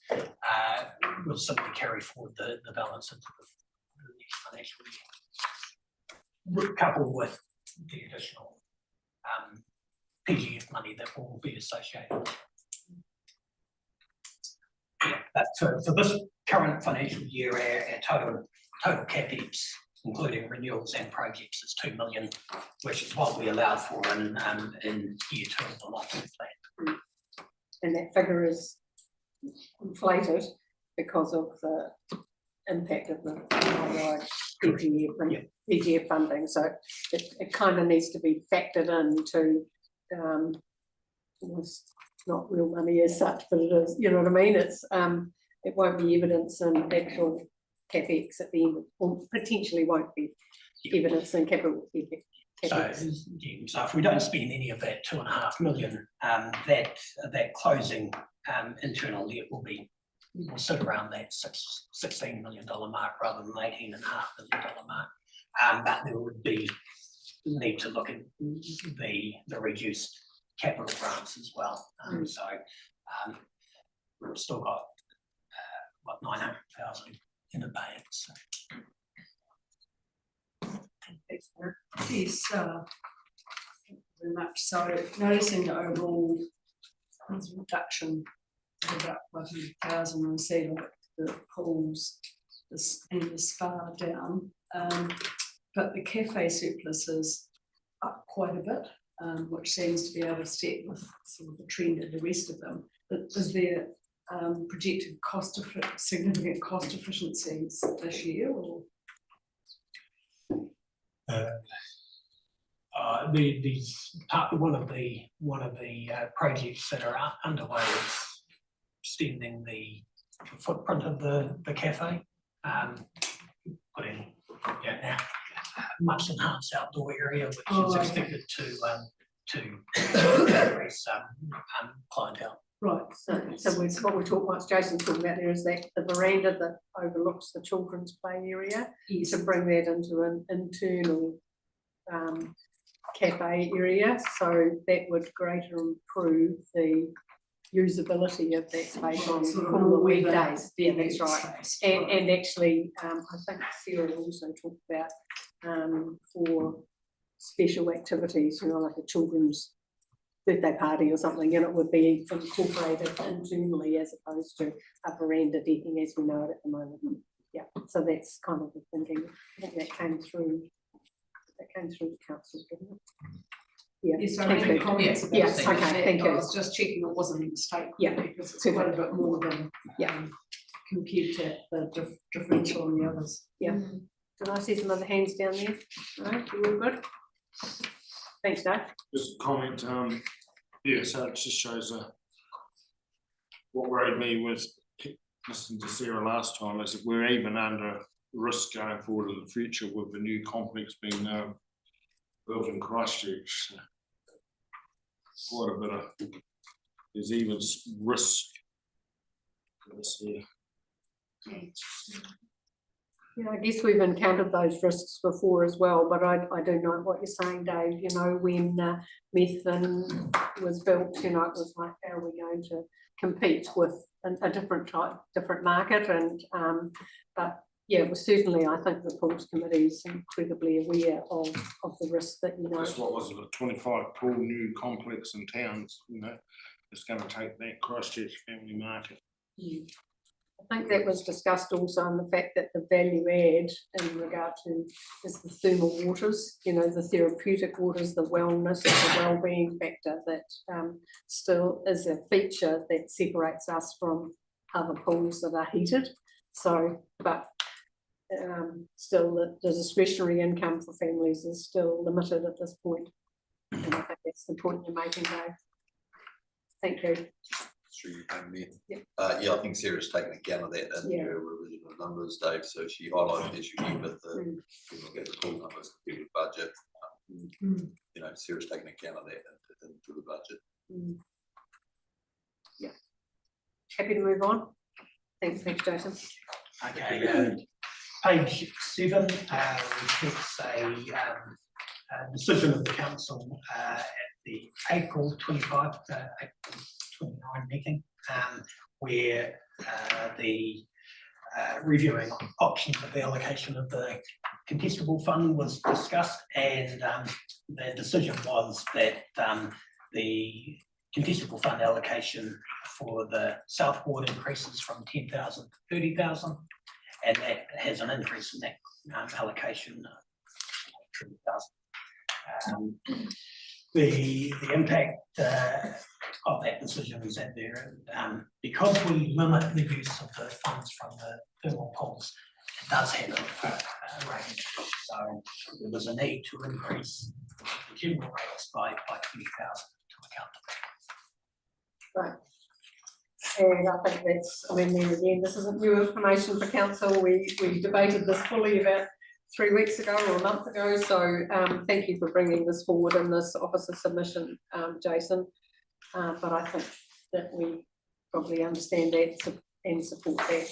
we'll simply carry forward the balance into the next financial year, coupled with the additional PGF money that will be associated with it. But for this current financial year, our total CapEx, including renewals and projects, is 2 million, which is what we allowed for in year 2 of the long-term plan. And that figure is inflated because of the impact of the PGF funding. So it kind of needs to be factored into it's not real money as such, but it is, you know what I mean? It's it won't be evidence in actual CapEx at the end, or potentially won't be evidence in capital CapEx. So if we don't spend any of that 2.5 million, that closing internal debt will sit around that $16 million mark rather than $18.5 million mark. But there would be need to look at the reduced capital grants as well. So we've still got what, 900,000 in abeyance. Yes, very much so. Noticing the overall reduction of about 100,000, and see the pools and the spa down, but the cafe surplus is up quite a bit, which seems to be out of step with sort of the trend of the rest of them. But is there projected significant cost efficiencies this year, or? One of the projects that are underway is extending the footprint of the cafe, putting a much enhanced outdoor area, which is expected to increase clientele. Right, so what we're talking, what Jason's talking about there is that the veranda that overlooks the children's play area, to bring that into an internal cafe area, so that would greater improve the usability of that space on cooler weekdays. Yeah, that's right. And actually, I think Sarah also talked about for special activities, you know, like a children's birthday party or something, and it would be incorporated internally as opposed to a veranda decking as we know it at the moment. Yeah, so that's kind of the thinking. I think that came through the council, didn't it? Yeah. Yes, I made comments about yes, that. okay, thank you. I was just checking it wasn't a mistake. Yeah, because it's quite a bit more than compared to the differential on the others. Yeah. Did I see some other hands down there? Right, you all good? Thanks, Dave. Just a comment, yeah, so it just shows what worried me was listening to Sarah last time is that we're even under risk going forward in the future with the new complex being built in Christchurch. Quite a bit of, there's even risk for this here. Yeah, I guess we've encountered those risks before as well, but I do know what you're saying, Dave. You know, when Methven was built, you know, it was like, how are we going to compete with a different market? And but yeah, well, certainly I think the Pools Committee is incredibly aware of the risk that, you know. That's what was it, a 25 pool new complex in towns, you know, it's going to take that Christchurch family market. I think that was discussed also on the fact that the value add in regard to is the thermal waters, you know, the therapeutic waters, the wellness, the well-being factor that still is a feature that separates us from other pools that are heated. So, but still the discretionary income for families is still limited at this point. And I think that's the point you're making, Dave. Thank you. Through you, Pam, Yep. Yeah, I think Sarah's taken account of that in her revision of numbers, Dave, so she highlighted as you get with the, when we get the full numbers compared with budget, you know, Sarah's taken account of that into the budget. Yeah. Happy to move on. Thanks, Jason. Okay, page 7 reflects a decision of the council at the April 29 meeting, where the reviewing options of the allocation of the contestable fund was discussed, and the decision was that the contestable fund allocation for the South Ward increases from 10,000 to 30,000, and that has an increase in that allocation of 30,000. The impact of that decision is that there, because we limit the use of the funds from the thermal pools, it does have a range. So there was a need to increase the general rates by 20,000 to account for that. Right. And I think that's, I mean, then again, this isn't new information for council. We debated this fully about 3 weeks ago or a month ago. So thank you for bringing this forward in this officer submission, Jason. But I think that we probably understand that and support that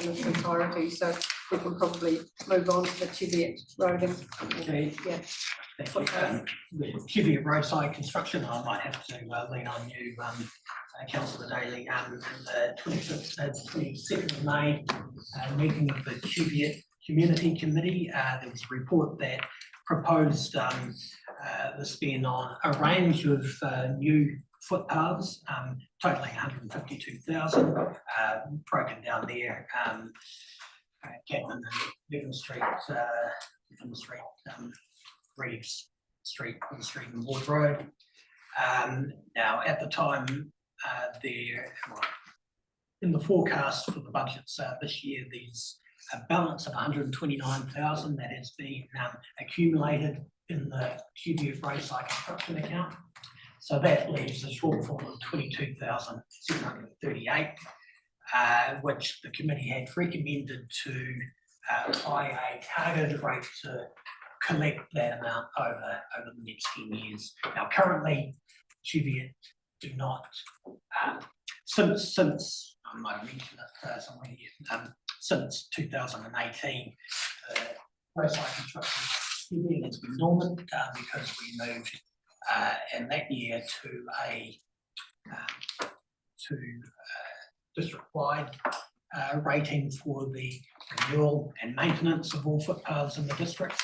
in its entirety. So we can probably move on to the Cheviot roading. Okay. Yeah. The Cheviot roadside construction, I might have to lean on you, Councillor Daly. The 22nd of May meeting of the Cheviot Community Committee, there was a report that proposed the spend on a range of new footpaths, totaling 152,000, broken down there, Catman and Devon Street, Reeves Street, Queen Street and Ward Road. Now at the time, in the forecast for the budgets this year, there's a balance of 129,000 that has been accumulated in the Cheviot Braeside construction account. So that leaves a shortfall of 22,738, which the committee had recommended to apply a targeted rate to collect that amount over the next 10 years. Now, currently, Cheviot do not, since I might have mentioned it somewhere here, since 2018, Braeside construction Cheviot has been dormant because we moved in that year to a district-wide rating for the renewal and maintenance of all footpaths in the district.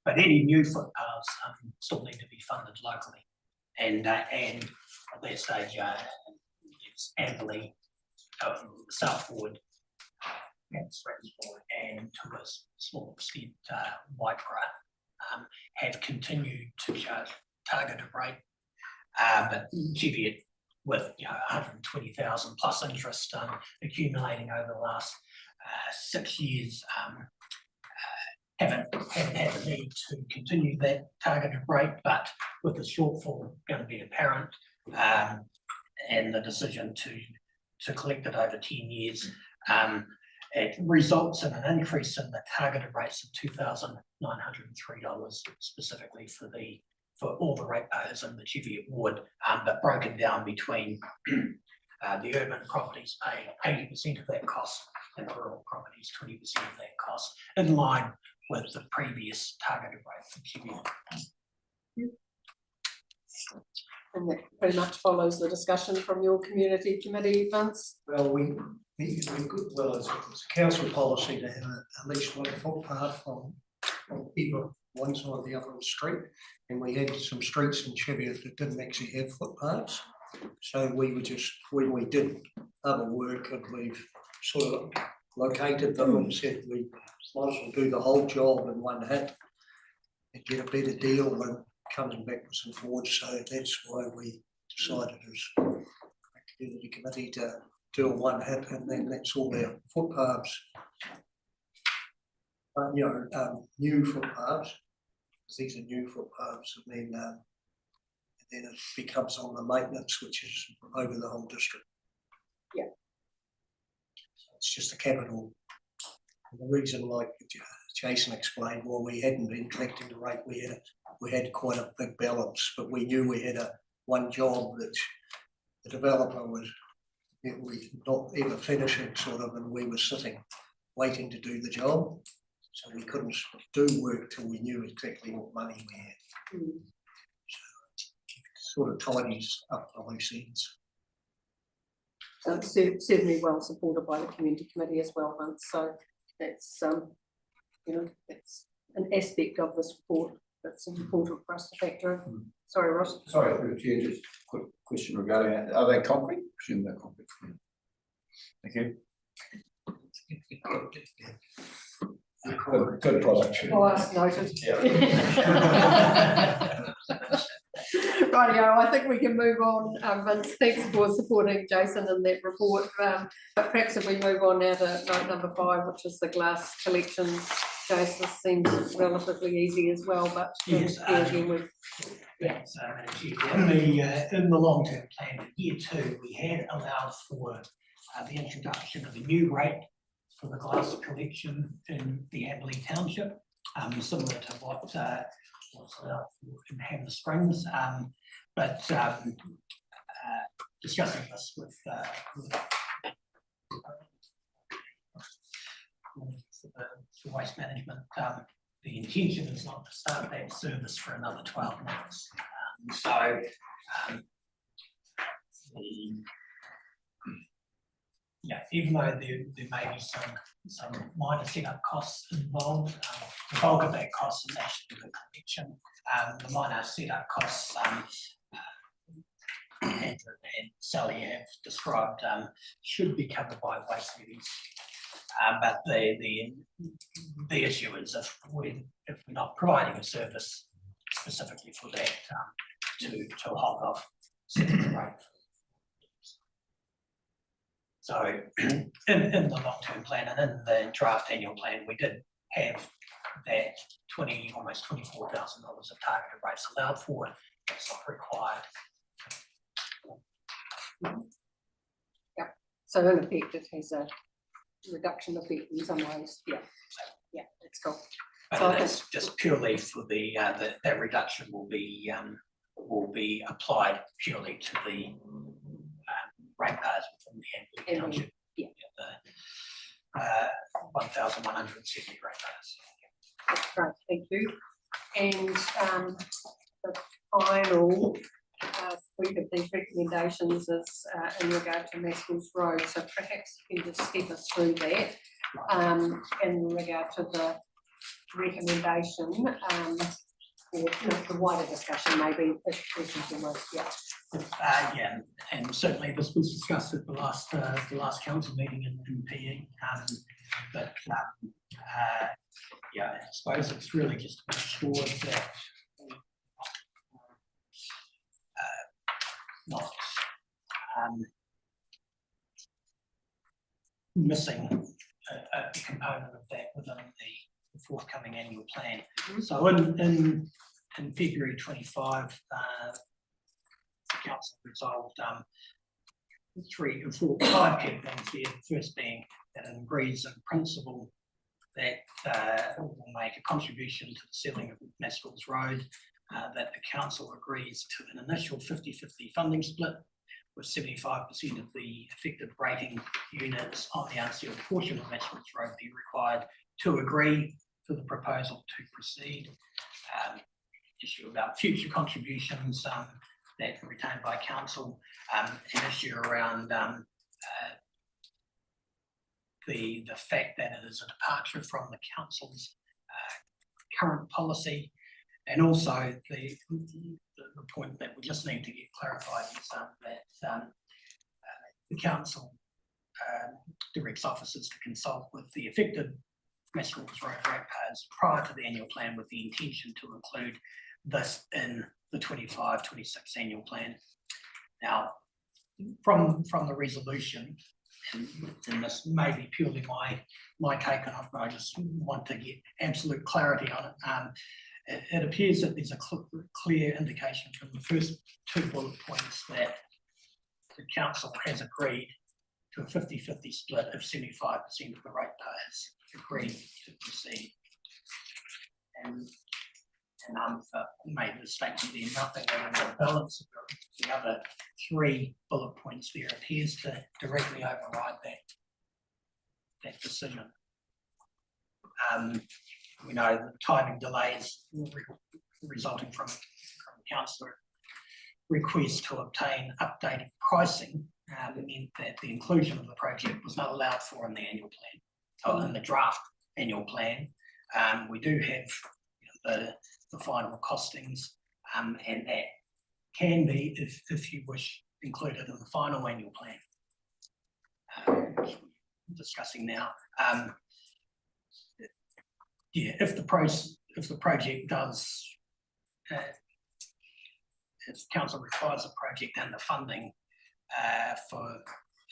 But any new footpaths still need to be funded locally. And at that stage, it's Amberley, Southwood, and Strathmore, and to a small extent, Waipara, have continued to charge targeted rate. But Cheviot, with 120,000 plus interest accumulating over the last 6 years, haven't had the need to continue that targeted rate, but with the shortfall going to be apparent, and the decision to collect it over 10 years, it results in an increase in the targeted rates of $2,903 specifically for all the ratepayers in the Cheviot ward, but broken down between the urban properties paying 80% of that cost and the rural properties 20% of that cost, in line with the previous targeted rate for Cheviot. And that pretty much follows the discussion from your community committee, Vince. Well, we could, well, it's a council policy to have at least one footpath on either one side or the other of the street. And we had some streets in Cheviot that didn't actually have footpaths. So we were just, when we did other work, and we've sort of located them and said we might as well do the whole job in one hit and get a better deal than coming backwards and forwards. So that's why we decided as a community committee to do a one hit, and then that's all their footpaths. New footpaths, because these are new footpaths, and then it becomes on the maintenance, which is over the whole district. Yeah. So it's just a capital. And the reason, like Jason explained, well, we hadn't been collecting the rate. We had quite a big balance, but we knew we had one job that the developer was not ever finishing, sort of, and we were sitting waiting to do the job. So we couldn't do work till we knew exactly what money we had. So it sort of tidies up the loose ends. So it's certainly well supported by the community committee as well, Vince. So that's that's an aspect of this report that's important for us to factor in. Sorry, Ross. Sorry, through the chair, just a quick question regarding that. Are they concrete? Presume they're concrete. Thank you. Good product. Last noted. Yeah. Rightio, I think we can move on. Vince, thanks for supporting Jason in that report. But perhaps if we move on now to note number 5, which is the glass collection. Jason, seems relatively easy as well, but yes, again with in the long-term plan for year 2, we had allowed for the introduction of a new rate for the glass collection in the Amberley Township, similar to what was allowed in Hammer Springs. But discussing this with the waste management, the intention is not to start that service for another 12 months. Even though there may be some minor setup costs involved, the bulk of that cost is actually the collection. The minor setup costs, Andrew and Sally have described, should be covered by waste levies. But the issue is if we're not providing a service specifically for that, to hold off setting the rate. So in the long-term plan and in the draft annual plan, we did have that almost $24,000 of targeted rates allowed for. It's not required. So in effect, it has a reduction effect in some ways, yeah, that's cool. So I But think- it's just purely for that reduction will be applied purely to the ratepayers within the Amberley Township. Yeah. The 1,170 ratepayers. That's great, thank you. And the final suite of these recommendations is in regard to Maskell's Road, so perhaps you can just step us through that in regard to the recommendation or the wider discussion maybe if questions almost, Yeah, and certainly this was discussed at the last council meeting in PE. But yeah, I suppose it's really just to ensure that not missing a component of that within the forthcoming annual plan. So in February 25, the council resolved 5 key things here. The first being that it agrees in principle that will make a contribution to the sealing of Maskell's Road, that the council agrees to an initial 50-50 funding split, with 75% of the affected rating units on the unsealed portion of Maskell's Road be required to agree to the proposal to proceed. Issue about future contributions that are retained by council, an issue around the fact that it is a departure from the council's current policy, and also the point that we just need to get clarified is that the council directs officers to consult with the affected Maskell's Road ratepayers prior to the annual plan with the intention to include this in the 25-26 annual plan. Now, from the resolution, and this may be purely my take on it, but I just want to get absolute clarity on it. It appears that there's a clear indication from the first 2 bullet points that the council has agreed to a 50-50 split if 75% of the ratepayers agree to proceed. And I've made the statement there, nothing in the balance of the other 3 bullet points there appears to directly override that decision. We know the timing delays resulting from councillor request to obtain updated pricing meant that the inclusion of the project was not allowed for in the annual plan, or in the draft annual plan. We do have the final costings, and that can be, if you wish, included in the final annual plan. Discussing now. Yeah, if the project does, if council requires a project and the funding for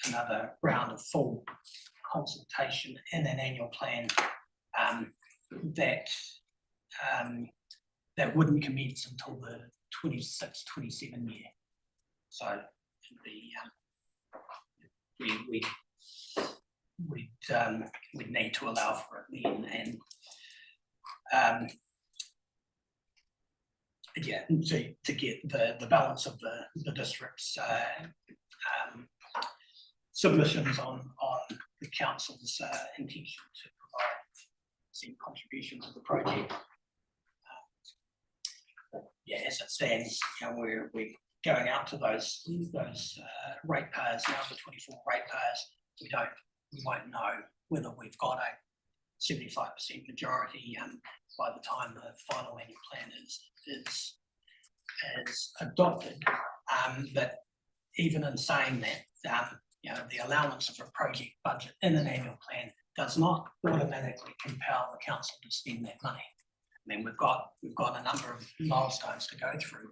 another round of full consultation in an annual plan, that wouldn't commence until the 26-27 year. So we'd need to allow for it then, and yeah, to get the balance of the district's submissions on the council's intention to provide some contribution to the project. Yeah, as it stands, you know, we're going out to those ratepayers now, the 24 ratepayers. We won't know whether we've got a 75% majority by the time the final annual plan is adopted. But even in saying that, you know, the allowance of a project budget in an annual plan does not automatically compel the council to spend that money. I mean, we've got a number of milestones to go through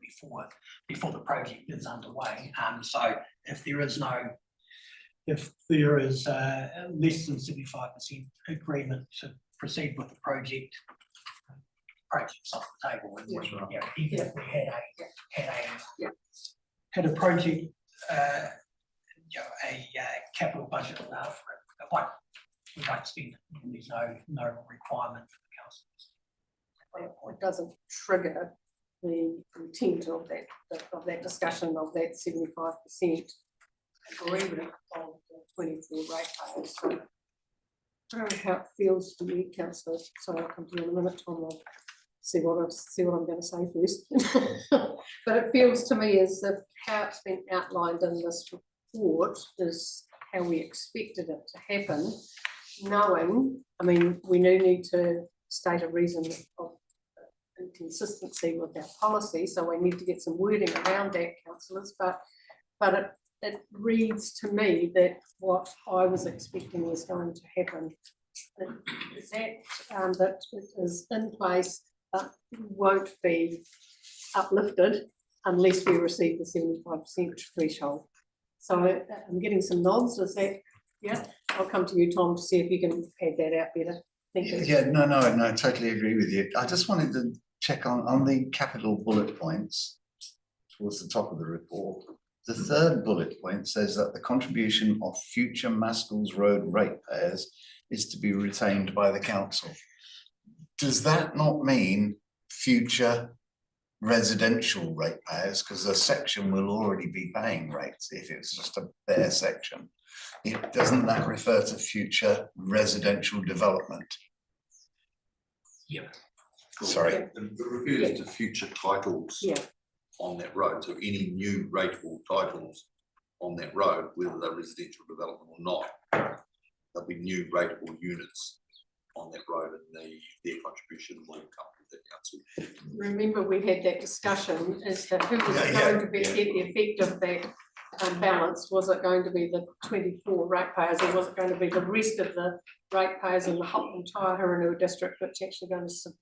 before the project is underway. So if there is no if there is less than 75% agreement to proceed with the project, project's off the table. And we, you know, even if we had a project, you know, a capital budget for it, we don't spend it, and there's no requirement for the council. It doesn't trigger the intent of that discussion of that 75% agreement of the 24 ratepayers. So I don't know how it feels to me, councillor, so I'll come to you in a minute, Tom, I'll see what I'm going to say first. But it feels to me as if how it's been outlined in this report is how we expected it to happen, knowing, I mean, we do need to state a reason of inconsistency with our policy, so we need to get some wording around that, councillors, but it reads to me that what I was expecting was going to happen is that it is in place but won't be uplifted unless we receive the 75% threshold. So I'm getting some nods, is that, yeah? I'll come to you, Tom, to see if you can pad that out better. Thank you. Yeah, no, I totally agree with you. I just wanted to check on the capital bullet points towards the top of the report. The third bullet point says that the contribution of future Maskell's Road ratepayers is to be retained by the council. Does that not mean future residential ratepayers? Because the section will already be paying rates if it's just a bare section. Doesn't that refer to future residential development? Yeah. Sorry. It refers to future titles on that road. So any new rateable titles on that road, whether they're residential development or not, there'll be new rateable units on that road, and their contribution will come to the council. Remember, we had that discussion as to who was going to be the effect of that balance. Was it going to be the 24 ratepayers, or was it going to be the rest of the ratepayers in the whole entire Hiranui district, which actually going to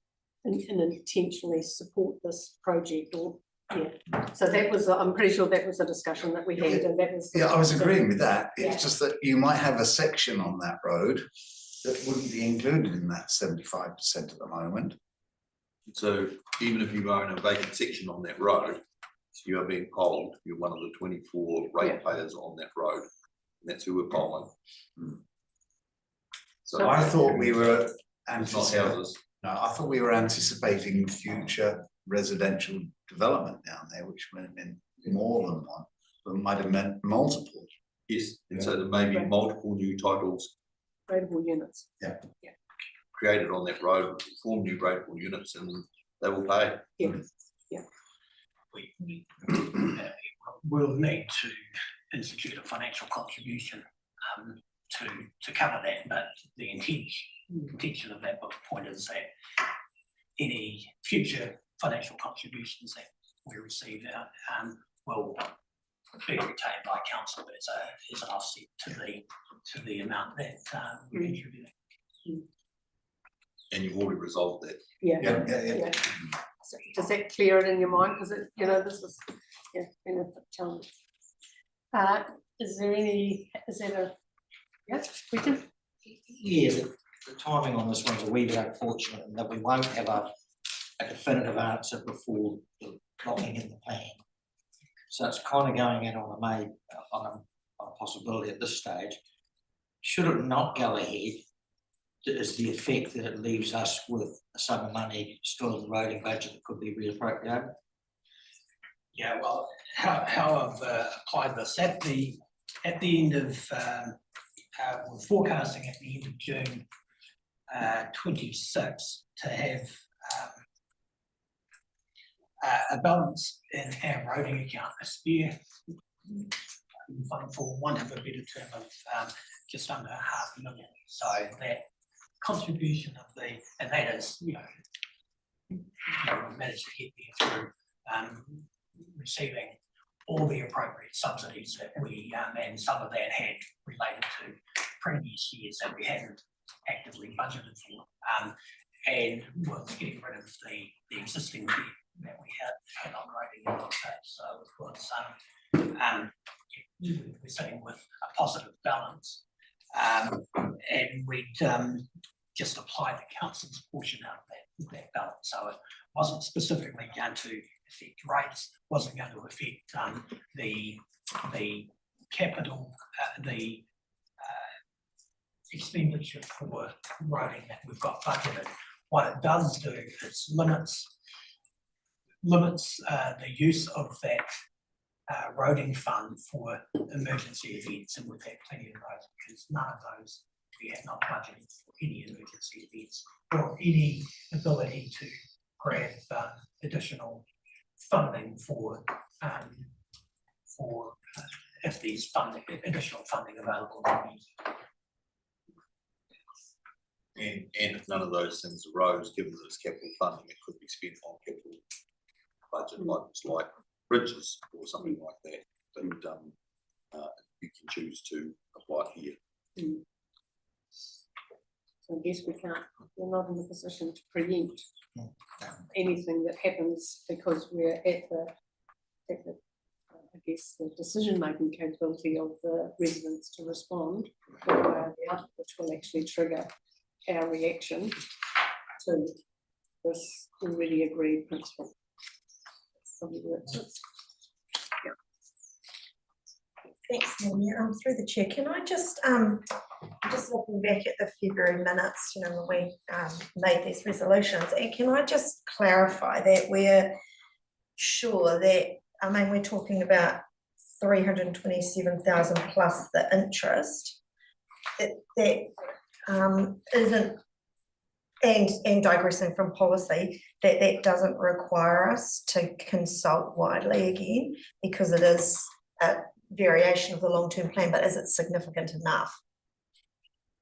intentionally support this project? Or so that was, I'm pretty sure that was a discussion that we had, and that was. I was agreeing with that. It's just that you might have a section on that road that wouldn't be included in that 75% at the moment. So even if you own a vacant section on that road, you are being polled, you're one of the 24 ratepayers on that road, and that's who we're polling. So I thought we were anticipating future residential development down there, which would have been more than one, but might have meant multiple. Yes, and so there may be multiple new titles rateable units. Created on that road, form new rateable units, and they will pay. We will need to institute a financial contribution to cover that, but the intention of that point is that any future financial contributions that we receive will be retained by council as an offset to the amount that we're contributing. And you've already resolved that. Yeah. So does that clear it in your mind? Because this is been a challenge. Is that a question? Yeah, the timing on this one's a wee bit unfortunate in that we won't have a definitive answer before the locking in the plan. So it's kind of going in on a possibility at this stage. Should it not go ahead, is the effect that it leaves us with a sum of money still in the roading budget that could be reappropriated? Yeah, well, how I've applied this at the end of we're forecasting at the end of June 26 to have a balance in our roading account, a spare fund, for want of a better term, of just under $500,000. So that contribution of and that is, we managed to get there through receiving all the appropriate subsidies that we, and some of that had related to previous years that we hadn't actively budgeted for, and was getting rid of the existing debt that we had operating in those days. So it was we're sitting with a positive balance. And we'd just apply the council's portion out of that balance. So it wasn't specifically going to affect rates, wasn't going to affect the capital, the expenditure for roading that we've got budgeted. What it does do is limits the use of that roading fund for emergency events, and we've had plenty of those, because none of those we have not budgeted for any emergency events or any ability to grab additional funding for if there's additional funding available. And if none of those things arose, given that it's capital funding, it could be spent on capital budget items like bridges or something like that. But you can choose to apply it here. So I guess we're not in a position to preempt anything that happens, because we're at the I guess the decision-making capability of the residents to respond, which will actually trigger our reaction to this already agreed principle. That's probably where it is. Thanks, Naomi. Through the chair, can I just looking back at the February minutes, you know, when we made these resolutions, and can I just clarify that we're sure that, I mean, we're talking about 327,000 plus the interest, that isn't, and digressing from policy, that doesn't require us to consult widely again, because it is a variation of the long-term plan, but is it significant enough?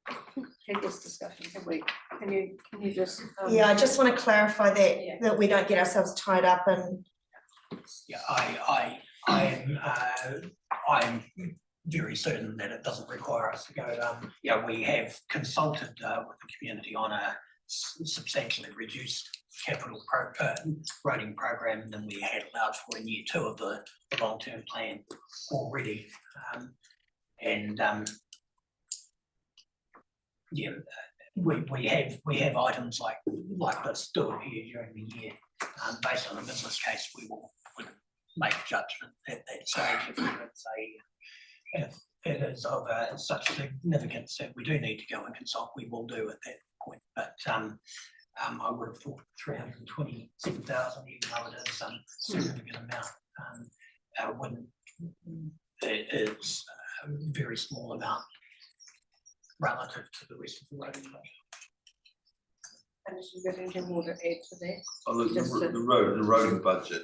Had this discussion, have we? Can you just? Yeah, I just want to clarify that we don't get ourselves tied up in. Yeah, I'm very certain that it doesn't require us to go. Yeah, we have consulted with the community on a substantially reduced capital roading program than we had allowed for in year 2 of the long-term plan already. Yeah, we have items like this still appear during the year. Based on a business case, we would make a judgment at that stage if it is of such significance that we do need to go and consult, we will do at that point. But I would have thought 327,000, even though it is a significant amount, when it is a very small amount relative to the rest of the roading budget. And is there anything more to add to that? The roading budget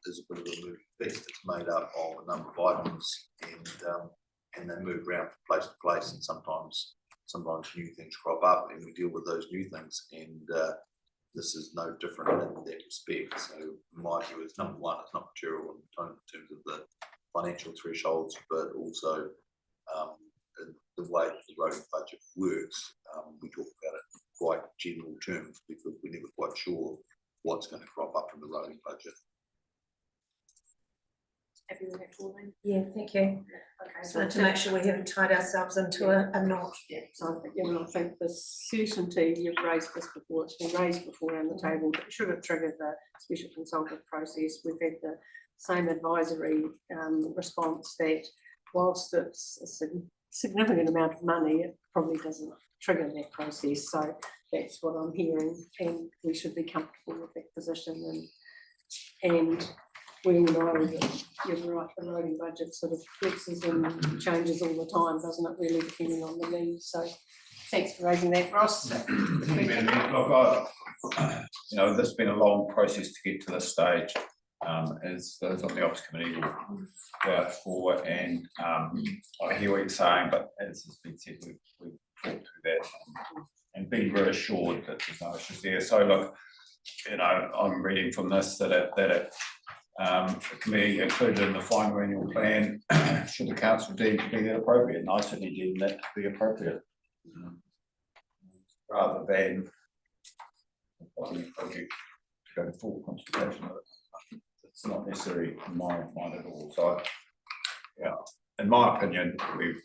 is a bit of a moving feast. It's made up of a number of items, and they move around from place to place, and sometimes new things crop up, and we deal with those new things. And this is no different in that respect. So my view is, number one, it's not material in terms of the financial thresholds, but also the way that the roading budget works. We talk about it in quite general terms because we're never quite sure what's going to crop up in the roading budget. Happy with that, Pauline? Yeah, thank you. Okay, So to make sure we haven't tied ourselves into a knot. Yeah, so I think the certainty, you've raised this before, it's been raised before on the table, but it should have triggered the special consultative process. We've had the same advisory response that whilst it's a significant amount of money, it probably doesn't trigger that process. So that's what I'm hearing, and we should be comfortable with that position. And we all know that you're right, the roading budget sort of flexes and changes all the time, doesn't it, really, depending on the need. So thanks for raising that, Ross. Look, you know, this has been a long process to get to this stage. As those on the Ops Committee will vouch for, and I hear what you're saying, but as has been said, we've talked through that and been reassured that there's no issues there. So look, you know, I'm reading from this that it can be included in the final annual plan should the council deem to be that appropriate, and I certainly deem that to be appropriate, rather than the project to go to full consultation of it. It's not necessary in my mind at all. So yeah, in my opinion, we've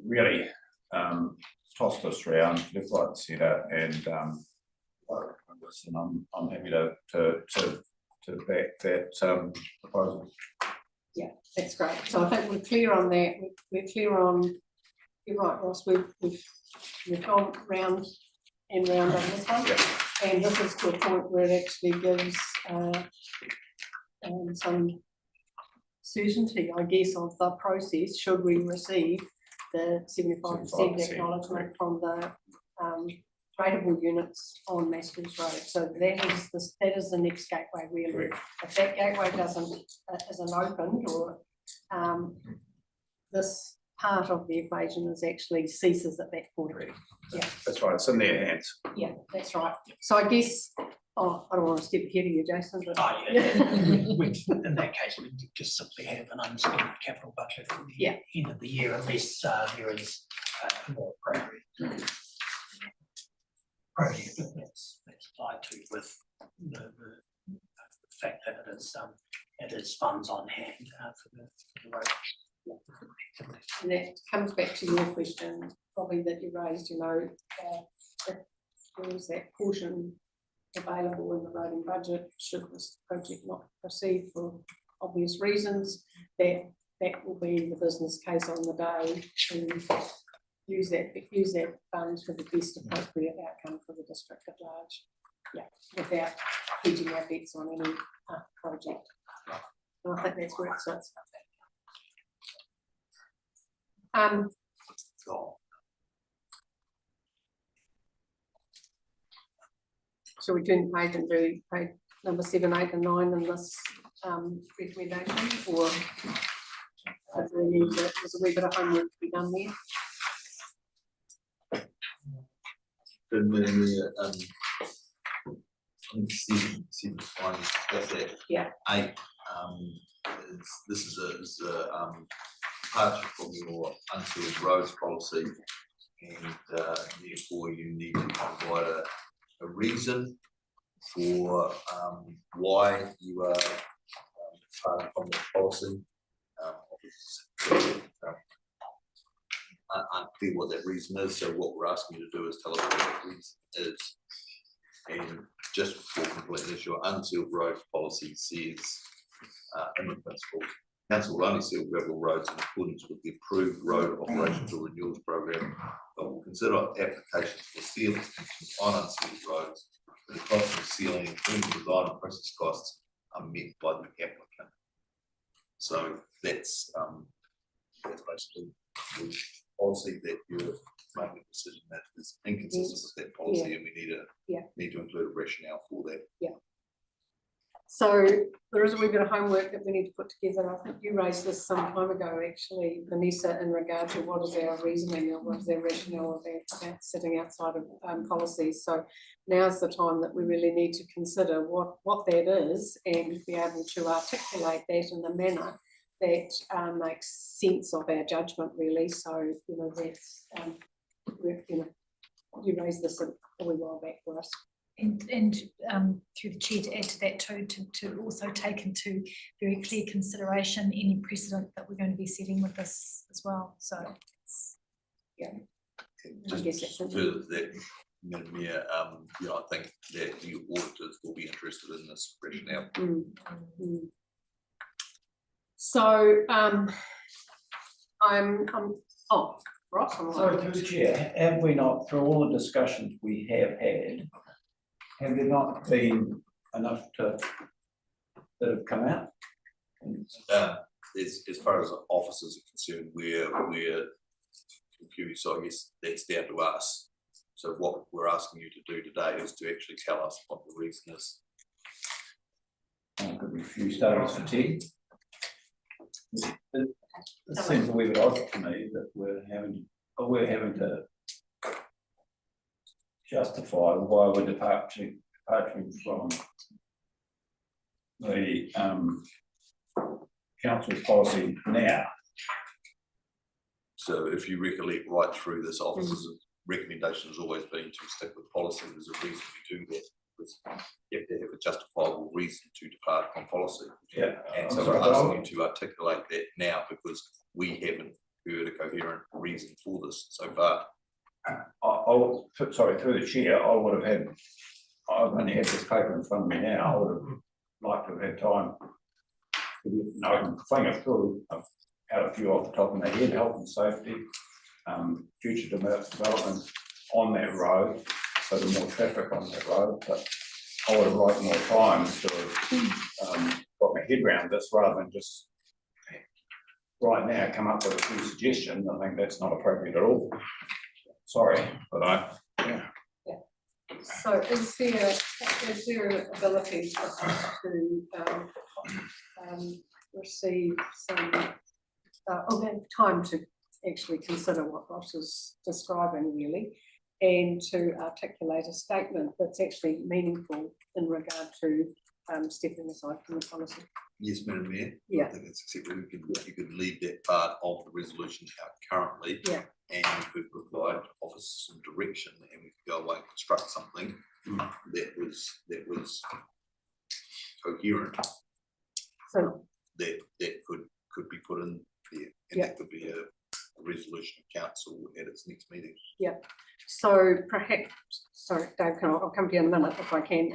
really tossed this around left, right, and centre, and I'm happy to back that proposal. Yeah, that's great. So I think we're clear on that. We're clear on, you're right, Ross, we've gone round and round on this one. And this is to a point where it actually gives some certainty, I guess, of the process, should we receive the 75% acknowledgement from the tradable units on Maskell's Road. So that is the next gateway, really. If that gateway isn't opened, or this part of the equation is actually ceases at that point. Yeah, that's right. It's in their hands. Yeah, that's right. So I guess, I don't want to step ahead of you, Jason, but In that case, we just simply have an unspent capital budget at the end of the year, unless there is a more appropriate project that's applied to, with the fact that it is funds on hand for the road. And that comes back to your question, probably that you raised, if there is that portion available in the roading budget, should this project not proceed for obvious reasons, that will be the business case on the day to use that funds for the best appropriate outcome for the district at large. Yeah, without hedging our bets on any project. And I think that's where it sits. So we turn the page and do page number 7, 8 and 9 in this recommendation, or there's a wee bit of homework to be done there. Yeah. 8, this is a departure from your unsealed roads policy, and therefore you need to provide a reason for why you are departing from the policy. Unclear what that reason is, so what we're asking you to do is tell us what that reason is. And just for completeness, your unsealed roads policy says, in principle, council will only seal gravel roads in accordance with the approved road operations or renewals program, but will consider applications for sealing on unsealed roads. The cost of sealing, including design and process costs, are met by the applicant. So that's basically the policy that you're making a decision that is inconsistent with that policy, and we need to include a rationale for that. Yeah. So there is a wee bit of homework that we need to put together. I think you raised this some time ago, actually, Vanessa, in regard to what is our reasoning or what is our rationale about sitting outside of policies. So now's the time that we really need to consider what that is and be able to articulate that in a manner that makes sense of our judgment, really. So, that's, you raised this a wee while back for us. And through the chair, to add to that too, to also take into very clear consideration any precedent that we're going to be setting with this as well. So yeah, I guess that's further that, Madam Mayor, I think that the auditors will be interested in this rationale. So Ross, Sorry, through the chair, have we not, through all the discussions we have had, have there not been enough that have come out? As far as officers are concerned, we're confused, so I guess that's down to us. So what we're asking you to do today is to actually tell us what the reason is. Could be a few stars for 10. It seems a wee bit odd to me that we're having to justify why we're departing from the council's policy now. So if you recollect right through this, officers' recommendation has always been to stick with policy. There's a reason to do that. because you have to have a justifiable reason to depart from policy. Yeah. And so we're asking you to articulate that now because we haven't heard a coherent reason for this so far. Sorry, through the chair, I've only had this paper in front of me now, I would have liked to have had time. I can fling it through, I've had a few off the top of my head, health and safety, future development on that road, so there's more traffic on that road, but I would have liked more time to have got my head around this rather than just right now come up with a few suggestions. I think that's not appropriate at all. Sorry, but So is there ability for us to receive some, or have time to actually consider what Ross is describing really, and to articulate a statement that's actually meaningful in regard to stepping aside from the policy? Yes, Madam Mayor. Yeah. I think that's acceptable. You could leave that part of the resolution out currently. Yeah. And we could provide officers some direction and we could go away and construct something that was coherent. So that could be put in there, and that could be a resolution of council at its next meeting. Yeah, so perhaps, sorry, Dave, I'll come to you in a minute if I can.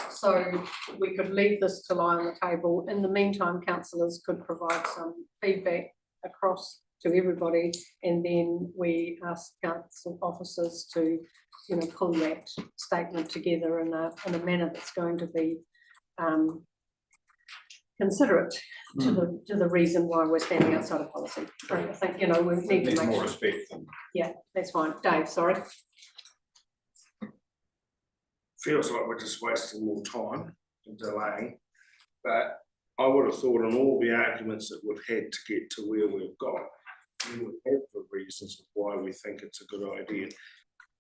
So we could leave this to lie on the table. In the meantime, councillors could provide some feedback across to everybody, and then we ask council officers to, you know, pull that statement together in a manner that's going to be considerate to the reason why we're standing outside of policy. I think, you know, we need to make more sure. respect. Yeah, that's fine. Dave, sorry. Feels like we're just wasting more time and delaying, but I would have thought on all the arguments that we've had to get to where we've got, we would have the reasons of why we think it's a good idea.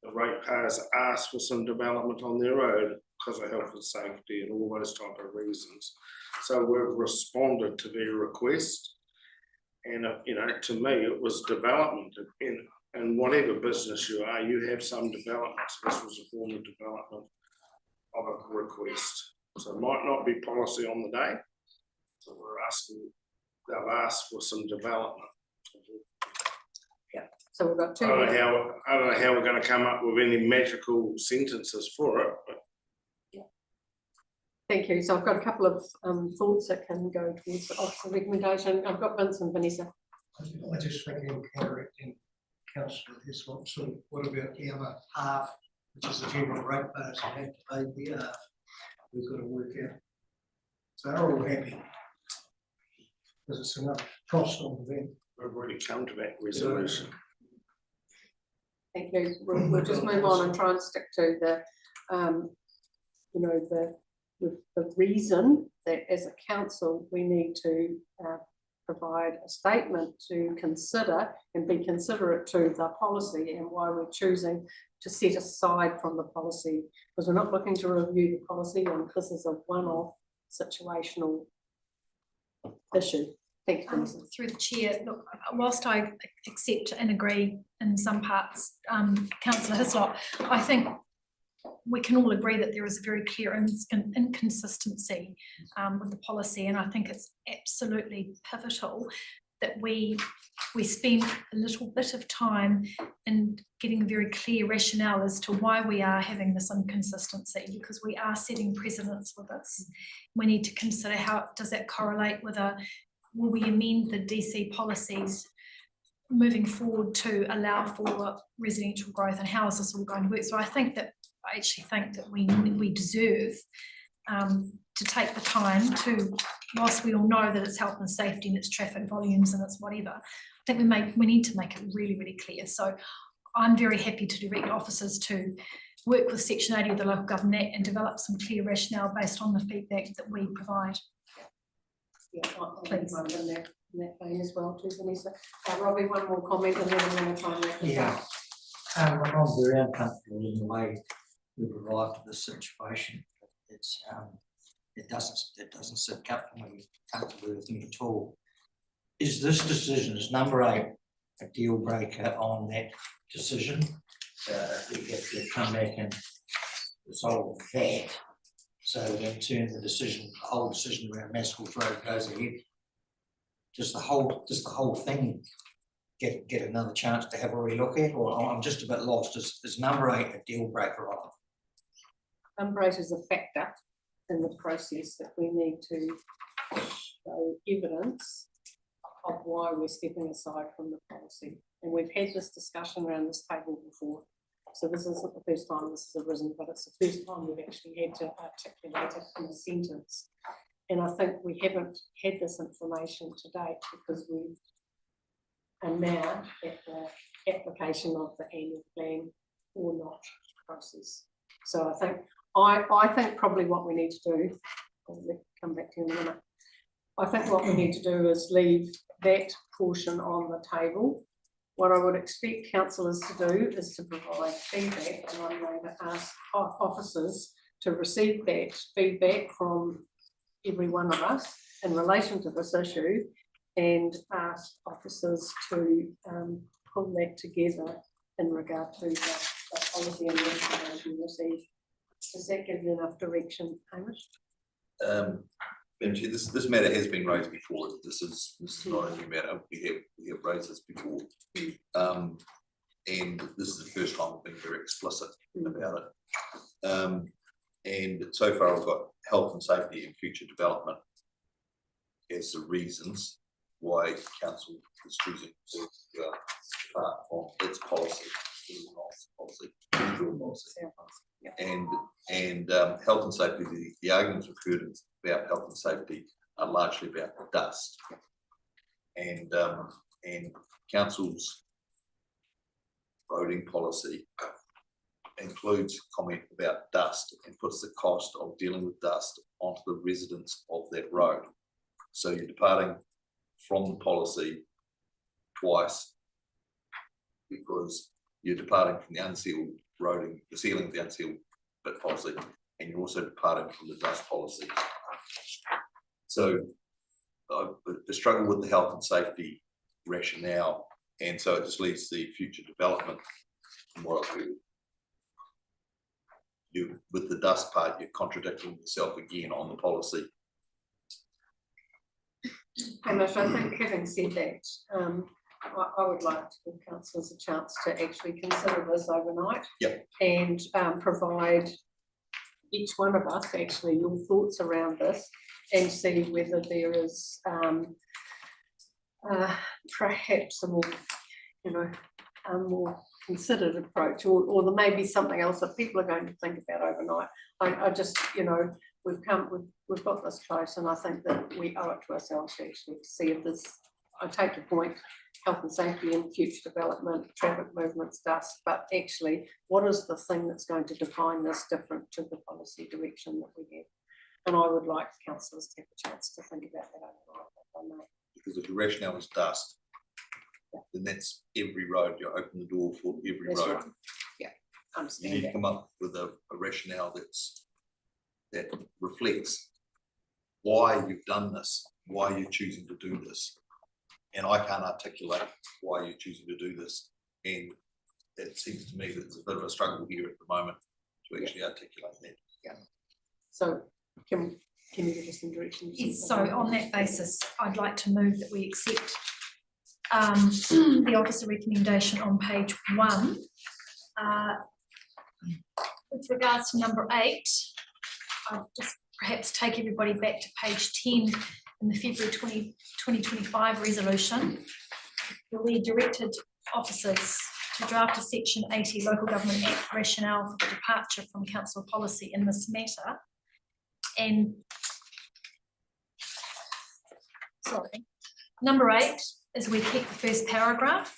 The ratepayers asked for some development on their road because of health and safety and all those type of reasons. So we've responded to their request. And, you know, to me, it was development in whatever business you are, you have some developments. This was a form of development of a request. So it might not be policy on the day. So we're asking, they've asked for some development. Yeah, so we've got two. I don't know how we're going to come up with any magical sentences for it, but Thank you. So I've got a couple of thoughts that can go towards the officer recommendation. I've got Vince and Vanessa. I just think in counteracting Councillor Hislop, so what about the other half, which is the general ratepayers who have to pay the half? We've got to work out. So they're all happy. Because it's another cost on them. we've already come to that resolution. Thank you. We'll just move on and try and stick to the, you know, the reason that as a council, we need to provide a statement to consider and be considerate to the policy and why we're choosing to set aside from the policy, because we're not looking to review the policy, and this is a one-off situational issue. Thank you. Through the chair, look, whilst I accept and agree in some parts, Councillor Hislop, I think we can all agree that there is a very clear inconsistency with the policy, and I think it's absolutely pivotal that we spend a little bit of time in getting a very clear rationale as to why we are having this inconsistency, because we are setting precedents with this. We need to consider how does that correlate with will we amend the DC policies moving forward to allow for residential growth, and how is this all going to work? So I actually think that we deserve to take the time to, whilst we all know that it's health and safety and it's traffic volumes and it's whatever, I think we need to make it really, really clear. So I'm very happy to direct officers to work with Section 80 of the Local Government Act and develop some clear rationale based on the feedback that we provide. Yeah, please. In that vein as well, too, Vanessa. Robbie, one more comment and then I'm going to try and wrap this up. I'm very uncomfortable in the way we've arrived at this situation. It's it doesn't sit comfortably with me at all. Is this decision, is number 8 a deal breaker on that decision? If we have to come back and resolve that. So that in turn the decision, the whole decision around Mascot Road goes ahead. Does the whole thing get another chance to have a relook at, or I'm just a bit lost, is number 8 a deal breaker on? Number 8 is a factor in the process that we need to show evidence of why we're stepping aside from the policy. And we've had this discussion around this table before. So this isn't the first time this has arisen, but it's the first time we've actually had to articulate it in a sentence. And I think we haven't had this information to date because we are now at the application of the annual plan or not process. So I think probably what we need to do, I'll come back to you in a minute. I think what we need to do is leave that portion on the table. What I would expect councillors to do is to provide feedback, and I'm going to ask officers to receive that feedback from every one of us in relation to this issue, and ask officers to pull that together in regard to the policy and the information received. Does that give you enough direction, Hamish? This matter has been raised before. This is not a new matter. We have raised this before. And this is the first time we've been very explicit about it. And so far I've got health and safety and future development as the reasons why council is choosing to depart from its policy. And health and safety, the arguments we've heard about health and safety are largely about dust. And council's roading policy includes comment about dust and puts the cost of dealing with dust onto the residents of that road. So you're departing from the policy twice because you're departing from the unsealed roading, the sealing of the unsealed bit policy, and you're also departing from the dust policy. So the struggle with the health and safety rationale, and so it just leaves the future development from what I've heard. With the dust part, you're contradicting yourself again on the policy. Hamish, I think having said that, I would like to give councillors a chance to actually consider this overnight. Yep. And provide each one of us actually your thoughts around this and see whether there is perhaps a more, a more considered approach, or there may be something else that people are going to think about overnight. I just, we've got this close, and I think that we owe it to ourselves to actually see if there's, I take your point, health and safety and future development, traffic movements, dust, but actually, what is the thing that's going to define this different to the policy direction that we have? And I would like councillors to have a chance to think about that overnight. Because if your rationale is dust, then that's every road. You open the door for every That's road. right. Yeah, I You understand need to that. come up with a rationale that reflects why you've done this, why you're choosing to do this. And I can't articulate why you're choosing to do this. And it seems to me that there's a bit of a struggle here at the moment to actually articulate that. Yeah. So can you give us some direction? Yes, so on that basis, I'd like to move that we accept the officer recommendation on page 1. With regards to number 8, I'll just perhaps take everybody back to page 10 in the February 2025 resolution. We directed officers to draft a section 80 Local Government Act rationale for the departure from council policy in this matter. And number 8 is we keep the first paragraph.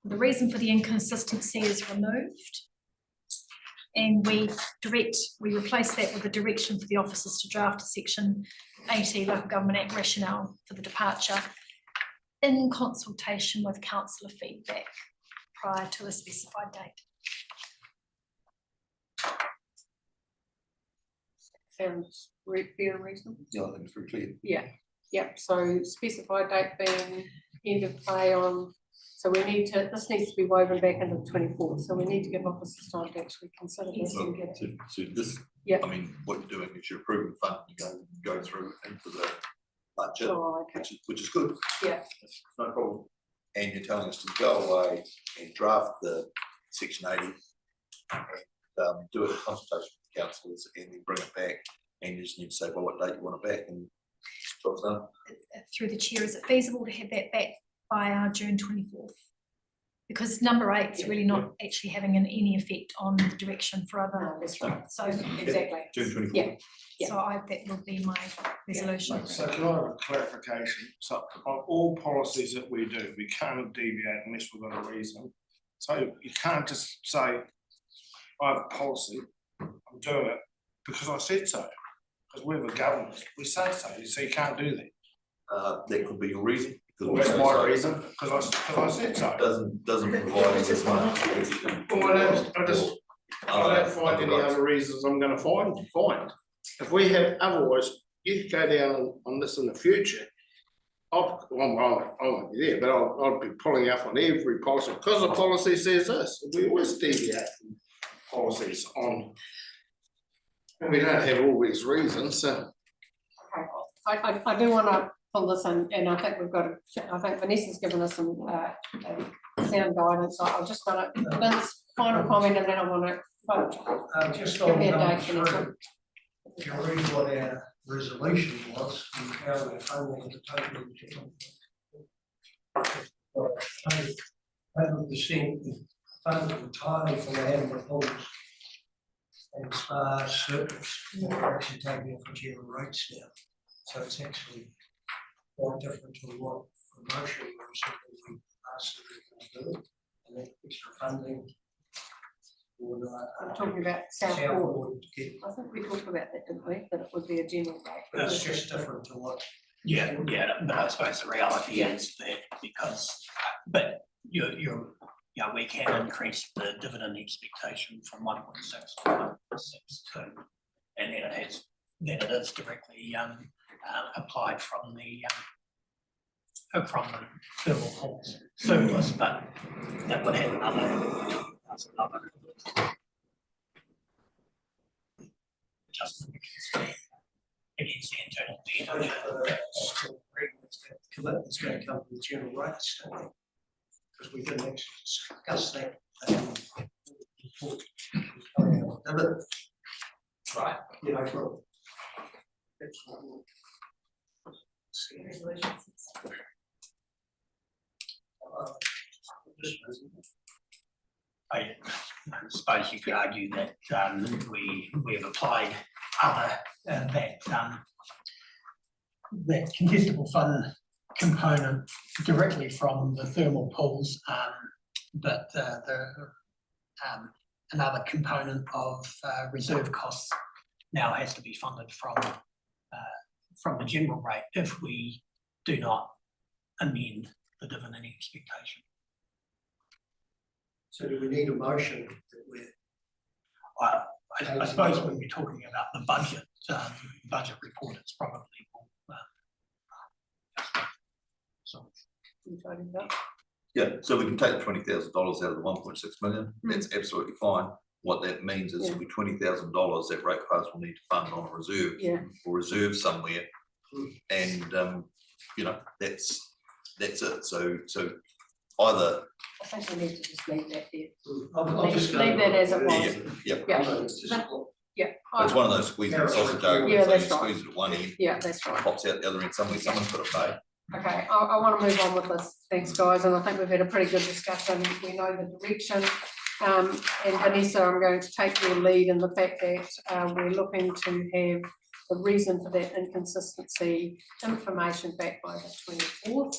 The reason for the inconsistency is removed. And we replace that with a direction for the officers to draft a section 80 Local Government Act rationale for the departure in consultation with councillor feedback prior to a specified date. Sounds fair and reasonable. Yeah, I think it's very clear. Yeah, so specified date being end of play on So we need to, this needs to be woven back into the 24th, so we need to give officers time to actually consider this and get. So this, Yeah. I mean, what you're doing is you're approving fund, you go through into the budget, Oh, okay. which is good. Yeah. That's no problem. And you're telling us to go away and draft the section 80 and do it in consultation with councillors and then bring it back, and you just need to say, well, what date you want it back, and so it's done. Through the chair, is it feasible to have that back by our June 24th? Because number 8 is really not actually having any effect on the direction for other. That's right. So Exactly. June 24th. Yeah. So that would be my resolution. So can I have a clarification? So on all policies that we do, we can't deviate unless we've got a reason. So you can't just say, I have a policy, I'm doing it because I said so. Because we're the government, we say so, so you can't do that. That could be your reason. Well, that's my reason, because I said so. Doesn't provide us as much. Well, I don't find any other reasons I'm gonna find. If we have, otherwise, you could go down on this in the future. I won't be there, but I'll be pulling up on every policy, because the policy says this, we always deviate from policies on. And we don't have all these reasons, so. I do want to pull this in, and I think we've got, I think Vanessa's given us some sound guidance, so I'll just want to, Vince, final comment, and then I want to Just give on me a number date. Vanessa. 3, if you read what our resolution was, and how we're funding the total. 100% funded entirely from the Hammer Pools. And as far as surplus, we're actually taking it from general rates now. So it's actually quite different to what promotion was we asked them to do. And that extra funding would, I'm talking about Southport. I think we talked about that, didn't we? That it would be a general rate. That's just different to what. Yeah, but I suppose the reality is that because, but you're, we can increase the dividend expectation from 1.6 to 1.62. And then it is directly applied from the thermal pools surplus, but that would have another adjustment against the internal data. It's going to come from the general rates, because we didn't actually discuss that. Right. You know, for. I suppose you could argue that we've applied other that contestable fund component directly from the thermal pools, but another component of reserve costs now has to be funded from the general rate if we do not amend the dividend expectation. So do we need a motion that we're? I suppose when we're talking about the budget report, it's probably Yeah, so we can take the $20,000 out of the 1.6 million. That's absolutely fine. What that means is it'll be $20,000 that ratepayers will need to fund on a reserve or reserve somewhere, and that's it. So either. I think we need to just leave that there. I'll just leave that as it was. Yeah. It's one of those squeeze the sausage over. Yeah, that's so you right. squeeze it at one end. Yeah, that's right. Pops out the other end somewhere. Someone's got to pay. Okay, I want to move on with this. Thanks, guys, and I think we've had a pretty good discussion. We know the direction. And Vanessa, I'm going to take your lead in the fact that we're looking to have the reason for that inconsistency information back by the 24th,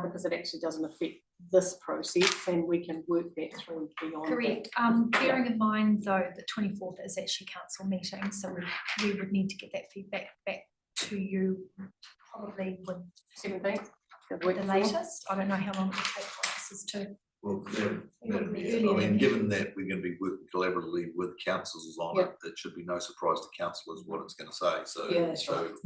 because it actually doesn't affect this process, and we can work that through beyond. Correct. Bearing in mind though, the 24th is actually council meeting, so we would need to get that feedback back to you probably with 17th, the latest. I don't know how long it will take for officers to. Well, earlier I mean, than given that we're going to be working collaboratively with councillors on it, it should be no surprise to councillors what it's going to say. So,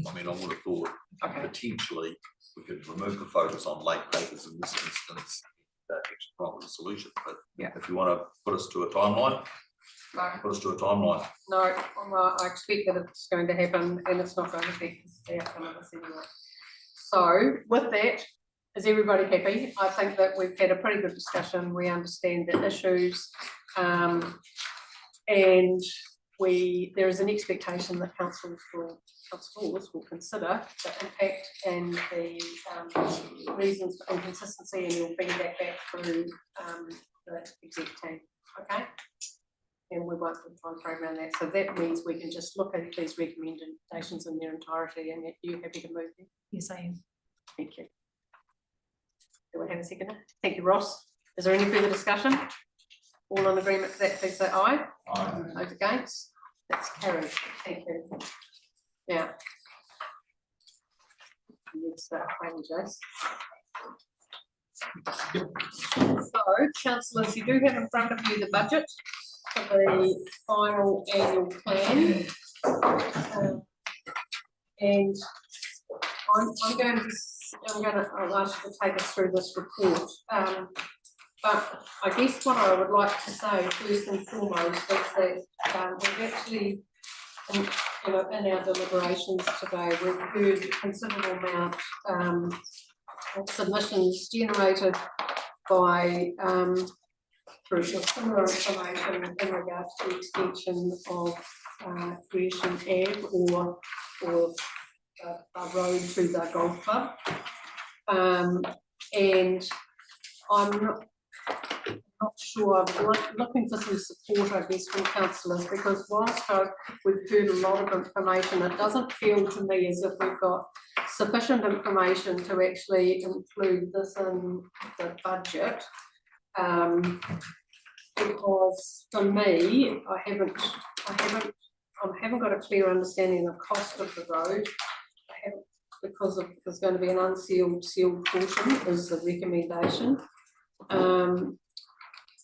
I mean, I would have thought potentially we could remove the focus on late papers in this instance extra problem and solution, but Yeah. if you wanna put us to a timeline, No, put us to a timeline. no, I expect that it's going to happen and it's not going to affect the outcome of this anyway. So with that, is everybody happy? I think that we've had a pretty good discussion. We understand the issues. And there is an expectation that councils will consider the impact and the reasons for inconsistency, and you'll feed that back through the exec team, okay? And we won't put time frame around that, so that means we can just look at these recommendations in their entirety, and you happy to move them? Yes, I am. Thank you. Do we have a second? Thank you, Ross. Is there any further discussion? All in agreement with that, please say aye. Aye. Those against? That's carried. Thank you. Now. Let's start playing, Jace. So, councillors, you do have in front of you the budget for the final annual plan. And I'll ask you to take us through this report. But I guess what I would like to say first and foremost is that we've actually, in our deliberations today, we've heard a considerable amount of submissions generated by through similar information in regards to the extension of Gresham Ave or a road to the golf club. And I'm not sure, I'm looking for some support, I guess, from councillors, because whilst we've heard a lot of information, it doesn't feel to me as if we've got sufficient information to actually include this in the budget. Because for me, I haven't got a clear understanding of the cost of the road. Because there's going to be an unsealed, sealed portion is the recommendation.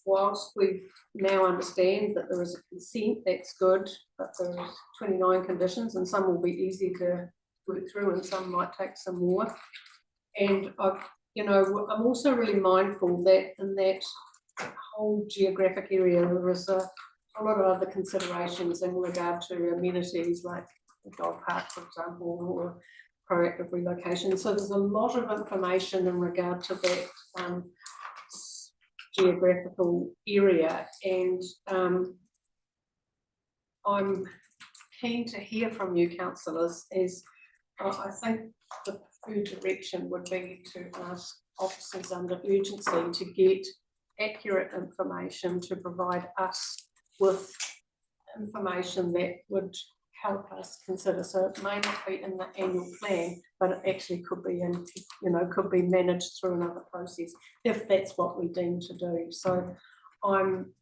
Whilst we now understand that there is a consent, that's good, but there are 29 conditions and some will be easy to work through and some might take some more. And I'm also really mindful that in that whole geographic area there is a lot of other considerations in regard to amenities like the dog park, for example, or proactive relocation. So there's a lot of information in regard to that geographical area, and I'm keen to hear from you, councillors, as I think the preferred direction would be to ask officers under urgency to get accurate information to provide us with information that would help us consider. So it may not be in the annual plan, but it actually could be in, could be managed through another process if that's what we deem to do. So I'm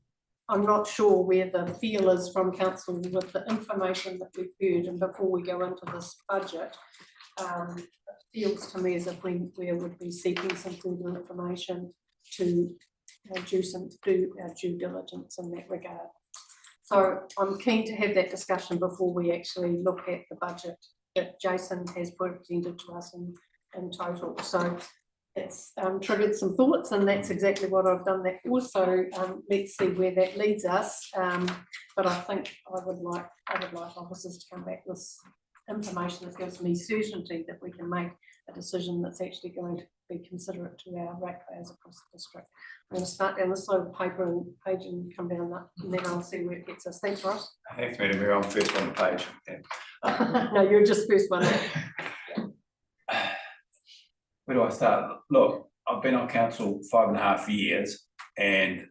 not sure where the feel is from council with the information that we've heard, and before we go into this budget, it feels to me as if we would be seeking some further information to do our due diligence in that regard. So I'm keen to have that discussion before we actually look at the budget that Jason has presented to us in total. So it's triggered some thoughts, and that's exactly what I've done that for. So let's see where that leads us. But I think I would like officers to come back with information that gives me certainty that we can make a decision that's actually going to be considerate to our ratepayers across the district. I'm going to start down this side of the paper and page and come down that, and then I'll see where it gets us. Thanks, Ross. Thanks, Madam Mayor. I'm first on the page. No, you're just first one. Where do I start? Look, I've been on council 5.5 years, and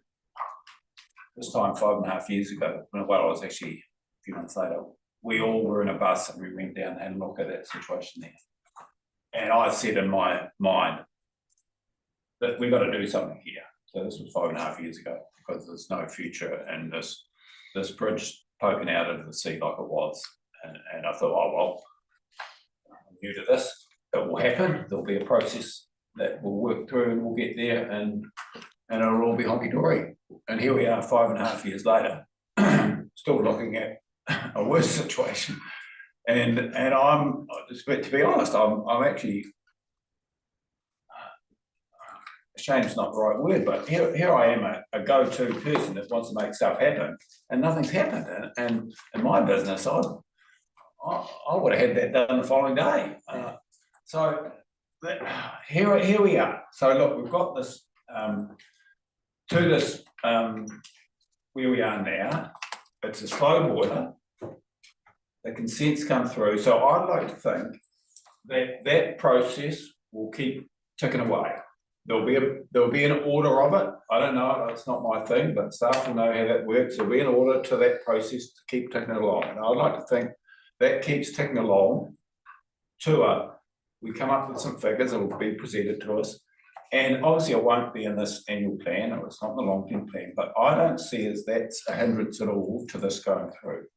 this time 5.5 years ago, I was actually a few months later, we all were in a bus and we went down and looked at that situation there. And I said in my mind that we've got to do something here. So this was 5.5 years ago, because there's no future in this bridge poking out into the sea like it was. And I thought, oh, well, I'm new to this. It will happen. There'll be a process that we'll work through and we'll get there, and it'll all be honky-dory. And here we are 5.5 years later, still looking at a worse situation. And I'm, to be honest, I'm actually, shame's not the right word, but here I am, a go-to person that wants to make stuff happen, and nothing's happened. And in my business, I would have had that done the following day. So here we are. So look, we've got this where we are now. It's a slow boiler. The consents come through. So I'd like to think that that process will keep ticking away. There'll be an order of it. I don't know, it's not my thing, but staff will know how that works. There'll be an order to that process to keep ticking along. And I'd like to think that keeps ticking along to we come up with some figures that will be presented to us. And obviously it won't be in this annual plan, or it's not in the long-term plan, but I don't see as that's a hindrance at all to this going through.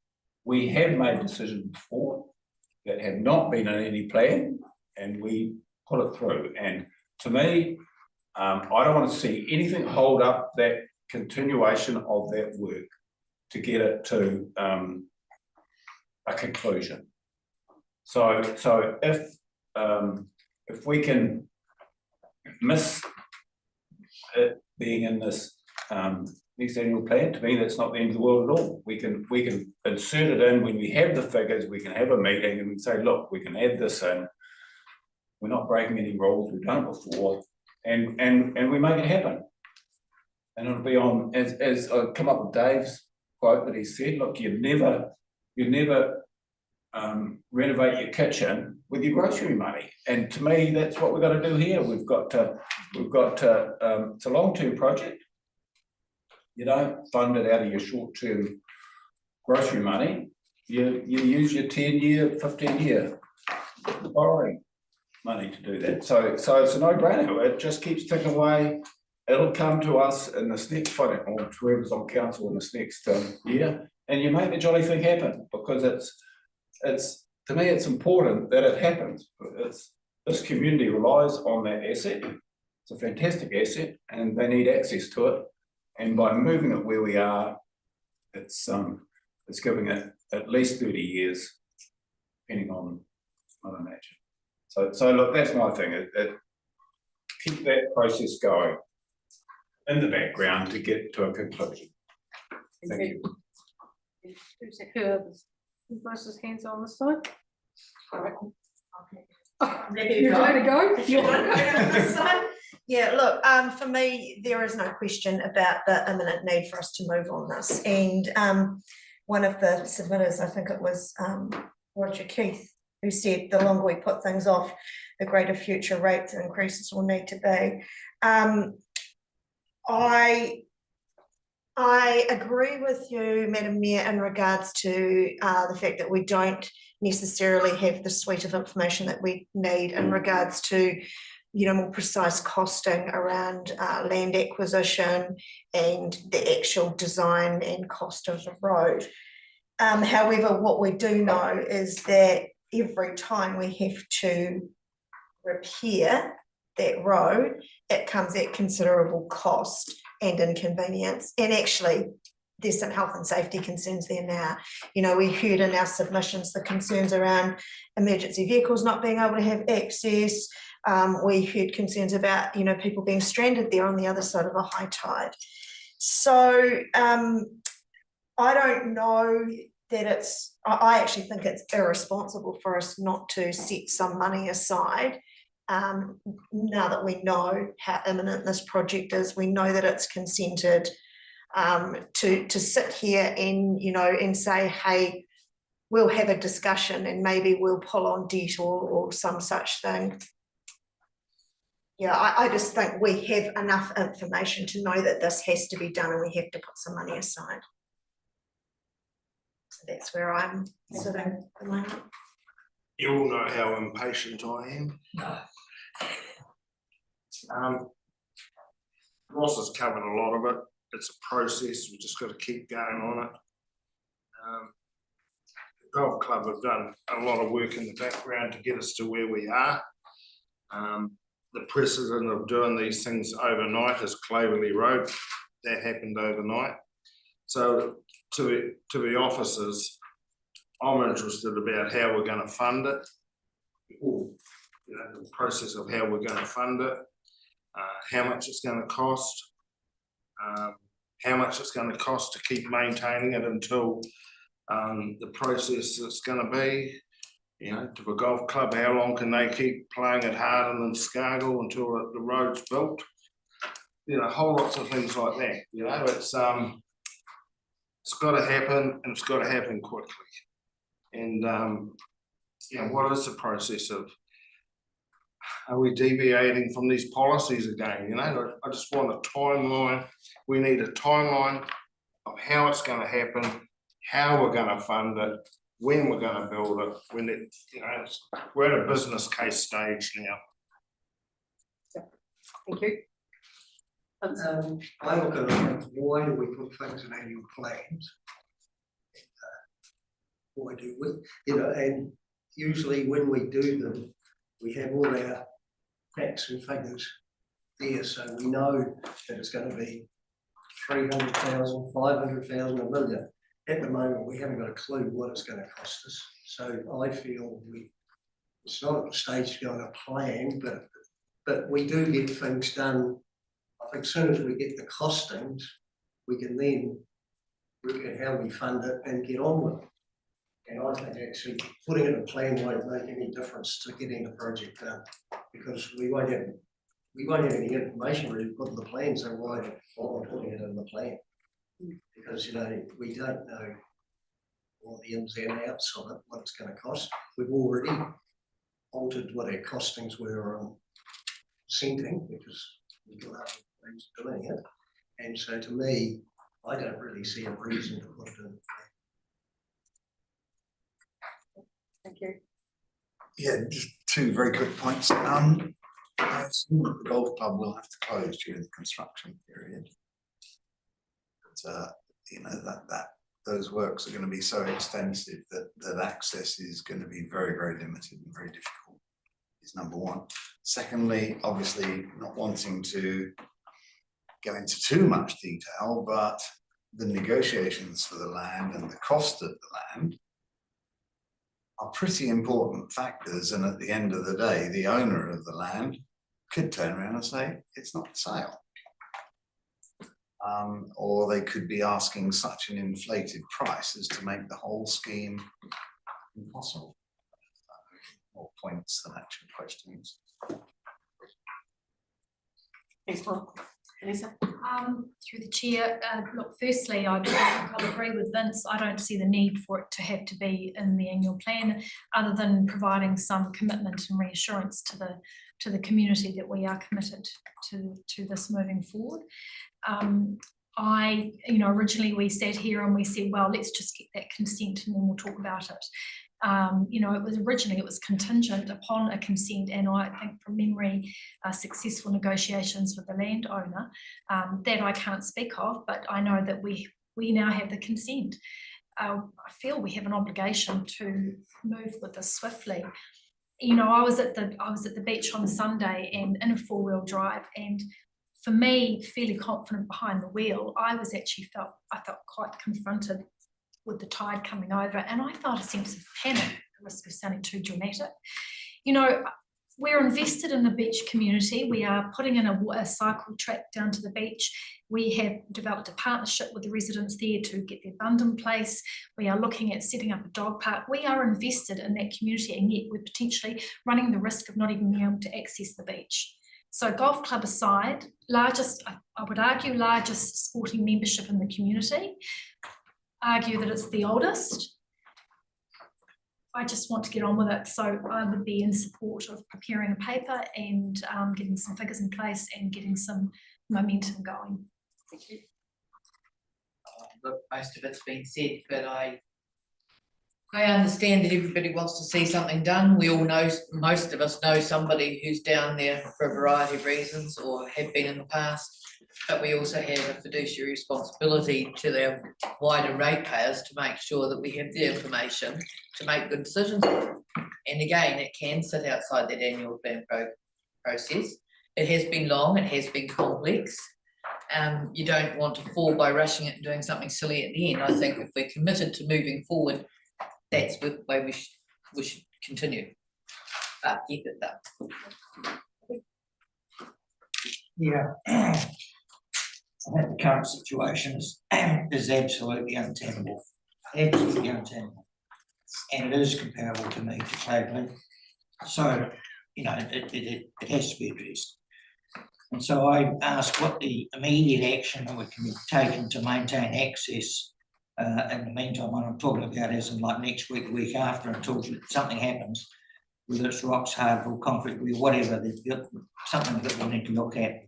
We have made decisions before that have not been in any plan, and we put it through. And to me, I don't want to see anything hold up that continuation of that work to get it to a conclusion. So if we can miss it being in this next annual plan, to me that's not the end of the world at all. We can insert it in when we have the figures. We can have a meeting and we say, look, we can add this in. We're not breaking any rules. We've done it before, and we make it happen. And it'll be on as I come up with Dave's quote that he said. Look, you never renovate your kitchen with your grocery money, and to me that's what we've got to do here. We've got to it's a long-term project. You don't fund it out of your short-term grocery money. You use your 10-year, 15-year borrowing money to do that. So it's a no-brainer. It just keeps ticking away. It'll come to us in this next financial, or whoever's on council in this next year, and you make the jolly thing happen, because it's to me it's important that it happens. This community relies on that asset. It's a fantastic asset, and they need access to it. And by moving it where we are, it's giving it at least 30 years, depending on Mother Nature. So look, that's my thing. Keep that process going in the background to get to a conclusion. Thank you. Who places hands on this side? You're ready to go? If you want to go down this side. Yeah, look, for me, there is no question about the imminent need for us to move on this. And one of the submitters, I think it was Roger Keith, who said the longer we put things off, the greater future rates increases will need to be. I agree with you, Madam Mayor, in regards to the fact that we don't necessarily have the suite of information that we need in regards to, more precise costing around land acquisition and the actual design and cost of the road. However, what we do know is that every time we have to repair that road, it comes at considerable cost and inconvenience. And actually, there's some health and safety concerns there now. We heard in our submissions the concerns around emergency vehicles not being able to have access. We heard concerns about, people being stranded there on the other side of a high tide. So I don't know that I actually think it's irresponsible for us not to set some money aside. Now that we know how imminent this project is, we know that it's consented, to sit here and, and say, hey, we'll have a discussion and maybe we'll pull on debt or some such thing. Yeah, I just think we have enough information to know that this has to be done and we have to put some money aside. So that's where I'm sitting at the moment. You all know how impatient I am. Ross has covered a lot of it. It's a process. We just got to keep going on it. The golf club have done a lot of work in the background to get us to where we are. The precedent of doing these things overnight is Cloverley Road. That happened overnight. So to the officers, I'm interested about how we're going to fund it. The process of how we're going to fund it. how much it's gonna cost, how much it's gonna cost to keep maintaining it until the process is gonna be. You know, to a golf club, how long can they keep playing at Harden and Scargill until the road's built? You know, whole lots of things like that, you know, it's gotta happen and it's gotta happen quickly. And you know, what is the process of, are we deviating from these policies again? You know, I just want a timeline. We need a timeline of how it's gonna happen, how we're gonna fund it, when we're gonna build it, when it, you know, we're at a business case stage now. Thank you. I look at it, why do we put things in annual plans? Why do we, you know, and usually when we do them, we have all our facts and figures there, so we know that it's gonna be 300,000, 500,000, $1 million. At the moment, we haven't got a clue what it's gonna cost us, so I feel it's not at the stage to go on a plan, but we do get things done. I think as soon as we get the costings, we can then look at how we fund it and get on with it. And I think actually putting it in a plan won't make any difference to getting the project done, because we won't have any information really put in the plan, so why bother putting it in the plan? Because, you know, we don't know all the ins and outs of it, what it's going to cost. We've already altered what our costings were on sinking, because we've got other things doing it. And so to me, I don't really see a reason to put it in. Thank you. Yeah, just two very quick points. I assume that the golf club will have to close during the construction period. But, you know, that those works are going to be so extensive that access is going to be very, very limited and very difficult, is number one. Secondly, obviously not wanting to go into too much detail, but the negotiations for the land and the cost of the land are pretty important factors, and at the end of the day, the owner of the land could turn around and say, it's not for sale. Or they could be asking such an inflated price as to make the whole scheme impossible. More points than actual questions. Thanks, Paul. Lisa? Through the chair, look, firstly, I'll agree with Vince. I don't see the need for it to have to be in the annual plan, other than providing some commitment and reassurance to the community that we are committed to this moving forward. Originally we sat here and we said, well, let's just get that consent and then we'll talk about it. It was contingent upon a consent, and I think from memory, successful negotiations with the landowner, that I can't speak of, but I know that we now have the consent. I feel we have an obligation to move with this swiftly. You know, I was at the beach on Sunday and in a 4-wheel drive, and for me, fairly confident behind the wheel, I felt quite confronted with the tide coming over, and I felt a sense of panic, the risk of sounding too dramatic. You know, we're invested in the beach community. We are putting in a cycle track down to the beach. We have developed a partnership with the residents there to get their bund in place. We are looking at setting up a dog park. We are invested in that community, and yet we're potentially running the risk of not even being able to access the beach. So golf club aside, I would argue largest sporting membership in the community, argue that it's the oldest. I just want to get on with it, so I would be in support of preparing a paper and getting some figures in place and getting some momentum going. Thank you. Look, most of it's been said, but I understand that everybody wants to see something done. We all know, most of us know somebody who's down there for a variety of reasons or have been in the past, but we also have a fiduciary responsibility to their wider ratepayers to make sure that we have the information to make good decisions. And again, it can sit outside that annual plan process. It has been long, it has been complex. You don't want to fall by rushing it and doing something silly at the end. I think if we're committed to moving forward, that's the way we should continue. Keep it done. Yeah. I think the current situation is absolutely untenable, absolutely untenable. And it is comparable to me to Cladley. So, you know, it has to be addressed. And so I asked what the immediate action that we can be taken to maintain access in the meantime. What I'm talking about is in like next week, the week after, until something happens, whether it's rocks, hardwood, concrete, whatever, there's something that we'll need to look at.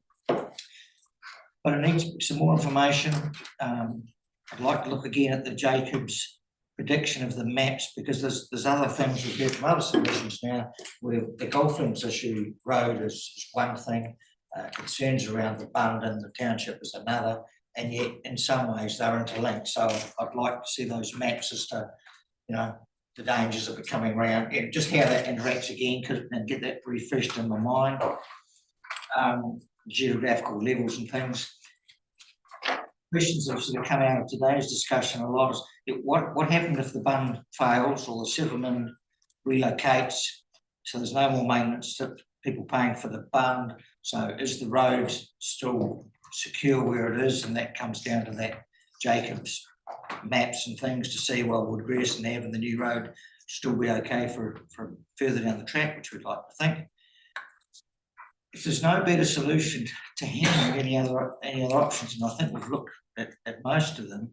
But it needs some more information. I'd like to look again at the Jacobs prediction of the maps, because there's other things we've heard from other submissions now, where the golf links issue road is one thing, concerns around the Bund and the township is another, and yet in some ways they're interlinked. So I'd like to see those maps as to, you know, the dangers of it coming around, and just how that interacts again, and get that refreshed in my mind. Geographical levels and things. Questions that have sort of come out of today's discussion a lot is what happened if the Bund fails or the settlement relocates, so there's no more maintenance to people paying for the Bund, so is the road still secure where it is? And that comes down to that Jacobs maps and things to see, well, would Grierson Ave and the new road still be okay for further down the track, which we'd like to think. If there's no better solution to handling any other options, and I think we've looked at most of them,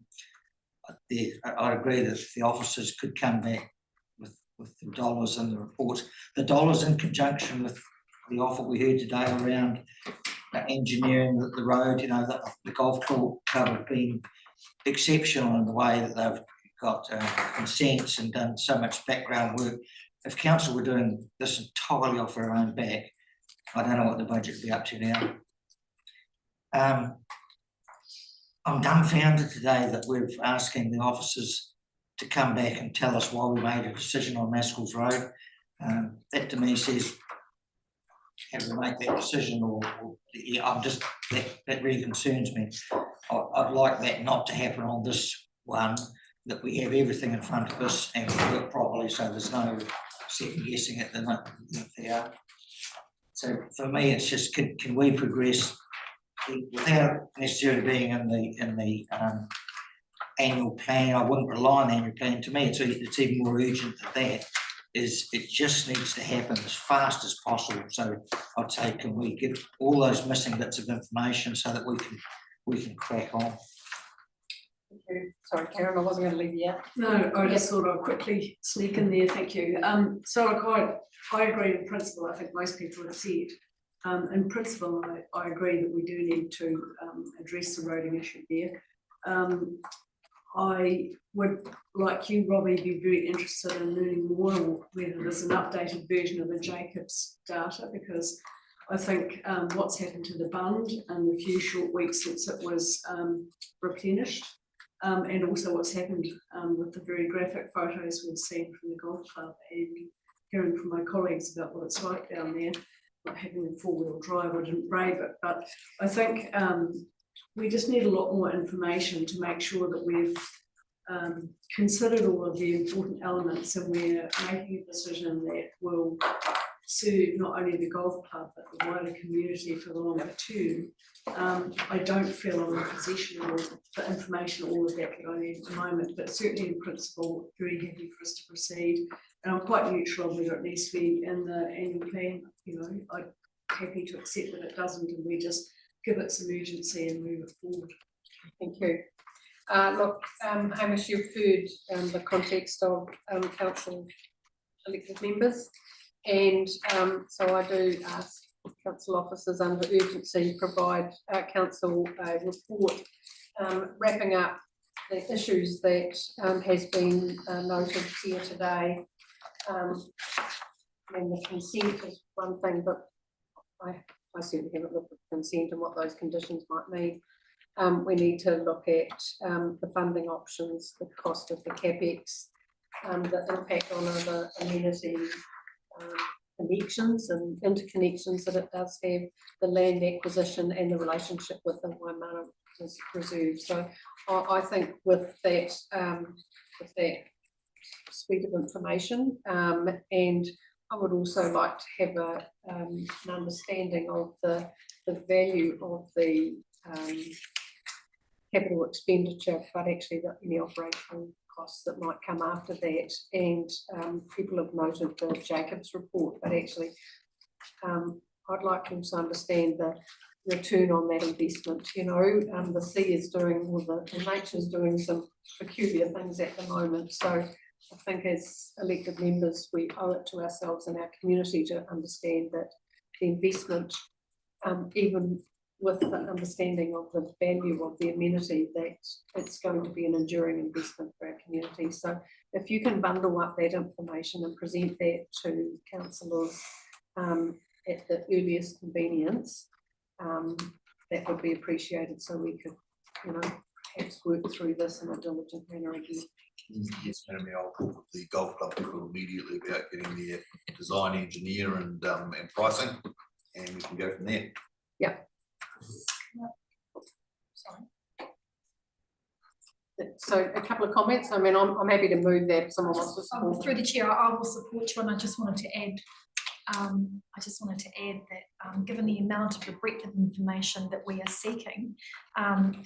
I'd agree that if the officers could come back with the dollars and the reports, the dollars in conjunction with the offer we heard today around engineering the road, you know, the golf club have been exceptional in the way that they've got consents and done so much background work. If council were doing this entirely off their own back, I don't know what the budget would be up to now. I'm dumbfounded today that we're asking the officers to come back and tell us why we made a decision on Maskell's Road. That to me says, have we make that decision, or yeah, I'm just, that really concerns me. I'd like that not to happen on this one, that we have everything in front of us and we work properly, so there's no second guessing it than they are. So for me, it's just, can we progress without necessarily being in the annual plan? I wouldn't rely on the annual plan. To me, it's even more urgent than that. It just needs to happen as fast as possible. So I'd say, can we get all those missing bits of information so that we can crack on? Thank you. Sorry, Karen, I wasn't going to leave you out. No, I just thought I'd quickly sneak in there, thank you. So I agree in principle. I think most people have said. In principle, I agree that we do need to address the roading issue there. I would, like you, Robbie, be very interested in learning more, or whether there's an updated version of the Jacobs data, because I think what's happened to the Bund in the few short weeks since it was replenished, and also what's happened with the very graphic photos we've seen from the golf club, and hearing from my colleagues about what it's like down there, not having a four-wheel drive, I didn't brave it, but I think we just need a lot more information to make sure that we've considered all of the important elements, and we're making a decision that will serve not only the golf club but the wider community for the longer term. I don't feel I'm in a position of the information, all of that I need at the moment, but certainly in principle, very happy for us to proceed. And I'm quite neutral on whether it needs to be in the annual plan. You know, I'm happy to accept that it doesn't, and we just give it some urgency and move it forward. Thank you. Look, Hamish, you've heard the context of council elected members, and so I do ask council officers under urgency provide council a report wrapping up the issues that has been noted here today. And the consent is one thing, but I certainly haven't looked at consent and what those conditions might mean. We need to look at the funding options, the cost of the CapEx, the impact on other amenity connections and interconnections that it does have, the land acquisition and the relationship with the Waimara Reserve. So I think with that suite of information, and I would also like to have an understanding of the value of the capital expenditure, but actually any operational costs that might come after that. And people have noted the Jacobs report, but actually I'd like to also understand the return on that investment. You know, the sea is doing, or the nature is doing some peculiar things at the moment. So I think as elected members, we owe it to ourselves and our community to understand that the investment, even with the understanding of the value of the amenity, that it's going to be an enduring investment for our community. So if you can bundle up that information and present that to councillors at the earliest convenience, that would be appreciated, so we could, you know, perhaps work through this in a diligent manner again. Yes, Madam Mayor, I'll talk with the golf club people immediately about getting their design engineer and pricing, and we can go from there. Yeah. Sorry. So a couple of comments. I mean, I'm happy to move that if someone wants to support. Through the chair, I will support you, and I just wanted to add that given the amount of the breadth of information that we are seeking,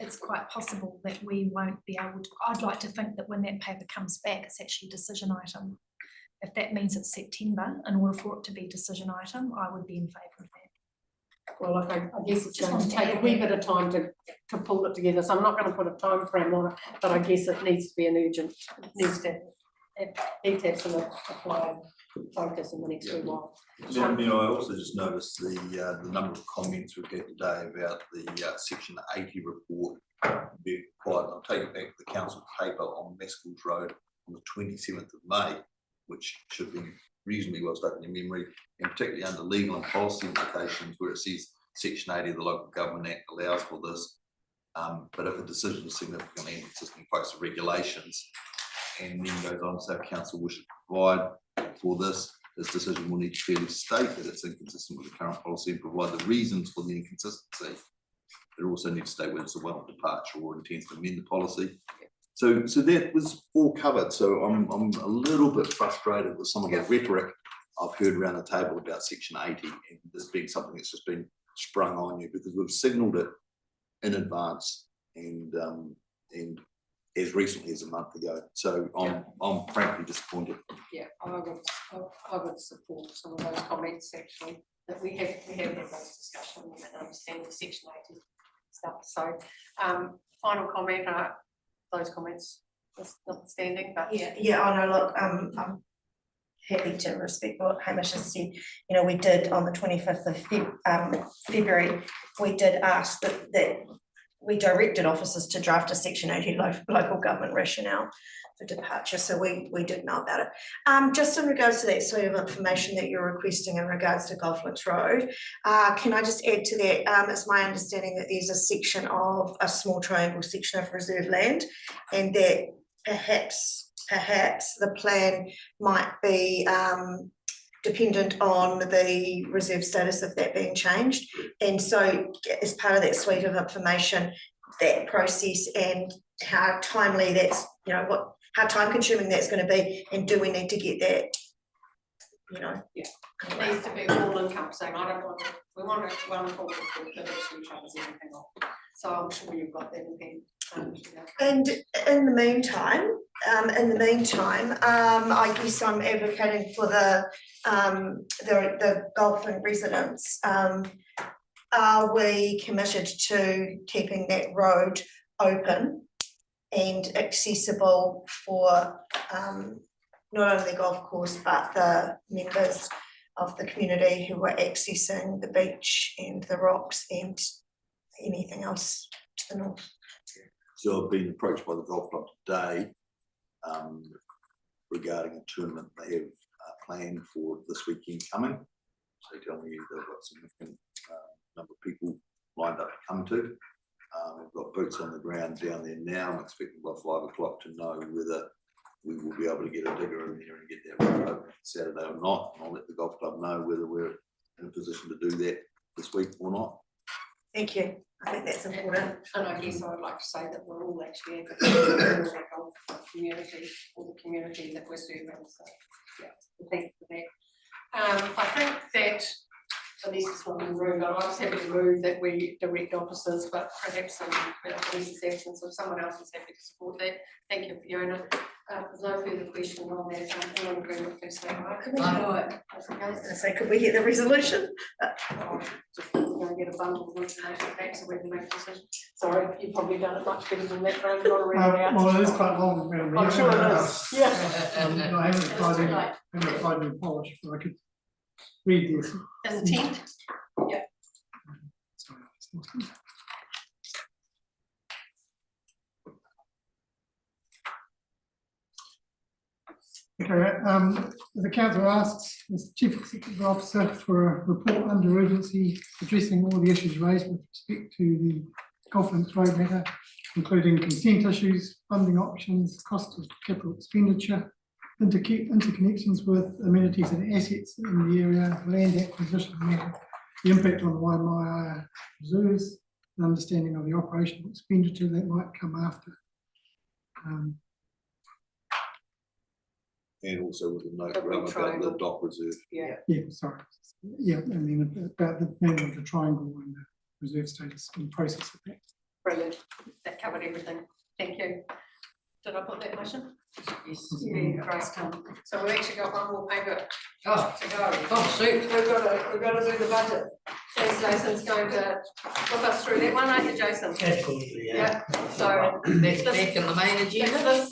it's quite possible that we won't be able to. I'd like to think that when that paper comes back, it's actually a decision item. If that means it's September, in order for it to be a decision item, I would be in favour of that. Well, I guess it's going to take a wee bit of time to pull it together, so I'm not going to put a time frame on it, but I guess it needs to be an urgent, it needs to have some applied focus in the next few while. Madam Mayor, I also just noticed the number of comments we've got today about the section 80 report. Be quiet. I'll take it back to the council paper on Mescals Road on the 27th of May, which should be reasonably well stuck in your memory, and particularly under legal and policy implications, where it says section 80 of the Local Government Act allows for this. But if a decision is significantly inconsistent with folks' regulations, and then goes on to say council wishes to provide for this decision will need to clearly state that it's inconsistent with the current policy and provide the reasons for the inconsistency. It also needs to state whether it's a welcome departure or intends to amend the policy. So that was all covered. So I'm a little bit frustrated with some of the rhetoric I've heard around the table about section 80 and this being something that's just been sprung on you, because we've signalled it in advance and as recently as a month ago. So I'm frankly disappointed. Yeah, I would support some of those comments actually, that we have had those discussions and understand the section 80 stuff. So final comment, those comments notwithstanding, but yeah, I know, look, I'm happy to respect what Hamish has said. You know, we did on the 25th of February, we did ask that we directed officers to draft a section 80 local government rationale for departure, so we did know about it. Just in regards to that sort of information that you're requesting in regards to Golf Links Road, can I just add to that, it's my understanding that there's a section of a small triangle section of reserve land, and that perhaps the plan might be dependent on the reserve status of that being changed. And so as part of that suite of information, that process and how timely that's, you know, how time consuming that's going to be, and do we need to get that, you know? Yeah, it needs to be all encompassing. I don't want to, we want it one full report that actually covers everything off. So I'm sure you've got that in hand. And in the meantime, I guess I'm advocating for the Golfing residents. Are we committed to keeping that road open and accessible for not only the golf course but the members of the community who are accessing the beach and the rocks and anything else to the north? So I've been approached by the golf club today regarding a tournament they have planned for this weekend coming. So they tell me they've got a significant number of people lined up to come to. We've got boots on the ground down there now. I'm expecting by 5 o'clock to know whether we will be able to get a digger in there and get that road open Saturday or not. And I'll let the golf club know whether we're in a position to do that this week or not. Thank you. I think that's important. And I guess I would like to say that we're all actually advocating for our golf community, or the community that we're serving. So yeah, thank you for I think that, Lisa's not in the room, but I was happy to move that we direct officers, but perhaps in Lisa's absence, if someone else is happy to support that. Thank you, Fiona. There's no further question on that. I'm in agreement, please say aye. Could we- Okay. I was gonna say, could we get the resolution? Just going to get a bundle of information back so we can make a decision. Sorry, you've probably done it much better than that, but I've got to read it out. Well, it is quite long. I'm sure it is, yeah. I haven't applied in polish, so I could read this. Intent? Yeah. Okay, the council asks the chief executive officer for a report under urgency addressing all the issues raised with respect to the Golf Links Road matter, including consent issues, funding options, cost of capital expenditure, interconnections with amenities and assets in the area, land acquisition matter, the impact on the Waimea reserves, and understanding of the operational expenditure that might come after. And also with the note around about the dock reserve. Yeah. Yeah, sorry. Yeah, I mean, about the name of the triangle and the reserve status and process of that. Brilliant. That covered everything. Thank you. Did I put that motion? Yes. Yeah, Grace come. So we've actually got one more paper to go. Oh, shoot. We've got to do the budget. So Jason's going to look us through that one, aren't you, Jason? Absolutely, yeah. So That's back in the main agenda.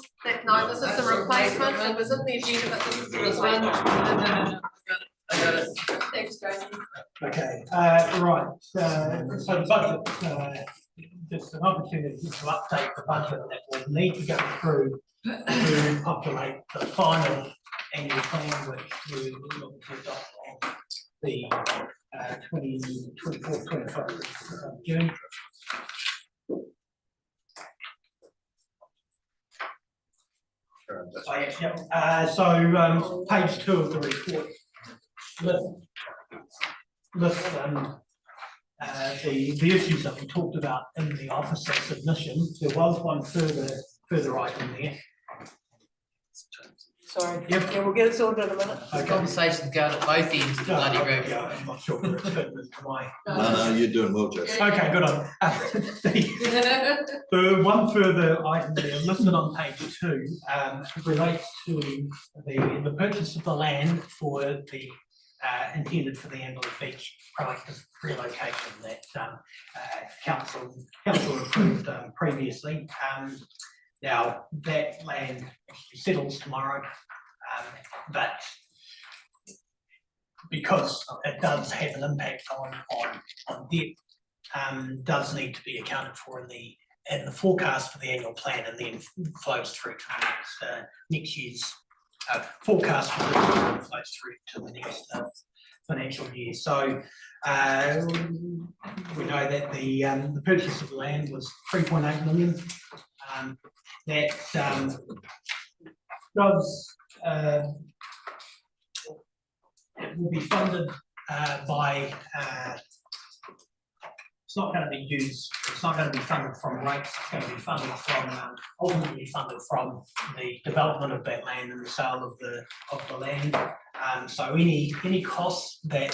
No, this is the replacement. It was in the agenda, but this is the This one? replacement. I got it. Thanks, Jason. Okay, right, so the budget, just an opportunity to update the budget that will need to go through to populate the final annual plan, which we will look to adopt on the 24th, 25th of June. Oh, yes, yeah. So page 2 of the report lists the issues that we talked about in the officer submission. There was one further item there. Sorry. Yep. Yeah, we'll get it sorted in a minute. The conversation's going at both ends of the bloody room. Yeah, I'm not sure where it's fitting into my. No, you're doing well, Jason. Okay, good on. The one further item there listed on page 2 relates to the purchase of the land for the intended for the Amberley Beach proactive relocation that council approved previously. Now that land actually settles tomorrow, but because it does have an impact on debt, does need to be accounted for in the forecast for the annual plan, and then flows through to next year's forecast for this year and flows through to the next financial year. So we know that the purchase of the land was 3.8 million. That does it will be funded by it's not going to be used, it's not going to be funded from rates, it's going to be funded from ultimately funded from the development of that land and the sale of the land. So any costs that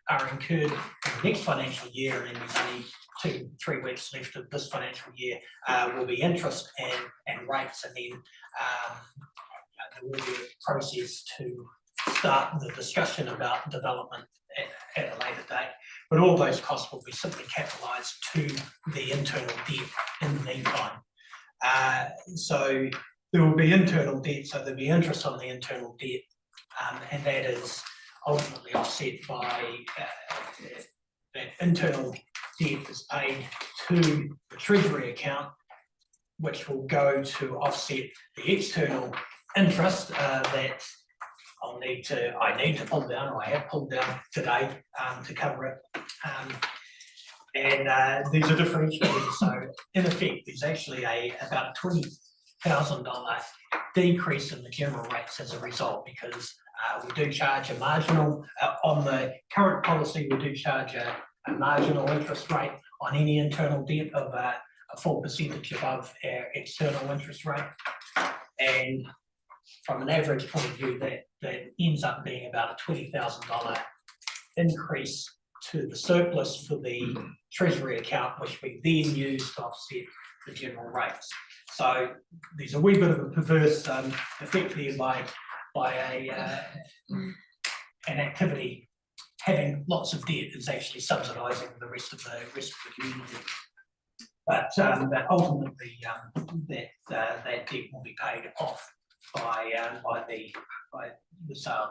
are incurred in the next financial year, and there's only 2-3 weeks left of this financial year, will be interest and rates, and then there will be a process to start the discussion about development at a later date. But all those costs will be simply capitalised to the internal debt in the meantime. So there will be internal debt, so there'll be interest on the internal debt, and that is ultimately offset by that internal debt is paid to the treasury account, which will go to offset the external interest that I need to pull down, or I have pulled down today to cover it. And there's a differential. So in effect, there's actually about a $20,000 decrease in the general rates as a result, because we do charge a marginal, on the current policy, we do charge a marginal interest rate on any internal debt of a full percentage above our external interest rate. And from an average point of view, that ends up being about a $20,000 increase to the surplus for the treasury account, which we then use to offset the general rates. So there's a wee bit of a perverse effect there by an activity having lots of debt is actually subsidising the rest of the community. But ultimately, that debt will be paid off by the sale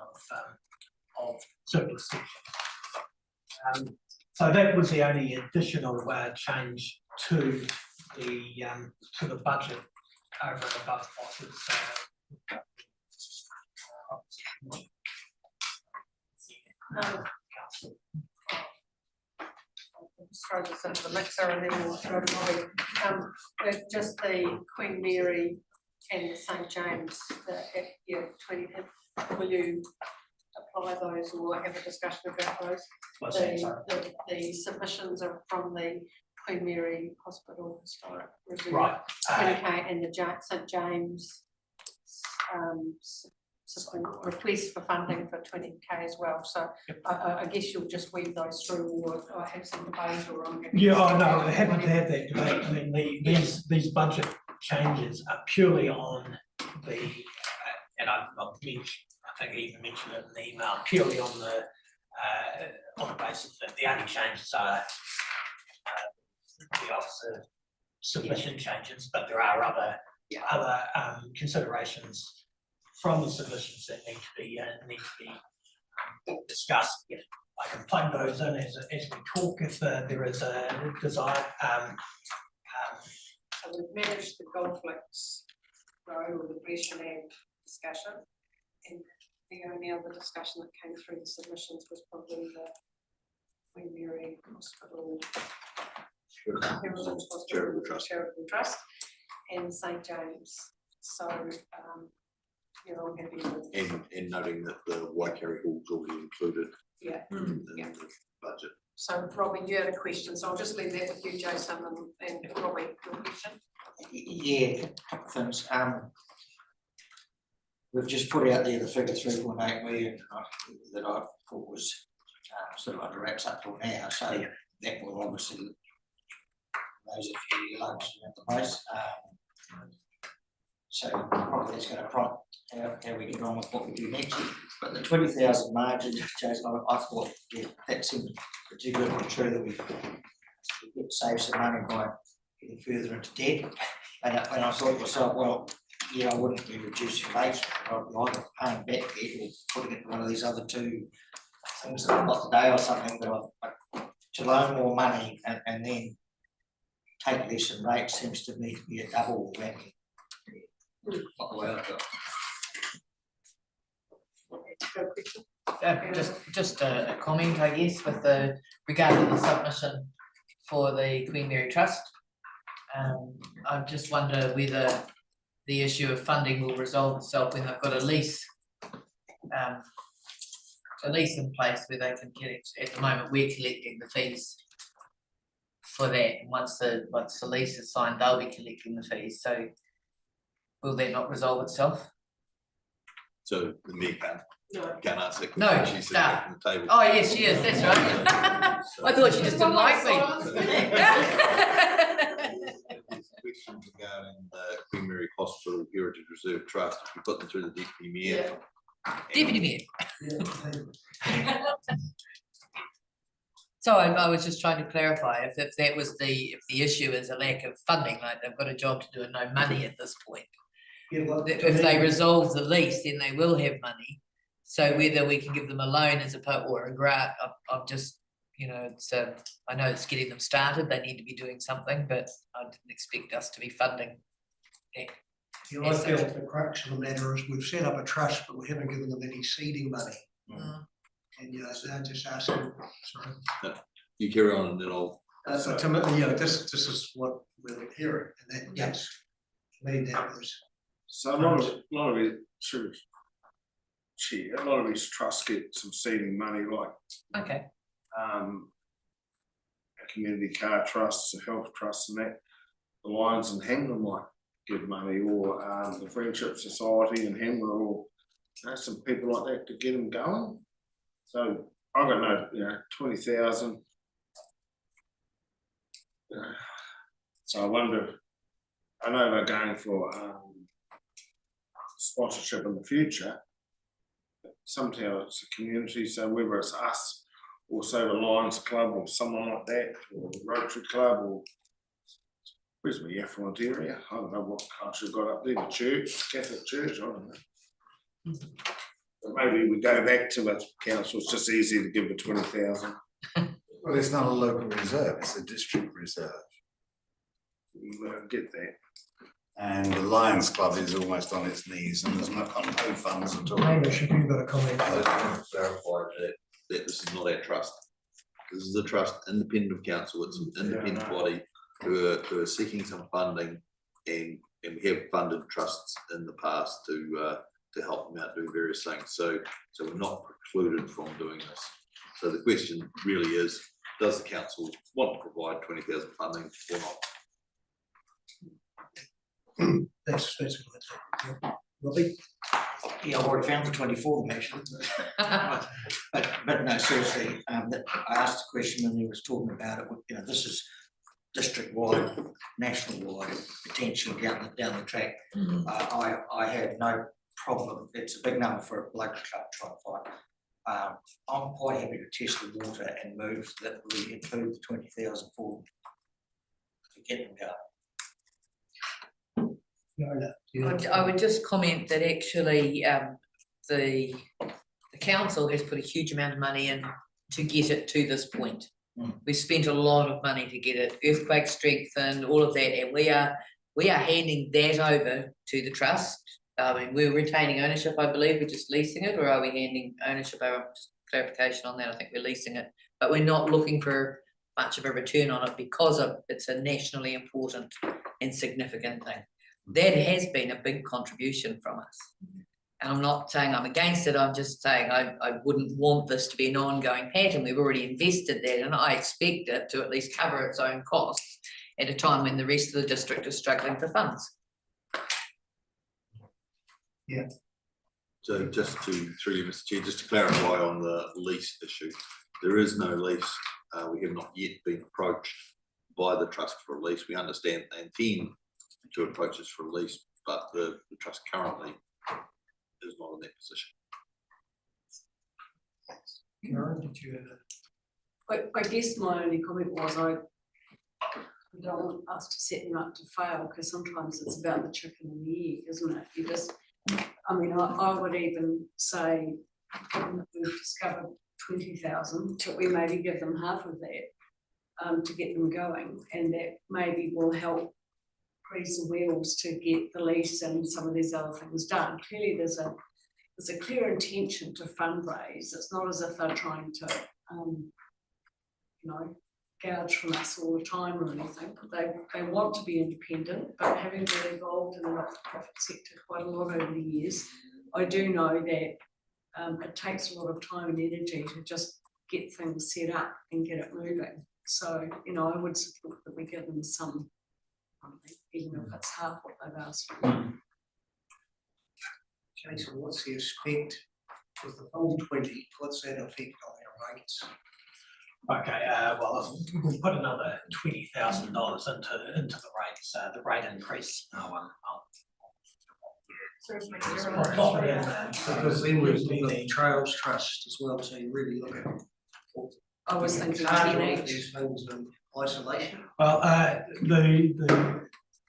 of surplus section. So that was the only additional change to the budget over and above what was. Just throw this into the mixer and then we'll throw it away. With just the Queen Mary and the St James, the 20, will you apply those or have a discussion about those? The submissions are from the Queen Mary Hospital Historic Reserve, Right. 20k, and the St James request for funding for 20k as well. So I guess you'll just weave those through, or have some debate, or I'm happy. Yeah, I know, we're happy to have that debate. I mean, these budget changes are purely on the, and I've mentioned, I think I even mentioned it in the email, purely on the basis that the only changes are the officer submission changes, but there are other considerations from the submissions that need to be discussed. I can plug those in as we talk if there is a desire. So we've managed the Goldflix row or the Brescian discussion, and the only other discussion that came through the submissions was probably the Queen Mary Hospital Charitable Trust and St James. So you're all happy with and noting that the Waikari Hall's already included in the budget. So Robbie, you had a question, so I'll just leave that with you, Jason, and Robbie, your question. Yeah, a couple of things. We've just put out there the figure 3.8 million that I thought was sort of under wraps up till now. So that will obviously raise a few lumps around the place. So probably that's going to prompt how we get on with what we do next. But the 20,000 margin, Jason, I thought that seemed particularly true that we could save some money by getting further into debt. And I thought to myself, well, I wouldn't be reducing rates, I'd be either paying back debt or putting it in one of these other two things that I've got today or something, but to loan more money and then take less in rates seems to me to be a double whammy. Not the way I go. Just a comment, I guess, with the regarding the submission for the Queen Mary Trust. I just wonder whether the issue of funding will resolve itself when they've got a lease in place where they can collect. At the moment, we're collecting the fees for that. And once the lease is signed, they'll be collecting the fees. So will that not resolve itself? So the mayor can't answer that No, question. She's sitting back from the table. Oh yes, she is. That's right. I thought she just didn't like me. Questions regarding the Queen Mary Hospital Heritage Reserve Trust, if you put them through the deputy mayor. Deputy mayor. So I was just trying to clarify if that was if the issue is a lack of funding, like they've got a job to do and no money at this point. If they resolve the lease, then they will have money. So whether we can give them a loan as or a grant, I'm just, it's I know it's getting them started. They need to be doing something, but I didn't expect us to be funding it. I feel the crux of the matter is we've set up a trust, but we haven't given them any seeding money. And so they're just asking. Sorry. No, you carry on and then I'll. So this is what we're hearing, and that's to me that was. So a lot of it, a lot of his trusts get some seeding money, like a community car trusts, a health trust, and that. The Lions and Hangman, like give money, or the Friendship Society in Hammer, or some people like that to get them going. So I got no, 20,000. So I wonder, I know they're going for sponsorship in the future. Sometimes it's a community, so whether it's us or say the Lions Club or someone like that, or the Rotary Club, or where's my affluent area? I don't know what country got up there, the church, Catholic Church, I don't know. But maybe we go back to it, council, it's just easier to give the 20,000. Well, it's not a local reserve, it's a district reserve. Get that. And the Lions Club is almost on its knees and there's no funds at all. Hamish, have you got a comment? I just want to clarify that this is not our trust. This is a trust independent of council, it's an independent body who are seeking some funding, and we have funded trusts in the past to help them out doing various things. So we're not precluded from doing this. So the question really is, does the council want to provide 20,000 funding or not? That's a good idea. Robbie? Yeah, I've already found the 24 actually. But no, seriously, I asked the question when he was talking about it, this is district-wide, national-wide, potentially down the track. I have no problem, it's a big number for a local club to try and find. I'm quite happy to test the water and move that we include the 20,000 for to get them going. I would just comment that actually the council has put a huge amount of money in to get it to this point. We've spent a lot of money to get it, earthquake strengthened, all of that, and we are handing that over to the trust. I mean, we're retaining ownership, I believe, we're just leasing it, or are we handing ownership over? Just clarification on that, I think we're leasing it, but we're not looking for much of a return on it because it's a nationally important and significant thing. That has been a big contribution from us. And I'm not saying I'm against it, I'm just saying I wouldn't want this to be an ongoing pattern. We've already invested that, and I expect it to at least cover its own costs at a time when the rest of the district is struggling for funds. Yeah. So just through you, Mr. Chair, just to clarify on the lease issue, there is no lease. We have not yet been approached by the trust for a lease. We understand they intend to approach us for a lease, but the trust currently is not in that position. Karen, did you have I guess my only comment was I don't want us to set them up to fail, because sometimes it's about the chicken and the egg, isn't it? You just, I mean, I would even say, given that we've discovered 20,000, that we maybe give them half of that to get them going, and that maybe will help grease the wheels to get the lease and some of these other things done. Clearly there's a clear intention to fundraise. It's not as if they're trying to gouge from us all the time or anything. They want to be independent, but having been involved in the not-for-profit sector quite a lot over the years, I do know that it takes a lot of time and energy to just get things set up and get it moving. So, I would support that we give them some, even if it's half what they've asked for. Jason, what's the effect with the full 20? What's that effect on our rates? Okay, well, we'll put another $20,000 into the rates, the rate increase. Because then we've got the Trails Trust as well, so you really look at. I was thinking these things in isolation. Well, the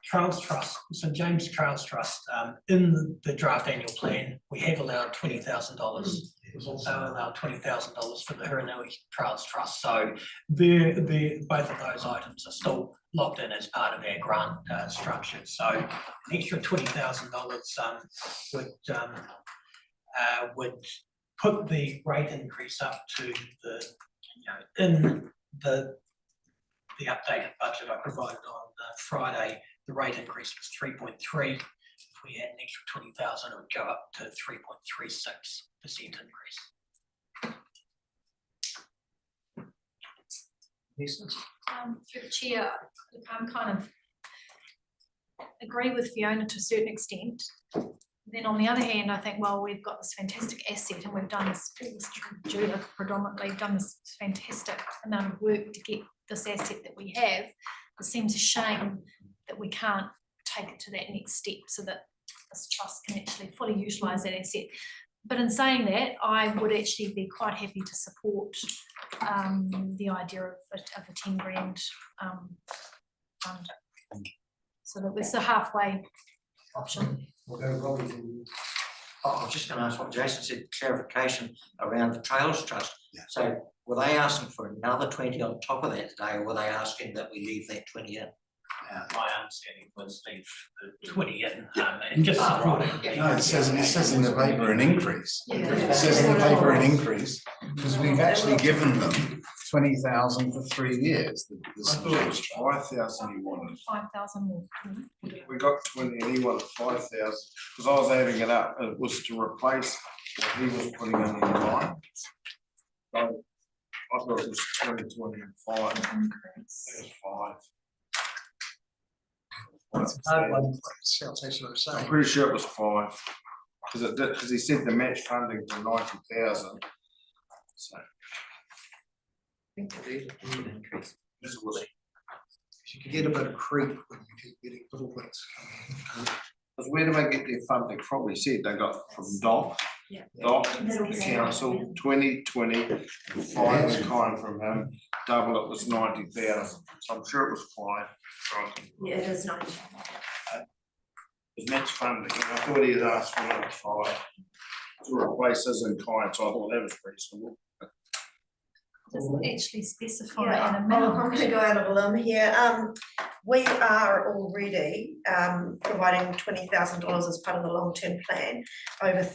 Trails Trust, St James Trails Trust, in the draft annual plan, we have allowed $20,000. We've also allowed $20,000 for the Hiranui Trails Trust. So both of those items are still locked in as part of our grant structure. So an extra $20,000 would put the rate increase up to in the updated budget I provided on Friday. The rate increase was 3.3. If we had an extra 20,000, it would go up to 3.36% increase. Through the chair, I'm kind of agree with Fiona to a certain extent. Then on the other hand, I think, well, we've got this fantastic asset and we've done this, Judith predominantly done this fantastic amount of work to get this asset that we have. It seems a shame that we can't take it to that next step so that this trust can actually fully utilise that asset. But in saying that, I would actually be quite happy to support the idea of a 10 grand fund. So that was the halfway option. We'll go Robbie. I was just going to ask what Jason said, clarification around the Trails Trust. So were they asking for another 20 on top of that today, or were they asking that we leave that 20 in? My understanding was leave the 20 in, and just support it. No, it says in the paper an increase. Yeah. It says in the paper an increase, because we've actually given them 20,000 for 3 years. I thought it was 5,000 he wanted. 5,000 more. We got 20 and he wanted 5,000, because I was adding it up, it was to replace what he was putting in the line. So I thought it was 20, 25. It was 5. It's a hard one, sounds like what I'm saying. I'm pretty sure it was 5, because it did, because he said the match funding to 90,000. So. This was, you can get a bit of creep when you keep getting little bits coming in. Because where do they get their funding from? We said they got from DOC, the council, 20, 5 was kind from him, double it was 90,000, so I'm sure it was 5. Yeah, it is 90. It's match funding, and I thought he had asked for another 5 to replace his in kind, so I thought that was reasonable. Doesn't actually specify Yeah, an I'm amount. going to go out of a limb here. We are already providing $20,000 as part of the long-term plan over,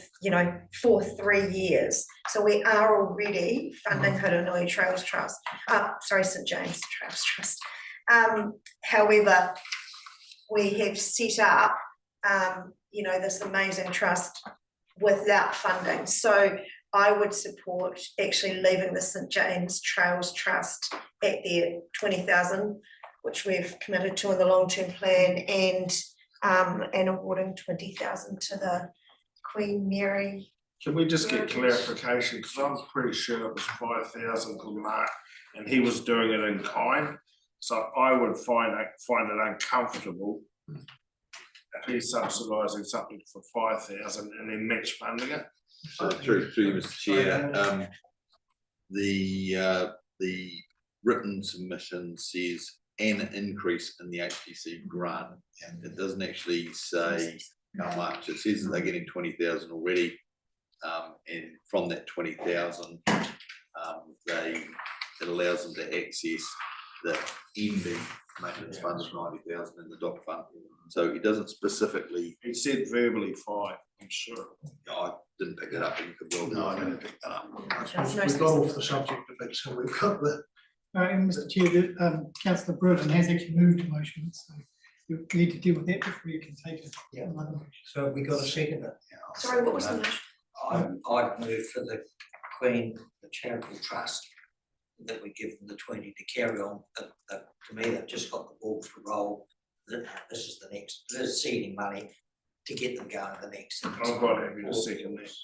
for 3 years. So we are already funding Haranui Trails Trust, St James Trails Trust. However, we have set up, this amazing trust without funding. So I would support actually leaving the St James Trails Trust at their 20,000, which we've committed to in the long-term plan, and awarding 20,000 to the Queen Mary. Can we just get clarification, because I'm pretty sure it was 5,000 for Mark, and he was doing it in kind, so I would find it uncomfortable if he's subsidising something for 5,000 and then match funding it. Through you, Mr. Chair, the written submission says an increase in the HTC grant, and it doesn't actually say how much. It says that they're getting 20,000 already, and from that 20,000, it allows them to access the ending maintenance fund of 90,000 in the dock fund. So it doesn't specifically. He said verbally 5, I'm sure. I didn't pick it up. You could well. No, I didn't pick that up. We've got off the subject a bit, so we've got the. And Mr Chair, Councillor Bruton has actually moved to motion, so you need to deal with that before you can take it. Yeah. So we got a second. Sorry, what was the motion? I'd move for the Queen, the Charitable Trust, that we give them the 20 to carry on. To me, they've just got the ball to roll. This is the next, this is seeding money to get them going the next. I'm quite happy to second this.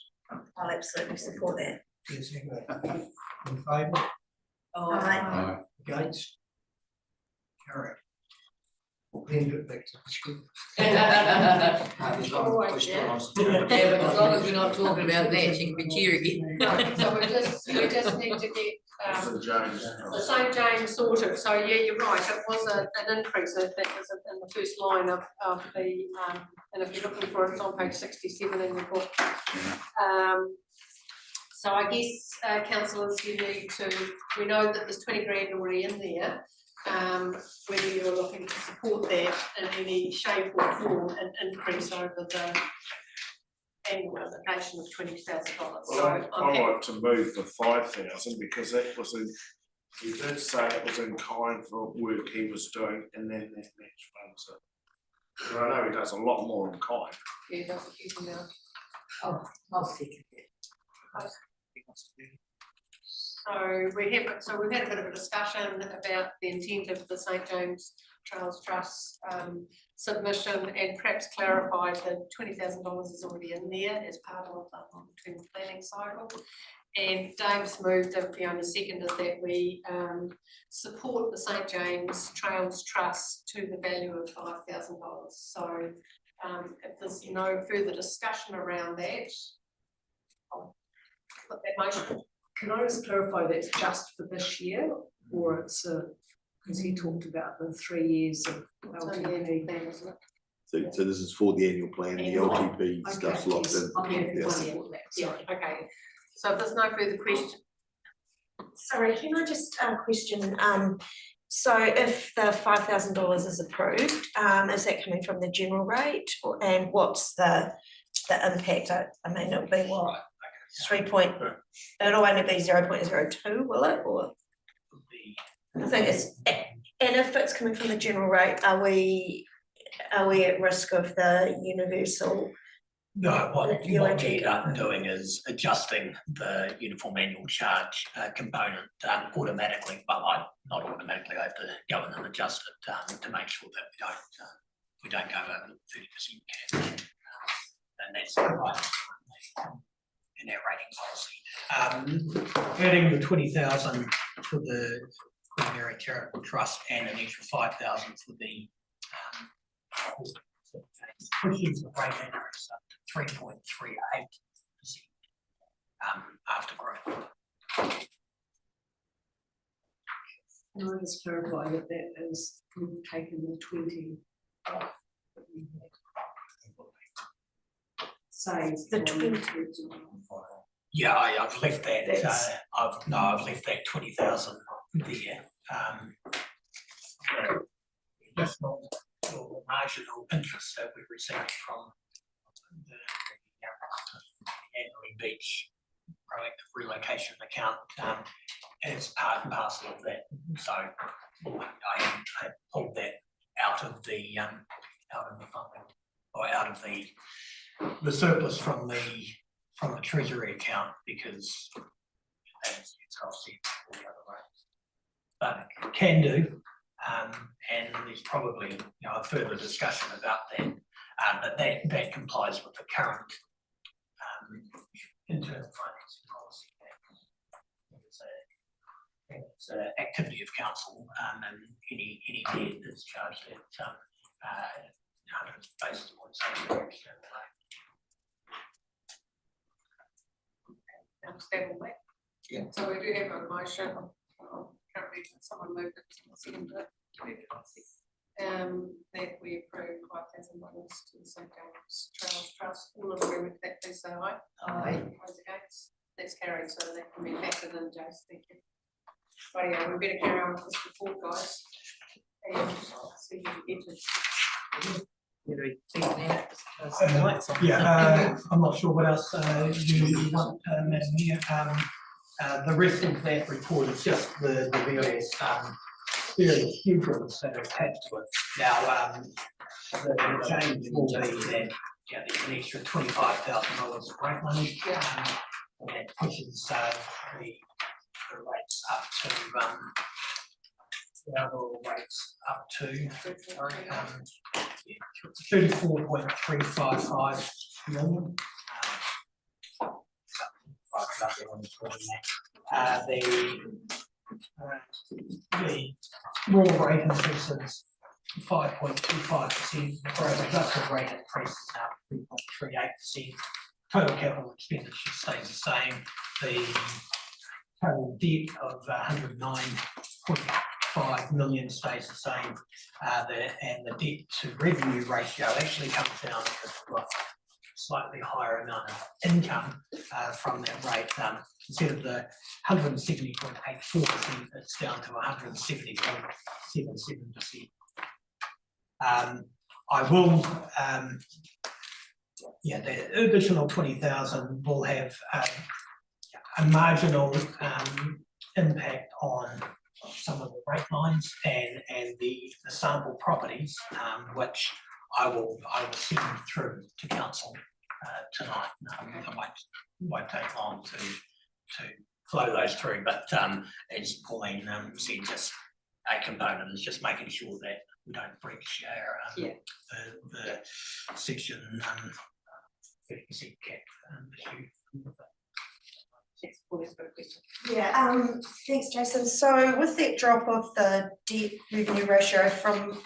I'll absolutely support that. In favour? Aye. Against? Carried. We'll hand it back to the screen. Yeah, but as long as we're not talking about that, she can be cheery again. Right, so we just need to get the St James sorted. So yeah, you're right, it was an increase, that was in the first line of the, and if you're looking for it, it's on page 67 in your book. So I guess, councillors, you need to, we know that there's 20 grand already in there. Whether you're looking to support that in any shape or form, an increase over the annual allocation of $20,000. Well, So I like to move the 5,000 because that was he did say it was in kind for work he was doing, and then that match funds it. And I know he does a lot more in kind. yeah, that's a huge amount. I'll second it. So we've had a bit of a discussion about the intent of the St James Trails Trust submission and perhaps clarify that $20,000 is already in there as part of the long-term planning cycle. And Dave's moved, and Fiona seconded, that we support the St James Trails Trust to the value of $5,000. So if there's no further discussion around that, I'll put that motion. Can I just clarify that's just for this year, or it's because he talked about the 3 years of LTP. So this is for the annual plan, the LTP stuff's locked in. Yeah, okay. So if there's no further question. Sorry, can I just question, so if the $5,000 is approved, is that coming from the general rate, and what's the impact? I mean, it'll be what, it'll only be 0.02, will it, or? I think it's, and if it's coming from the general rate, are we at risk of the universal? No, what you end up doing is adjusting the uniform annual charge component automatically, but not automatically. I have to go in and adjust it to make sure that we don't go over the 30% cap, and that's right in our rating policy. Adding the 20,000 for the Queen Mary Charitable Trust and an extra 5,000 for the pushes the rate increase up to 3.38% after growth. Can I just clarify that that is, we've taken the 20 off that we had saved The 20. Yeah, I've left that. I've left that 20,000 there. Additional or marginal interest that we received from the Angley Beach proactive relocation account as part and parcel of that. So I pulled that out of the funding, or out of the surplus from the treasury account, because it's obviously all the other ways. But it can do. And there's probably a further discussion about that, but that complies with the current internal financing policy. It's an activity of council, and any debt is charged at 100 basis points. Understand all that? Yeah. So we do have a motion. Currently, someone moved it, someone seconded it. That we approve $5,000 to the St James Trails Trust. All agree with that, please say aye. Aye. Those against? That's carried, so that can be factored in, Jace. Thank you. Right, we better carry on with this report, guys. And see if we get it. Yeah, I'm not sure what else you want, Madam Mayor. The rest of that report is just the various schedules that are attached to it. Now, the change will be that there's an extra $25,000 of grant money, and that pushes the rates up to the overall rates up to 34.355 million. The raw rate increases 5.25%, whereas adjusted rate increases now 3.38%. Total capital expenditure stays the same. The total debt of 109.5 million stays the same. And the debt to revenue ratio actually comes down because we've got slightly higher amount of income from that rate. Instead of the 170.84%, it's down to 170.77%. I will, the additional 20,000 will have a marginal impact on some of the rate lines and the sample properties, which I will send through to council tonight. It won't take long to flow those through, but as Pauline said, just a component is just making sure that we don't breach our, the section, 50% cap, issue. Yes, Paulie's got a question. Yeah, thanks, Jason. So with that drop of the debt revenue ratio from,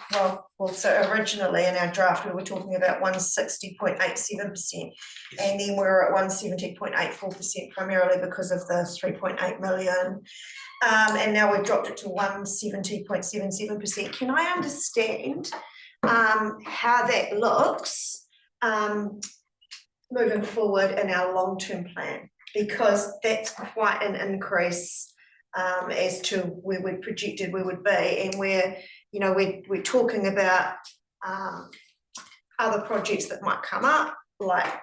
so originally in our draft, we were talking about 160.87%. And then we're at 170.84% primarily because of the 3.8 million. And now we've dropped it to 170.77%. Can I understand how that looks moving forward in our long-term plan? Because that's quite an increase as to where we projected we would be, and we're talking about other projects that might come up, like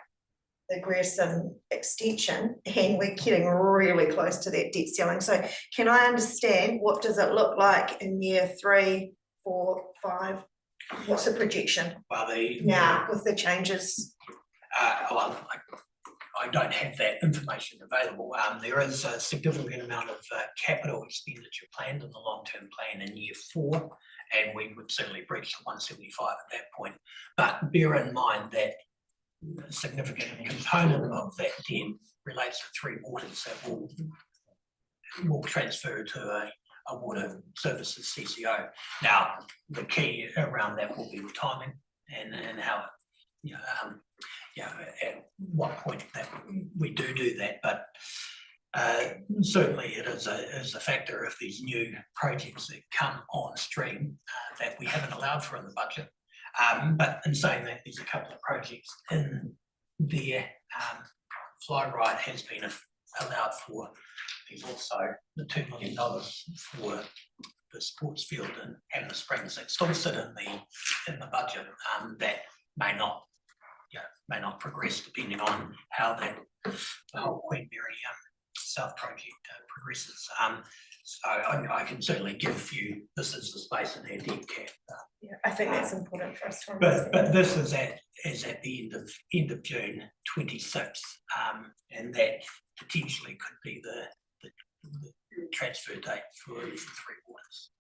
the Grierson extension, and we're getting really close to that debt ceiling. So can I understand what does it look like in year 3, 4, 5? What's the projection now with the changes? I don't have that information available. There is a significant amount of capital expenditure planned in the long-term plan in year 4, and we would certainly breach the 175 at that point. But bear in mind that a significant component of that debt relates to Three Waters that will transfer to a water services CCO. Now, the key around that will be the timing and how at what point that we do that, but certainly it is a factor of these new projects that come on stream that we haven't allowed for in the budget. But in saying that, there's a couple of projects in there. Fly Ride has been allowed for. There's also the $2 million for the sports field in Hannah Springs that still sit in the budget that may not progress depending on how the whole Queen Mary South project progresses. So I can certainly give you, this is the space in our debt cap. I think that's important for us to understand. But this is at the end of June 26th, and that potentially could be the transfer date for Three Waters.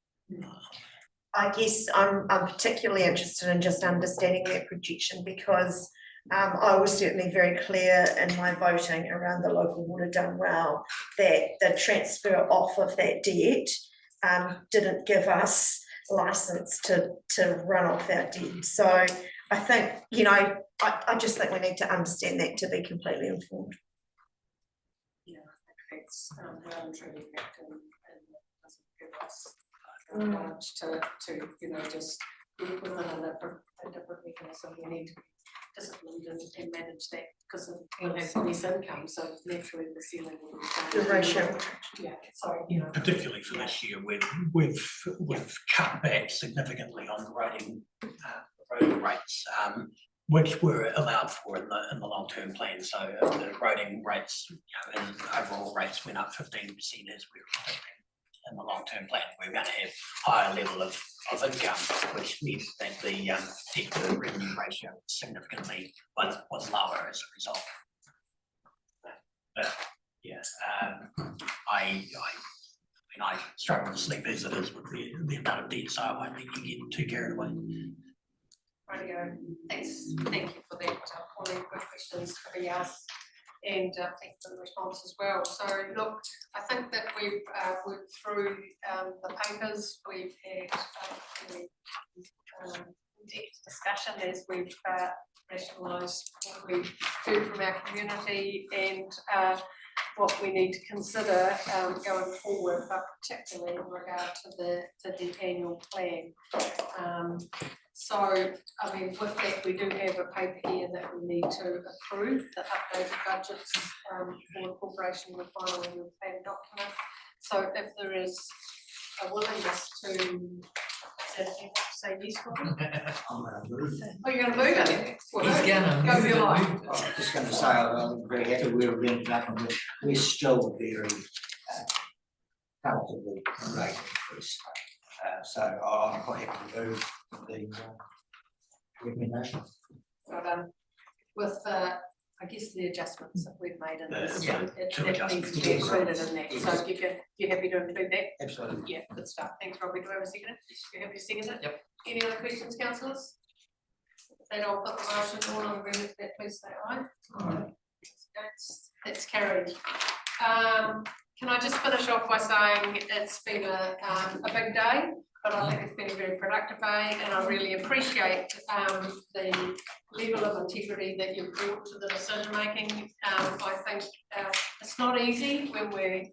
I guess I'm particularly interested in just understanding that projection because I was certainly very clear in my voting around the local water done well that the transfer off of that debt didn't give us license to run off our debt. So I think, I just think we need to understand that to be completely informed. Yeah, I think that's well and truly factor and doesn't give us much to just work within a different mechanism. We need to be disciplined and manage that because we'll have less income, so naturally the ceiling will be The ratio. Yeah, sorry. Particularly for this year, we've cut back significantly on the roading rates, which were allowed for in the long-term plan. So the roading rates and overall rates went up 15% as we were predicting in the long-term plan. We're going to have higher level of income, which means that the debt to revenue ratio significantly was lower as a result. I struggle to sleep as it is with the amount of debt, so I won't let you get too carried away. Rightio. Thank you for that, Pauline. Good questions, everybody else. And thanks for the response as well. So look, I think that we've worked through the papers. We've had in-depth discussion as we've rationalised what we do from our community and what we need to consider going forward, but particularly in regard to the annual plan. So, I mean, with that, we do have a paper here that we need to approve the updated budgets for incorporation in the final annual plan document. So if there is a willingness to say yes, Robin? Oh, you're going to move it? Go for your life. I was just going to say, I'm very happy we're ended up and we're still very comfortable rate increase. So I'm quite happy to move the recommendation. Well done. With I guess the adjustments that we've made in this, it needs to be included in that. So you're happy to include that? Absolutely. Yeah, good stuff. Thanks, Robbie. Do I have a second? You're happy to second it? Yep. Any other questions, councillors? Then I'll put the motion, all in agreement with that, please say aye. Aye. That's carried. Can I just finish off by saying it's been a big day, but I think it's been a very productive day, and I really appreciate the level of integrity that you've brought to the decision making. I think it's not easy when we're.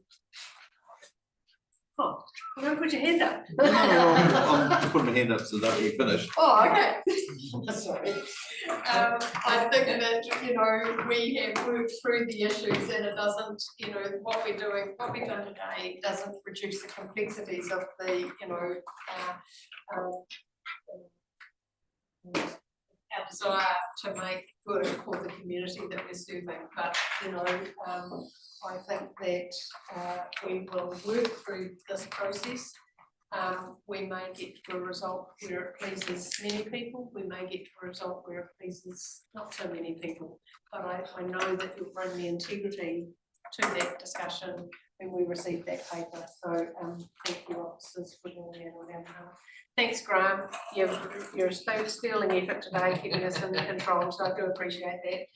Oh, well, don't put your hand up. I'm just putting my hand up so that you finish. Oh, okay. Sorry. I think that, you know, we have worked through the issues and it doesn't, you know, what we've done today doesn't reduce the complexities of the, you know, our desire to make good for the community that we're serving. But, you know, I think that we will work through this process. We may get to a result where it pleases many people, we may get to a result where it pleases not so many people. But I know that you'll bring the integrity to that discussion when we receive that paper. So thank you, officers, for doing that on our behalf. Thanks, Graham. You're a sterling effort today, keeping us in control, so I do appreciate that.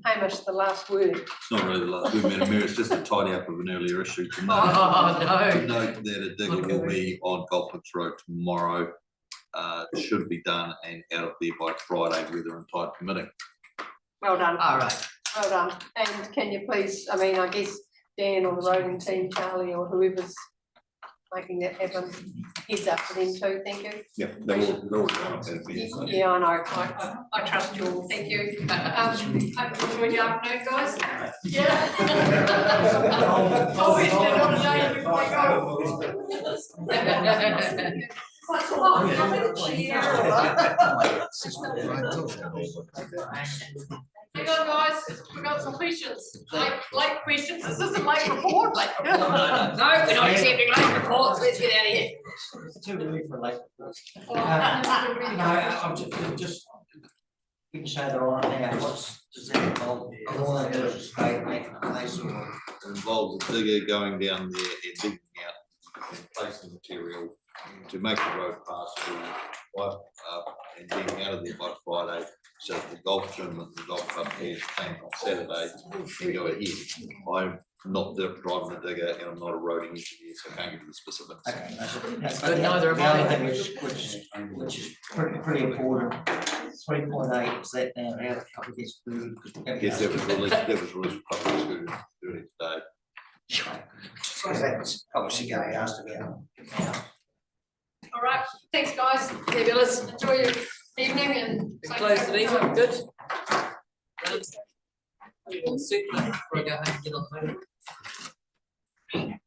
Hamish, the last word. It's not really the last word, Madam Mayor, it's just a tidy up of an earlier issue to note. Oh, no. To note that a digger will be on Golflinks Road tomorrow. It should be done and out of there by Friday, weather and tide permitting. Well done. All right. Well done. And can you please, I mean, I guess Dan or the roading team, Charlie or whoever's making that happen, heads up to them too, thank you. Yeah, they're all down there. Yeah, I know, I trust you all, thank you. Hope you enjoyed your afternoon, guys. Yeah. Oh, it's been on a day before I go. What's wrong? Hang on, guys, we've got some questions, late questions, this isn't late report, like. No, we're not accepting late reports, let's get out of here. It's too early for late reports. I'm just, we can say they're on it now, does that involve? All they do is just straight making a place or? It involves a digger going down there and digging out and placing material to make the road passable, and getting out of there by Friday, so that the golf tournament, the golf club players can on Saturday and go ahead. I'm not driving the digger and I'm not a roading engineer, so I can't give you the specifics. Okay, That's good, neither am I. The other thing which is pretty important, 3.8, is that now out up against food? Yes, that was released publicly earlier today. Because that's obviously going to ask about. All right, thanks guys, fabulous, enjoy your evening and. Close the meeting, good. Super, before I go home and get on the phone. Yeah.